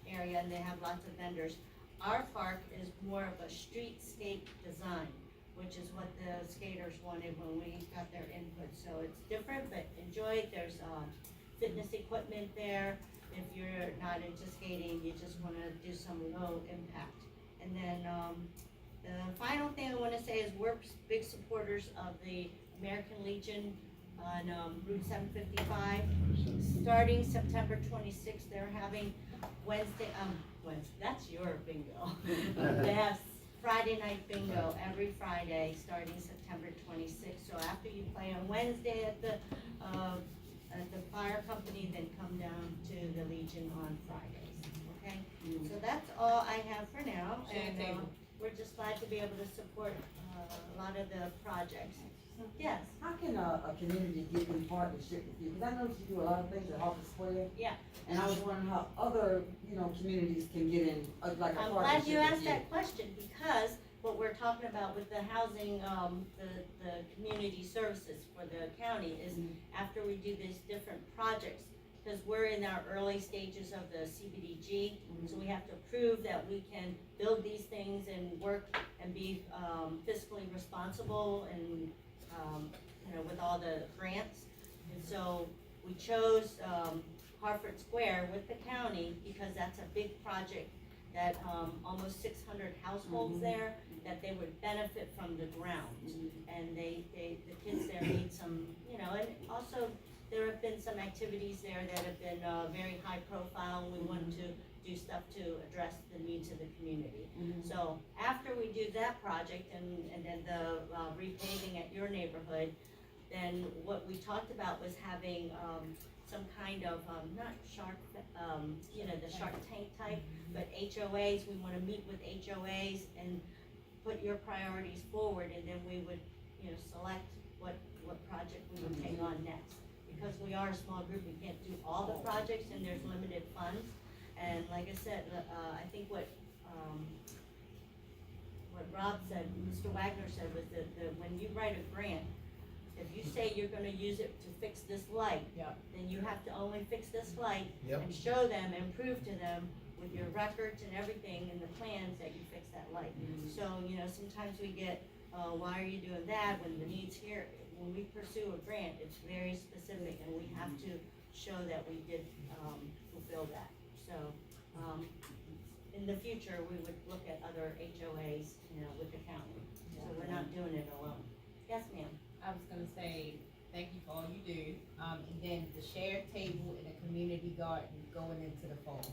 area, and they have lots of vendors. Our park is more of a streetscape design, which is what the skaters wanted when we got their input. So it's different, but enjoy it. There's fitness equipment there. If you're not into skating, you just want to do some low impact. And then the final thing I want to say is we're big supporters of the American Legion on Route 755. Starting September 26th, they're having Wednesday, that's your bingo. They have Friday night bingo every Friday, starting September 26th. So after you play on Wednesday at the fire company, then come down to the Legion on Fridays, okay? So that's all I have for now, and we're just glad to be able to support a lot of the projects. Yes? How can a community get in partnership with you? Because I noticed you do a lot of things at Harford Square. Yeah. And I was wondering how other, communities can get in, like a I'm partnership glad you with asked that question, because what we're talking about with the housing, the community services for the county is after we do these different projects, because we're in our early stages of the CBDG, so we have to prove that we can build these things and work and be fiscally responsible and with all the grants. And so we chose Harford Square with the county because that's a big project that almost 600 households there, that they would benefit from the grounds. And the kids there need some, and also there have been some activities there that have been very high profile, and we wanted to do stuff to address the needs of the community. So after we do that project and then the repaving at your neighborhood, then what we talked about was having some kind of, not shark, the Shark Tank type, but HOAs. We want to meet with HOAs and put your priorities forward, and then we would, select what project we would take on next. Because we are a small group, we can't do all the projects, and there's limited funds. And like I said, I think what Rob said, Mr. Wagner said, was that when you write a grant, if you say you're gonna use it to fix this light, then you have to only fix this light and show them and prove to them with your records and everything and the plans that you fix that light. So, sometimes we get, why are you doing that when the need's here? When we pursue a grant, it's very specific, and we have to show that we did fulfill that. So, in the future, we would look at other HOAs, with the county. So we're not doing it alone. Yes, ma'am. I was gonna say, thank you for all you do, and then the shared table and the community garden going into the fall.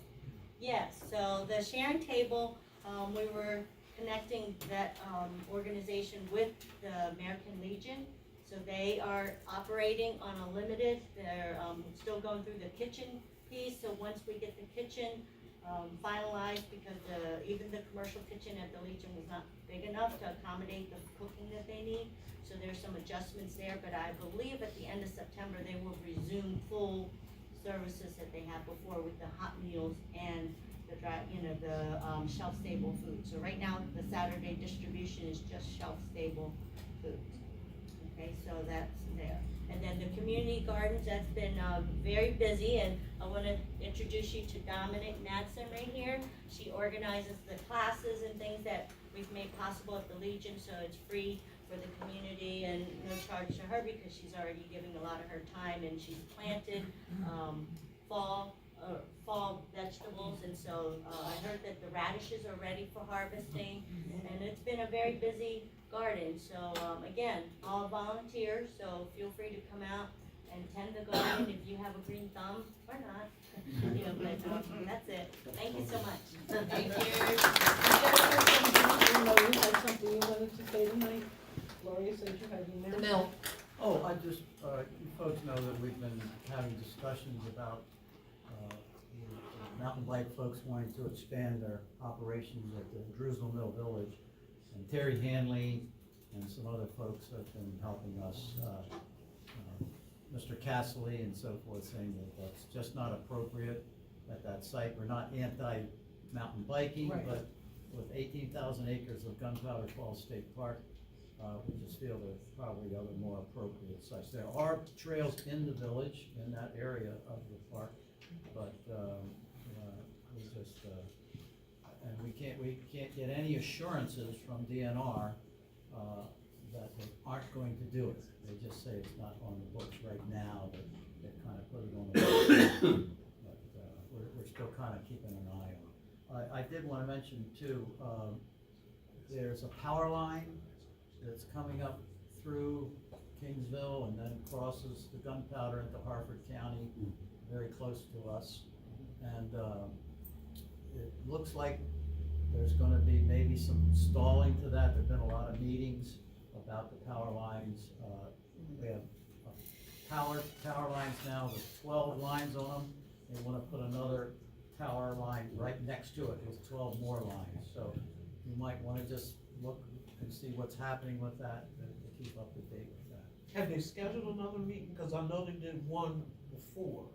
Yes, so the sharing table, we were connecting that organization with the American Legion. So they are operating on a limited, they're still going through the kitchen piece. So once we get the kitchen finalized because even the commercial kitchen at the Legion was not big enough to accommodate the cooking that they need. So there's some adjustments there, but I believe at the end of September, they will resume full services that they had before with the hot meals and the shelf-stable food. So right now, the Saturday distribution is just shelf-stable foods. Okay, so that's there. And then the community gardens, that's been very busy, and I want to introduce you to Dominic Madsen right here. She organizes the classes and things that we've made possible at the Legion, so it's free for the community and no charge to her because she's already giving a lot of her time, and she's planted fall vegetables, and so I heard that the radishes are ready for harvesting, and it's been a very busy garden. So again, all volunteers, so feel free to come out and tend the garden if you have a green thumb or not. You know, but that's it. Thank you so much. Thank you. You had something you wanted to say tonight? Gloria said you had an announcement. Oh, I just, you folks know that we've been having discussions about the mountain bike folks wanting to expand their operations at the Jerusalem Mill Village. And Terry Hanley and some other folks have been helping us, Mr. Castley and so forth, saying that that's just not appropriate at that site. We're not anti-mountain biking, Right. but with 18,000 acres of Gunpowder Falls State Park, we just feel there's probably other more appropriate sites. There are trails in the village, in that area of the park, but we just, and we can't get any assurances from DNR that they aren't going to do it. They just say it's not on the books right now, but they kind of put it on the books. But we're still kind of keeping an eye on it. I did want to mention too, there's a power line that's coming up through Kingsville and then crosses the Gunpowder into Harford County, very close to us. And it looks like there's gonna be maybe some stalling to that. There've been a lot of meetings about the power lines. We have power lines now with 12 lines on them. They wanna put another power line right next to it with 12 more lines. So you might wanna just look and see what's happening with that, to keep up to date with that. Have they scheduled another meeting? Cause I know they did one before.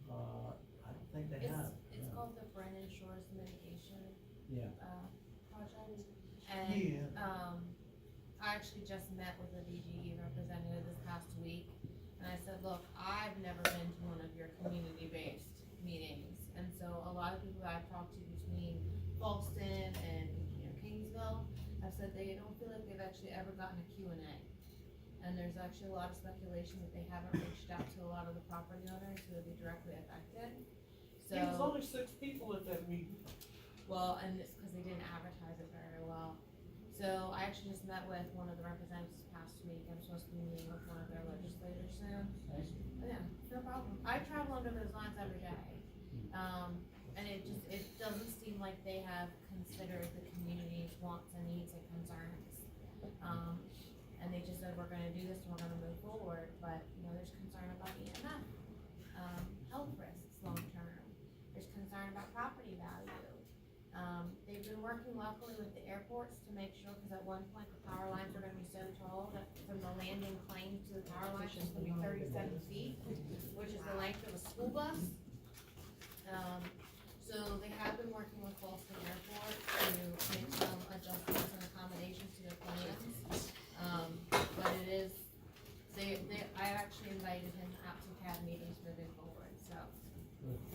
I don't think they have. It's called the Brennan Shores Mitigation Yeah. Project. And I actually just met with a DGE representative this past week, and I said, look, I've never been to one of your community-based meetings, and so a lot of people that I've talked to between Falston and Kingsville have said they don't feel like they've actually ever gotten a Q&A. And there's actually a lot of speculation that they haven't reached out to a lot of the property owners who would be directly affected. So There was only 6 people at that meeting. well, and it's because they didn't advertise it very well. So I actually just met with one of the representatives this past week. I'm supposed to be meeting with one of their legislators soon. Yeah, no problem. I travel under those lines every day. And it doesn't seem like they have considered the community's wants and needs and concerns. And they just said, we're gonna do this and we're gonna move forward, but, there's concern about EMF, health risks long-term. There's concern about property value. They've been working locally with the airports to make sure, because at one point the power lines are gonna be so tall that from the landing plane to the power line, it's gonna be 37 feet, which is the length of a school bus. So they have been working with Falston Airport to make some adjustments and accommodations to their plans. But it is, I actually invited him out to CAD meetings moving forward, so.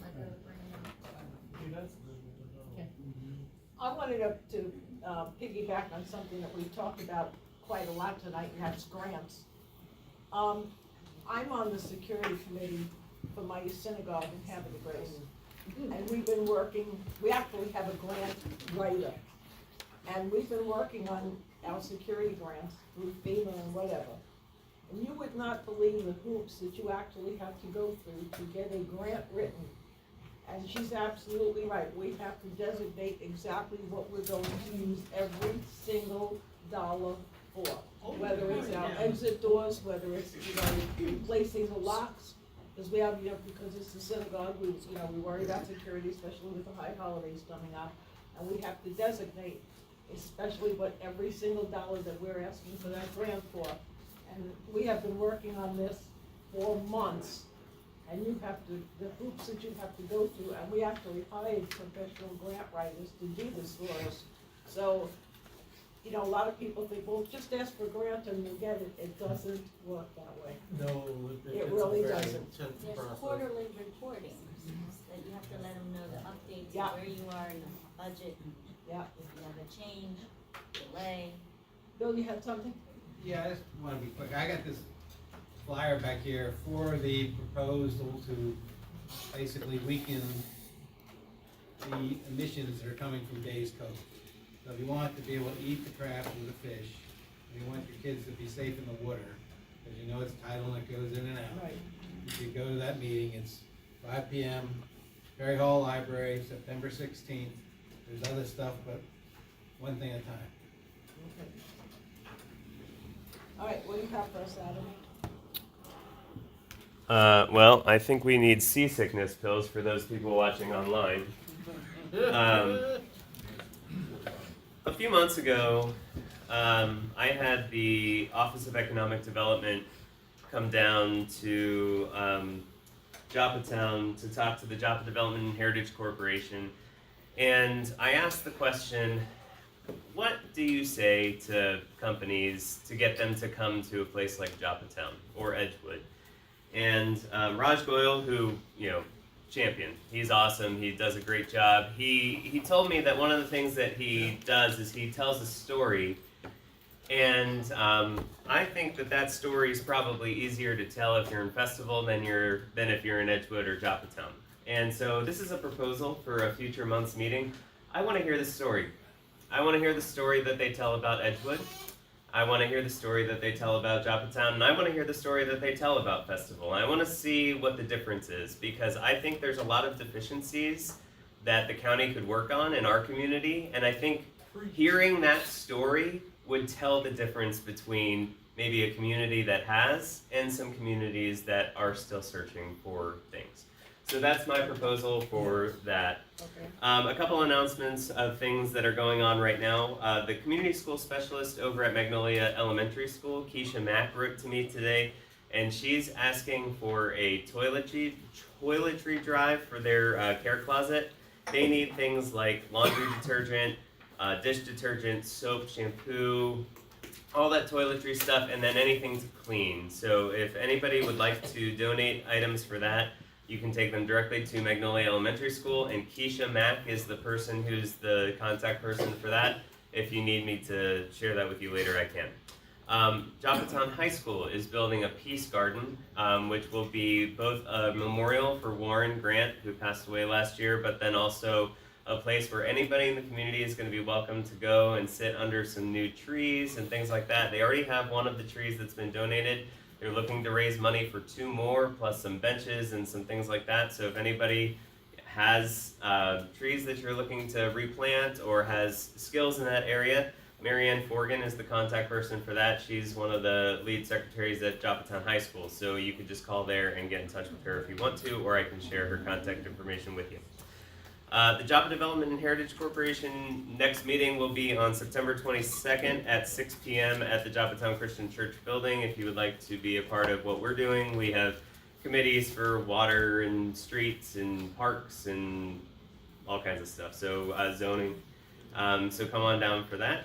I could bring him. I wanted to piggyback on something that we've talked about quite a lot tonight, and that's grants. I'm on the security committee for my synagogue in Havre de Grace. And we've been working, we actually have a grant writer. And we've been working on our security grants through FEMA and whatever. And you would not believe the hoops that you actually have to go through to get a grant written. And she's absolutely right. We have to designate exactly what we're going to use every single dollar for. Whether it's our exit doors, whether it's replacing the locks, Because we have, because it's the synagogue, we worry about security, especially with the high holidays coming up. And we have to designate, especially what every single dollar that we're asking for that grant for. And we have been working on this for months. And you have to, the hoops that you have to go through, and we actually hired professional grant writers to do this for us. So, a lot of people think, well, just ask for a grant and you get it. It doesn't work that way. No, It really doesn't. There's quarterly reporting, that you have to let them know the updates, Yeah. where you are in the budget, Yeah. if you have a change, delay. Bill, you had something? Yeah, I just want to be quick. I got this flyer back here for the proposal to basically weaken the emissions that are coming from Days Cove. So if you want to be able to eat the crab and the fish, and you want your kids to be safe in the water, because you know it's tidal and it goes in and out. Right. If you go to that meeting, it's 5 p.m., Perry Hall Library, September 16th. There's other stuff, but one thing at a time. Okay. All right, what do you have for us, Adam? Well, I think we need seasickness pills for those people watching online. A few months ago, I had the Office of Economic Development come down to Joppatowne to talk to the Joppa Development and Heritage Corporation, and I asked the question, what do you say to companies to get them to come to a place like Joppatowne or Edgewood? And Raj Goyal, who, champion, he's awesome, he does a great job. He told me that one of the things that he does is he tells a story, and I think that story is probably easier to tell if you're in Festival than if you're in Edgewood or Joppatowne. And so this is a proposal for a future month's meeting. I want to hear the story. I want to hear the story that they tell about Edgewood. I want to hear the story that they tell about Joppatowne, and I want to hear the story that they tell about Festival. I want to see what the difference is, because I think there's a lot of deficiencies that the county could work on in our community, and I think hearing that story would tell the difference between maybe a community that has and some communities that are still searching for things. So that's my proposal for that. Okay. A couple announcements of things that are going on right now. The community school specialist over at Magnolia Elementary School, Keisha Mack, wrote to me today, and she's asking for a toiletry drive for their care closet. They need things like laundry detergent, dish detergent, soap, shampoo, all that toiletry stuff, and then anything to clean. So if anybody would like to donate items for that, you can take them directly to Magnolia Elementary School, and Keisha Mack is the person who's the contact person for that. If you need me to share that with you later, I can. Joppatowne High School is building a peace garden, which will be both a memorial for Warren Grant, who passed away last year, but then also a place where anybody in the community is going to be welcome to go and sit under some new trees and things like that. They already have one of the trees that's been donated. They're looking to raise money for 2 more, plus some benches and some things like that. So if anybody has trees that you're looking to replant or has skills in that area, Marianne Forgan is the contact person for that. She's one of the lead secretaries at Joppatowne High School. So you could just call there and get in touch with her if you want to, or I can share her contact information with you. The Joppa Development and Heritage Corporation next meeting will be on September 22nd at 6 p.m. at the Joppatowne Christian Church building. If you would like to be a part of what we're doing, we have committees for water and streets and parks and all kinds of stuff. So zoning. So come on down for that.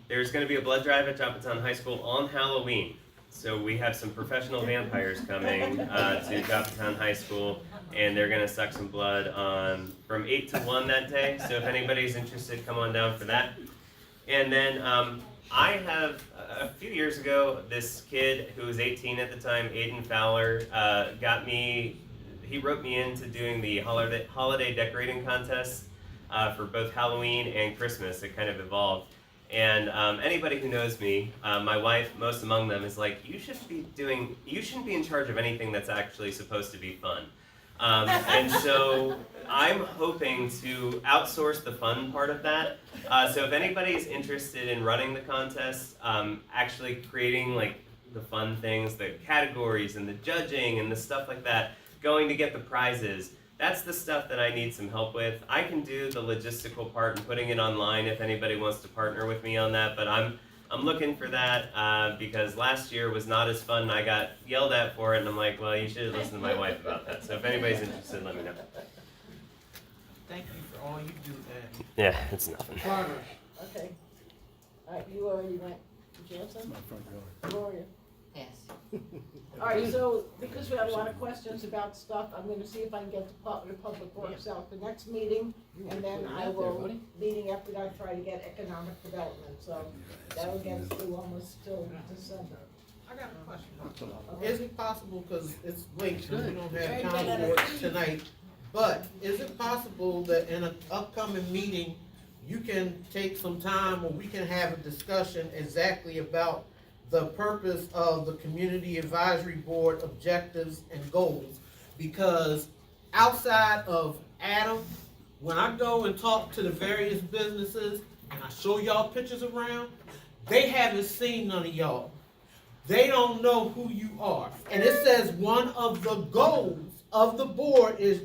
There's going to be a blood drive at Joppatowne High School on Halloween. So we have some professional vampires coming to Joppatowne High School, and they're going to suck some blood from 8 to 1 that day. So if anybody's interested, come on down for that. And then I have, a few years ago, this kid who was 18 at the time, Aiden Fowler, he wrote me into doing the holiday decorating contest for both Halloween and Christmas. It kind of evolved. And anybody who knows me, my wife, most among them, is like, you shouldn't be in charge of anything that's actually supposed to be fun. And so I'm hoping to outsource the fun part of that. So if anybody's interested in running the contest, actually creating like fun things, the categories and the judging and the stuff like that, going to get the prizes. That's the stuff that I need some help with. I can do the logistical part and putting it online if anybody wants to partner with me on that, but I'm looking for that because last year was not as fun. I got yelled at for it, and I'm like, well, you should have listened to my wife about that. So if anybody's interested, let me know. Thank you for all you do, Ed. Yeah, it's nothing. Barbara. Okay. All right, you already went. Did you have some? My front yard. Gloria. Yes. All right, so because we have a lot of questions about stuff, I'm gonna see if I can get the Public Works out the next meeting, and then I will, meeting after that, try to get economic development, so that'll get us through almost till December. I got a question. Is it possible, because it's late, so we don't have time for it tonight, but is it possible that in an upcoming meeting, you can take some time, or we can have a discussion exactly about the purpose of the Community Advisory Board objectives and goals? Because outside of Adam, when I go and talk to the various businesses and I show y'all pictures around, they haven't seen none of y'all. They don't know who you are. And it says one of the goals of the board is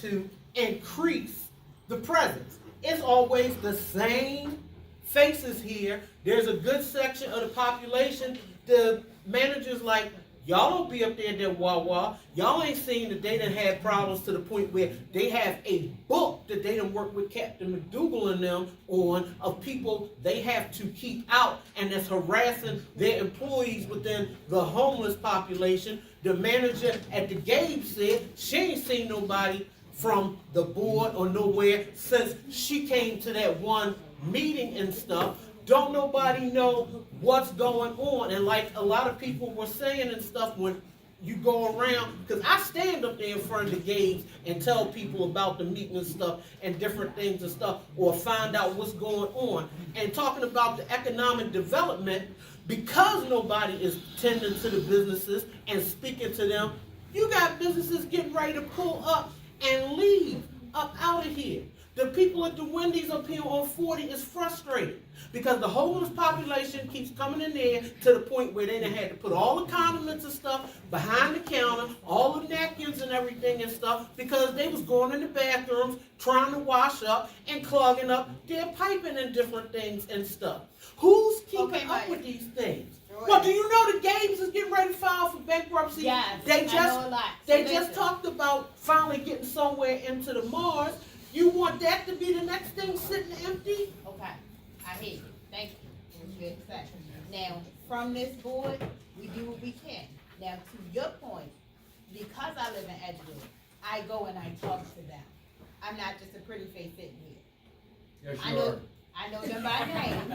to increase the presence. It's always the same faces here. There's a good section of the population. The managers like, y'all don't be up there at that Wawa. Y'all ain't seen that they done had problems to the point where they have a book that they done worked with Captain McDougal and them on of people they have to keep out and that's harassing their employees within the homeless population. The manager at the Gabe said she ain't seen nobody from the board or nowhere since she came to that one meeting and stuff. Don't nobody know what's going on. And like a lot of people were saying and stuff, when you go around, because I stand up there in front of the gates and tell people about the meeting and stuff and different things and stuff, or find out what's going on. And talking about the economic development, because nobody is tending to the businesses and speaking to them, you got businesses getting ready to pull up and leave up out of here. The people at the Wendy's up here on 40 is frustrated because the homeless population keeps coming in there to the point where they done had to put all the condiments and stuff behind the counter, all the napkins and everything and stuff, because they was going in the bathrooms trying to wash up and clogging up their piping and different things and stuff. Who's keeping up with these things? Well, do you know the Games is getting ready to file for bankruptcy? Yes, they I know a lot. They So just listen. talked about finally getting somewhere into the Mars. You want that to be the next thing sitting empty? Okay, I hear you. Thank you. It was good to say. Now, from this board, we do what we can. Now, to your point, because I live in Edgewood, I go and I talk to them. I'm not just a pretty face sitting here. Yes, I you know, are. I know them by name.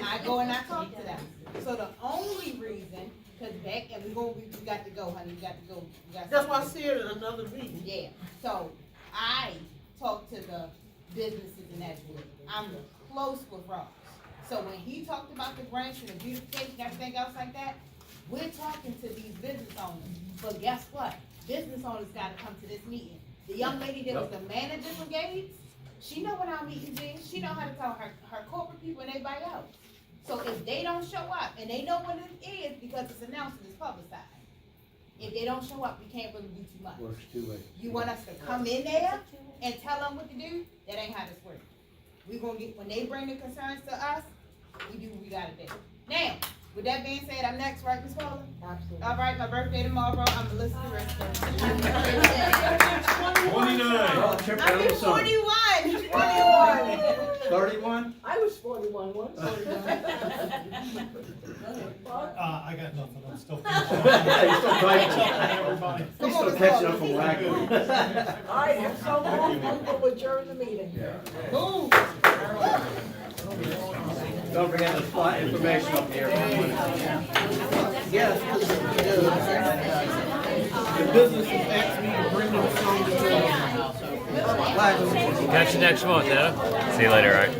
I go and I talk to them. So the only reason, because back, and we got to go, honey, we got to go. That's why I said in another meeting. Yeah, so I talk to the businesses in Edgewood. I'm close with Ross. So when he talked about the grants and the beautification and everything else like that, we're talking to these business owners. But guess what? Business owners gotta come to this meeting. The young lady that was the manager for Gates, she know what our meetings is. She know how to tell her corporate people and everybody else. So if they don't show up, and they know what it is because it's announced and it's publicized, if they don't show up, we can't really do too much. Works too late. You want us to come in there and tell them what to do? That ain't how this works. We gonna get, when they bring the concerns to us, we do what we gotta do. Now, with that being said, I'm next, right, Ms. Paula? Absolutely. All right, my birthday tomorrow, I'm gonna listen to the rest of it. 29. I'll be 41. 31? I was 41 once. I got nothing, I'm still Yeah, you're still catching typing. up on everybody. He's still catching up from last week. All right, and so long, we'll adjourn the meeting. Boom. Don't forget the spot information up here. Yes, the businesses asked me to bring them some to Catch you next month, Adam. See you later, all right?